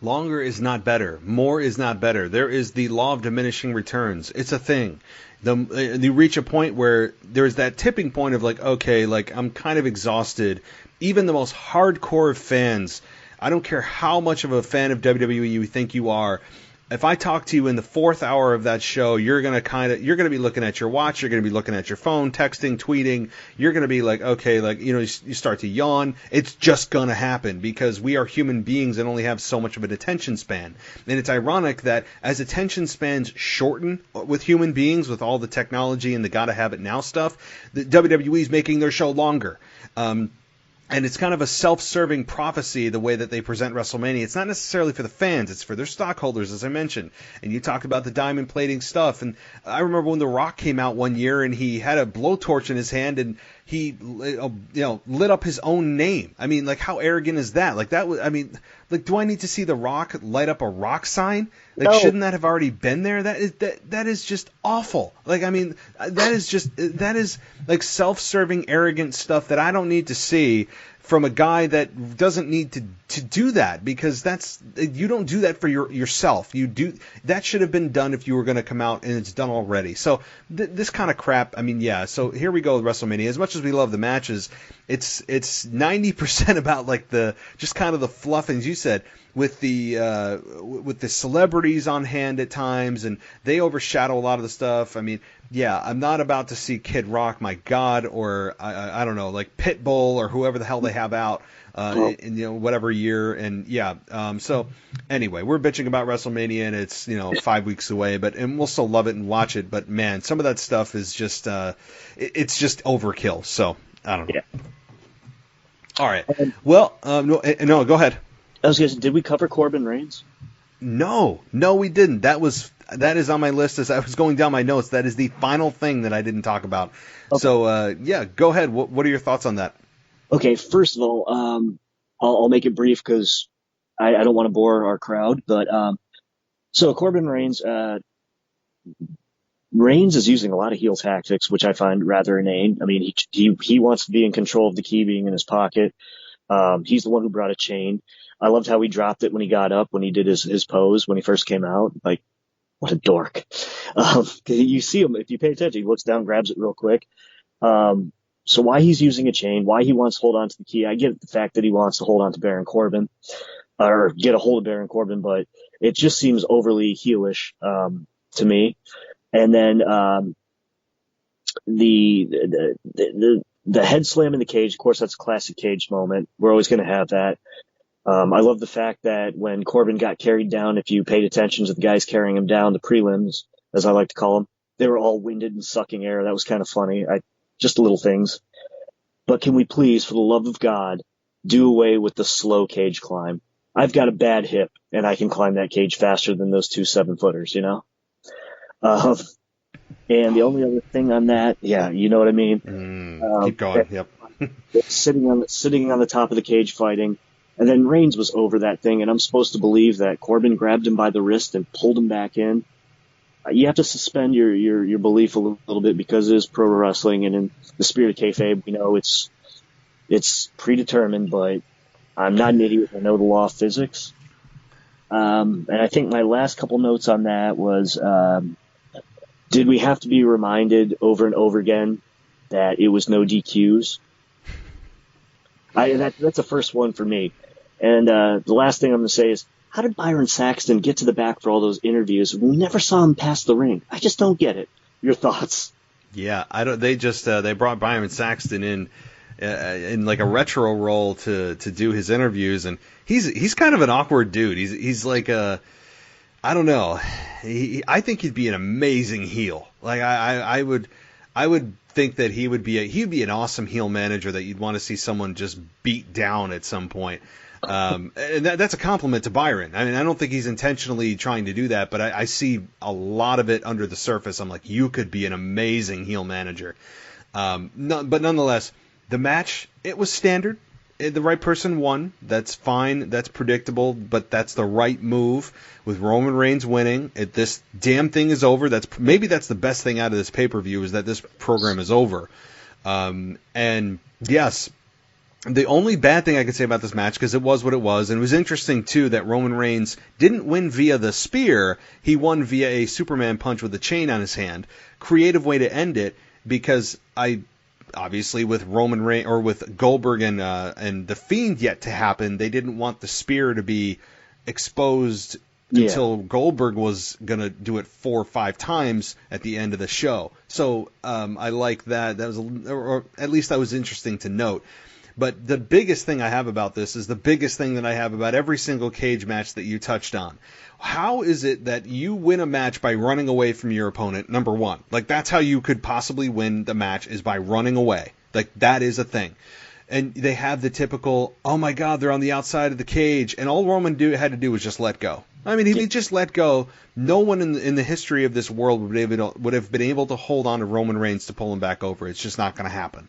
Longer is not better. More is not better. There is the law of diminishing returns. It's a thing. You reach a point where there's that tipping point of I'm kind of exhausted. Even the most hardcore of fans, I don't care how much of a fan of WWE you think you are, if I talk to you in the 4th hour of that show, you're gonna be looking at your watch, you're gonna be looking at your phone, texting, tweeting. You're gonna be like, okay, you start to yawn. It's just gonna happen, because we are human beings and only have so much of an attention span. And it's ironic that as attention spans shorten with human beings, with all the technology and the gotta have it now stuff, the WWE is making their show longer. And it's kind of a self-serving prophecy, the way that they present WrestleMania. It's not necessarily for the fans. It's for their stockholders, as I mentioned. And you talked about the diamond plating stuff. And I remember when The Rock came out one year and he had a blowtorch in his hand and he lit up his own name. I mean, how arrogant is that? Do I need to see The Rock light up a rock sign? No. Shouldn't that have already been there? That is just awful. That is self-serving, arrogant stuff that I don't need to see from a guy that doesn't need to do that, because you don't do that for yourself. You do that should have been done if you were going to come out, and it's done already. So this kind of crap. I mean, yeah. So here we go with WrestleMania. As much as we love the matches, it's 90% about like just kind of the fluff, as you said, with the celebrities on hand at times, and they overshadow a lot of the stuff. I mean, yeah, I'm not about to see Kid Rock, my God, or I don't know, like Pitbull or whoever the hell they have out in whatever year. And yeah, so anyway, we're bitching about WrestleMania, and it's 5 weeks away, and we'll still love it and watch it. But man, some of that stuff is just it's just overkill. So I don't know. Yeah. All right. Well, no, go ahead. I was going to say, did we cover Corbin Reigns? No, we didn't. That is on my list as I was going down my notes. That is the final thing that I didn't talk about. Okay. So, yeah, go ahead. What are your thoughts on that? Okay, first of all, I'll make it brief because I don't want to bore our crowd. But so Corbin Reigns, Reigns is using a lot of heel tactics, which I find rather inane. I mean, he wants to be in control of the key being in his pocket. He's the one who brought a chain. I loved how he dropped it when he got up, when he did his pose when he first came out. Like, what a dork. You see him, if you pay attention, he looks down, grabs it real quick. So why he's using a chain, why he wants to hold on to the key. I get the fact that he wants to hold on to Baron Corbin, or get a hold of Baron Corbin, but it just seems overly heelish, to me. And then, the head slam in the cage, of course, that's a classic Cage moment. We're always going to have that. I love the fact that when Corbin got carried down, if you paid attention to the guys carrying him down, the prelims, as I like to call them, they were all winded and sucking air. That was kind of funny. Just little things. But can we please, for the love of God, do away with the slow cage climb? I've got a bad hip, and I can climb that cage faster than those 2 7-footers, And the only other thing on that, yeah, you know what I mean? Keep going, yep. sitting on the top of the cage fighting. And then Reigns was over that thing, and I'm supposed to believe that Corbin grabbed him by the wrist and pulled him back in. You have to suspend your belief a little bit, because it is pro wrestling, and in the spirit of kayfabe, we know it's predetermined, but I'm not an idiot. I know the law of physics. And I think my last couple notes on that was, did we have to be reminded over and over again that it was no DQs? That's the first one for me. And the last thing I'm going to say is, how did Byron Saxton get to the back for all those interviews? We never saw him pass the ring. I just don't get it. Your thoughts? Yeah, I don't. They just they brought Byron Saxton in like a retro role to do his interviews, and he's kind of an awkward dude. He's like I don't know. I think he'd be an amazing heel. Like I would think that he'd be an awesome heel manager that you'd want to see someone just beat down at some point. And that's a compliment to Byron. I mean, I don't think he's intentionally trying to do that, but I see a lot of it under the surface. I'm like, you could be an amazing heel manager. But nonetheless, the match, it was standard. The right person won. That's fine. That's predictable, but that's the right move with Roman Reigns winning. This damn thing is over. Maybe that's the best thing out of this pay-per-view, is that this program is over. And yes, the only bad thing I could say about this match, because it was what it was, and it was interesting too that Roman Reigns didn't win via the spear. He won via a Superman punch with a chain on his hand. Creative way to end it, because obviously with Roman Reigns or with Goldberg and the Fiend yet to happen, they didn't want the spear to be exposed until Goldberg was going to do it 4 or 5 times at the end of the show. So I like that. That was, or at least that was interesting to note. But the biggest thing I have about this is the biggest thing that I have about every single cage match that you touched on. How is it that you win a match by running away from your opponent, number one? Like, that's how you could possibly win the match, is by running away. Like, that is a thing. And they have the typical, oh my God, they're on the outside of the cage. And all Roman had to do was just let go. I mean, if he just let go, no one in the history of this world would have been able to hold on to Roman Reigns to pull him back over. It's just not going to happen.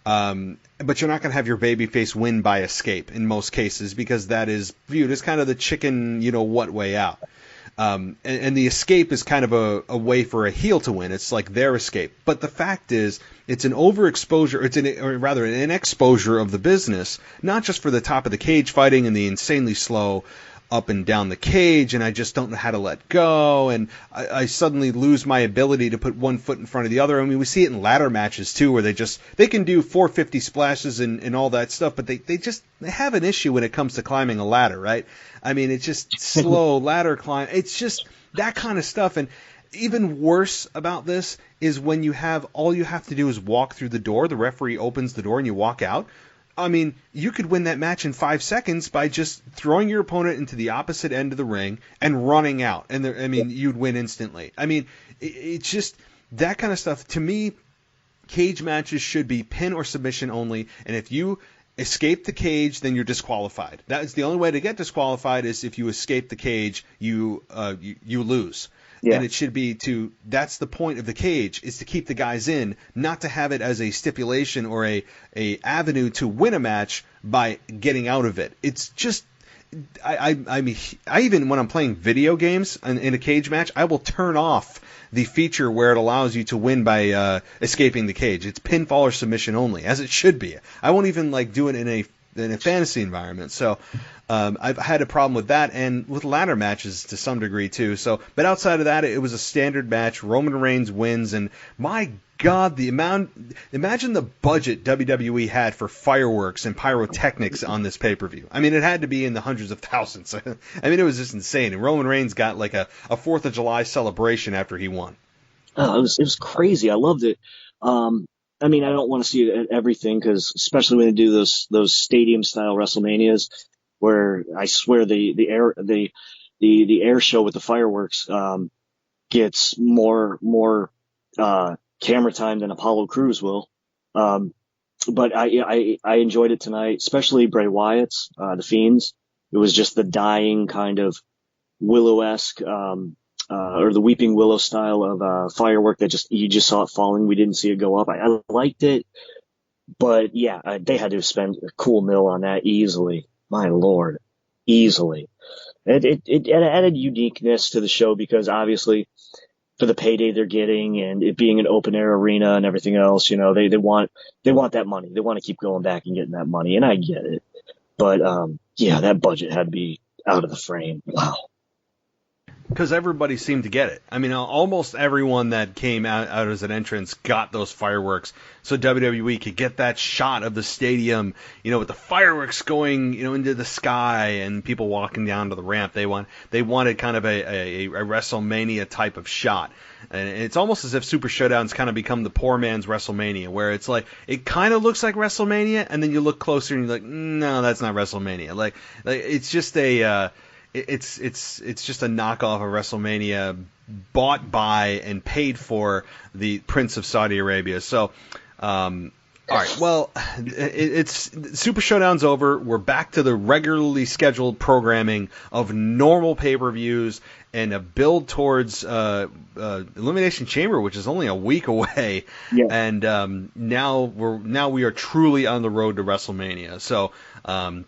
But you're not going to have your babyface win by escape in most cases, because that is viewed as kind of the chicken, what way out. And the escape is kind of a way for a heel to win. It's like their escape. But the fact is, it's an overexposure, or rather an exposure of the business, not just for the top of the cage fighting and the insanely slow up and down the cage, and I just don't know how to let go, and I suddenly lose my ability to put one foot in front of the other. I mean, we see it in ladder matches too, where they can do 450 splashes and all that stuff, but they have an issue when it comes to climbing a ladder, right? I mean, it's just slow ladder climb. It's just that kind of stuff. And even worse about this is when all you have to do is walk through the door. The referee opens the door and you walk out. I mean, you could win that match in 5 seconds by just throwing your opponent into the opposite end of the ring and running out. And you'd win instantly. I mean, it's just that kind of stuff. To me, cage matches should be pin or submission only. And if you escape the cage, then you're disqualified. That is the only way to get disqualified, is if you escape the cage, you lose. Yeah. And it should be that's the point of the cage, is to keep the guys in, not to have it as a stipulation or a avenue to win a match by getting out of it. It's just, I mean, even when I'm playing video games in a cage match, I will turn off the feature where it allows you to win by escaping the cage. It's pinfall or submission only, as it should be. I won't even do it in a fantasy environment. So I've had a problem with that, and with ladder matches to some degree too. So, but outside of that, it was a standard match. Roman Reigns wins, and my God, imagine the budget WWE had for fireworks and pyrotechnics on this pay-per-view. I mean, it had to be in the hundreds of thousands. I mean, it was just insane. And Roman Reigns got like a 4th of July celebration after he won. Oh, it was crazy. I loved it. I mean, I don't want to see it at everything, because especially when they do those stadium style WrestleManias, where I swear the air show with the fireworks gets more camera time than Apollo Crews will. But I enjoyed it tonight, especially Bray Wyatt's the Fiends. It was just the dying kind of Willow-esque or the Weeping Willow style of firework that you just saw it falling. We didn't see it go up. I liked it, but yeah, they had to spend a cool $1 on that easily. My Lord, easily. It added uniqueness to the show, because obviously for the payday they're getting and it being an open air arena and everything else, they want that money. They want to keep going back and getting that money, and I get it. But yeah, that budget had to be out of the frame. Wow. Because everybody seemed to get it. I mean, almost everyone that came out as an entrance got those fireworks, so WWE could get that shot of the stadium, with the fireworks going, into the sky and people walking down to the ramp. They wanted kind of a WrestleMania type of shot. And it's almost as if Super Showdown's kind of become the poor man's WrestleMania, where it's like, it kind of looks like WrestleMania, and then you look closer and you're like, no, that's not WrestleMania. Like it's just It's just a knockoff of WrestleMania, bought by and paid for the Prince of Saudi Arabia. So, all right, well, it's Super Showdown's over. We're back to the regularly scheduled programming of normal pay-per-views and a build towards Elimination Chamber, which is only a week away. Yeah. And now we are truly on the road to WrestleMania. So I'm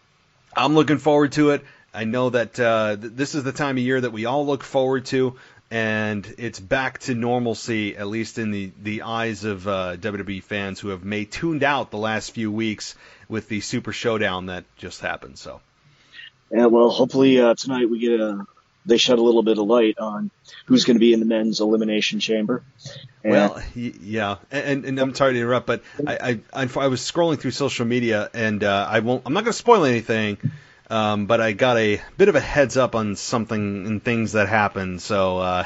looking forward to it. I know that this is the time of year that we all look forward to, and it's back to normalcy, at least in the eyes of WWE fans who have tuned out the last few weeks with the Super Showdown that just happened. So, yeah, well, hopefully tonight they shed a little bit of light on who's going to be in the men's Elimination Chamber. Well, yeah, and I'm sorry to interrupt, but I was scrolling through social media, and I'm not going to spoil anything. But I got a bit of a heads up on something and things that happened, so I'm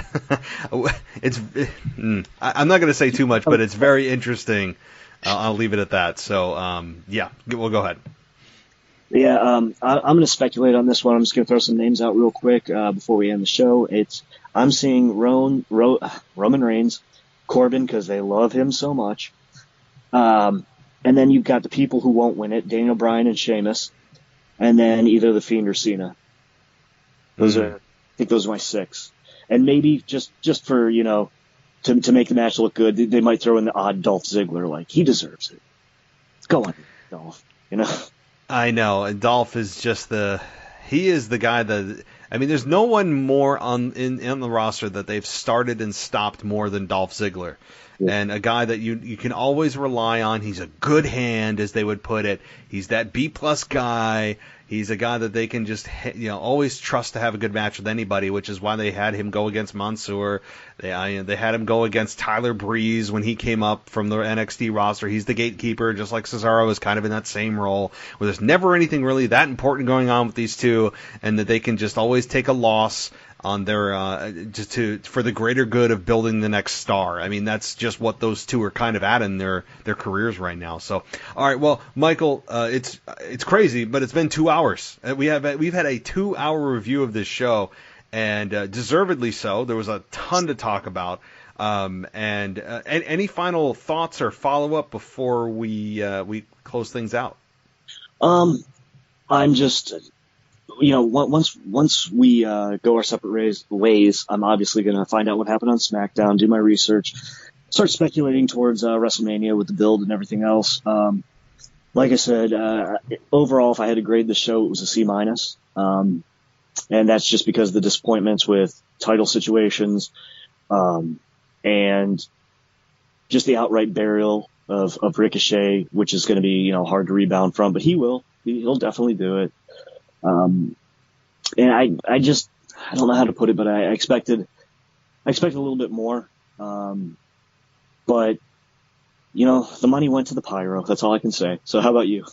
not going to say too much, but it's very interesting. I'll leave it at that. So, yeah, we'll go ahead. Yeah, I'm going to speculate on this one. I'm just going to throw some names out real quick before we end the show. I'm seeing Roman Reigns, Corbin, because they love him so much. And then you've got the people who won't win it, Daniel Bryan and Sheamus. And then either The Fiend or Cena. I think those are my 6. And maybe just for, to make the match look good, they might throw in the odd Dolph Ziggler. Like, he deserves it. Go on, Dolph, I know. Dolph is just he is the guy that, I mean, there's no one more on the roster that they've started and stopped more than Dolph Ziggler. And a guy that you can always rely on. He's a good hand, as they would put it. He's that B-plus guy. He's a guy that they can just always trust to have a good match with anybody, which is why they had him go against Mansoor. They had him go against Tyler Breeze when he came up from the NXT roster. He's the gatekeeper, just like Cesaro is kind of in that same role, where there's never anything really that important going on with these two, and that they can just always take a loss on their for the greater good of building the next star. I mean, that's just what those two are kind of at in their careers right now. So, all right, well, Michael, it's crazy, but it's been 2 hours. We've had a 2-hour review of this show, and deservedly so. There was a ton to talk about. And any final thoughts or follow up before we close things out? I'm just, once we go our separate ways, I'm obviously going to find out what happened on SmackDown, do my research, start speculating towards WrestleMania with the build and everything else. Like I said, overall, if I had to grade the show, it was a C-. And that's just because of the disappointments with title situations, and just the outright burial of Ricochet, which is going to be, hard to rebound from, but he'll definitely do it. And I don't know how to put it, but I expected a little bit more. But the money went to the pyro. That's all I can say. So how about you?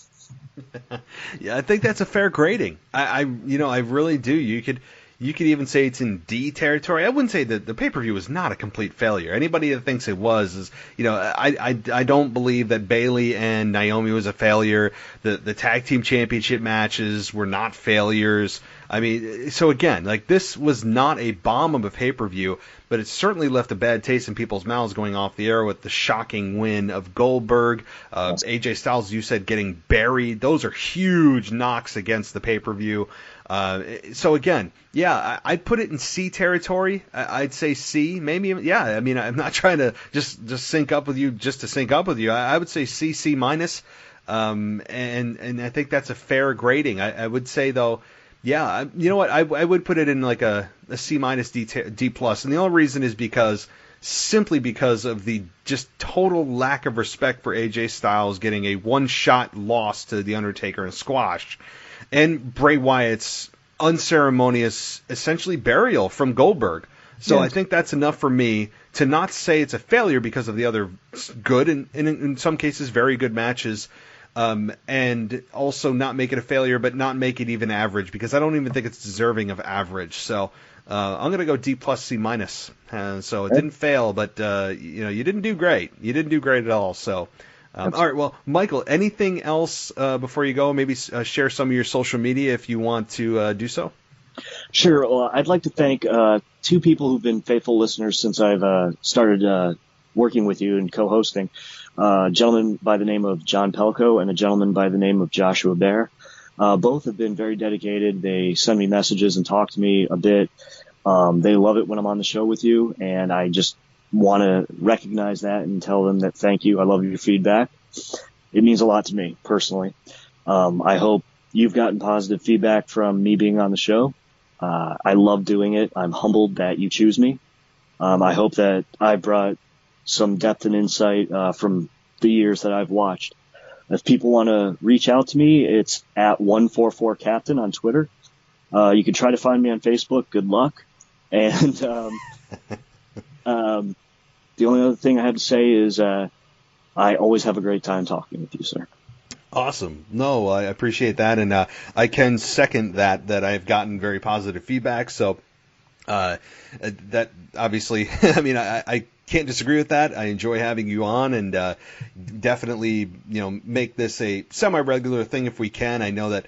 Yeah, I think that's a fair grading. I really do. You could even say it's in D territory. I wouldn't say that the pay-per-view was not a complete failure. Anybody that thinks it was is, I don't believe that Bayley and Naomi was a failure. The tag team championship matches were not failures. I mean, so again, this was not a bomb of a pay-per-view, but it certainly left a bad taste in people's mouths going off the air with the shocking win of Goldberg. AJ Styles, you said, getting buried. Those are huge knocks against the pay-per-view. So again, yeah, I'd put it in C territory. I'd say C, maybe. Yeah, I mean, I'm not trying to just sync up with you just to sync up with you. I would say C minus. And I think that's a fair grading. I would say though, yeah, you know what? I would put it in like a C minus D plus, and the only reason is simply because of the just total lack of respect for AJ Styles getting a one-shot loss to The Undertaker in squash, and Bray Wyatt's unceremonious, essentially, burial from Goldberg. So yeah. I think that's enough for me to not say it's a failure because of the other good and in some cases very good matches. And also not make it a failure, but not make it even average, because I don't even think it's deserving of average. So I'm going to go D plus C minus. So it didn't fail, but you didn't do great. You didn't do great at all. So all right, well, Michael, anything else before you go? Maybe share some of your social media if you want to do so. Sure. Well, I'd like to thank 2 people who've been faithful listeners since I've started working with you and co-hosting. A gentleman by the name of John Pelko and a gentleman by the name of Joshua Bear. Both have been very dedicated. They send me messages and talk to me a bit. They love it when I'm on the show with you, and I just want to recognize that and tell them that thank you. I love your feedback. It means a lot to me personally. I hope you've gotten positive feedback from me being on the show. I love doing it. I'm humbled that you choose me. I hope that I brought some depth and insight from the years that I've watched. If people want to reach out to me, it's at 144captain on Twitter. You can try to find me on Facebook. Good luck. And the only other thing I have to say is I always have a great time talking with you, sir. Awesome. No, I appreciate that, and I can second that I've gotten very positive feedback. So that obviously, I mean, I can't disagree with that. I enjoy having you on, and definitely, make this a semi-regular thing if we can. I know that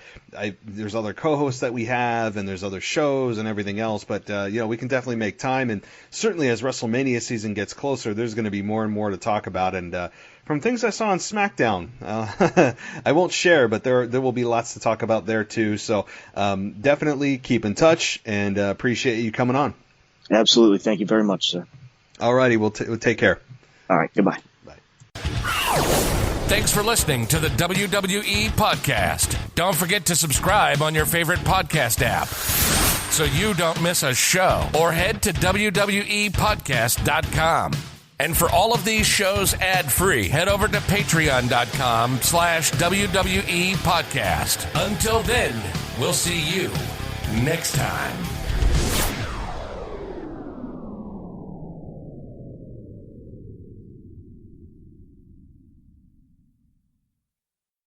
there's other co-hosts that we have, and there's other shows and everything else, but we can definitely make time. And certainly, as WrestleMania season gets closer, there's going to be more and more to talk about. And from things I saw on SmackDown, I won't share, but there will be lots to talk about there too. So definitely keep in touch, and appreciate you coming on. Absolutely. Thank you very much, sir. All righty. We'll take care. All right. Goodbye. Bye. Thanks for listening to the WWE Podcast. Don't forget to subscribe on your favorite podcast app. so you don't miss a show, or head to WWEpodcast.com. And for all of these shows ad-free, head over to patreon.com/WWE Podcast. Until then, we'll see you next time.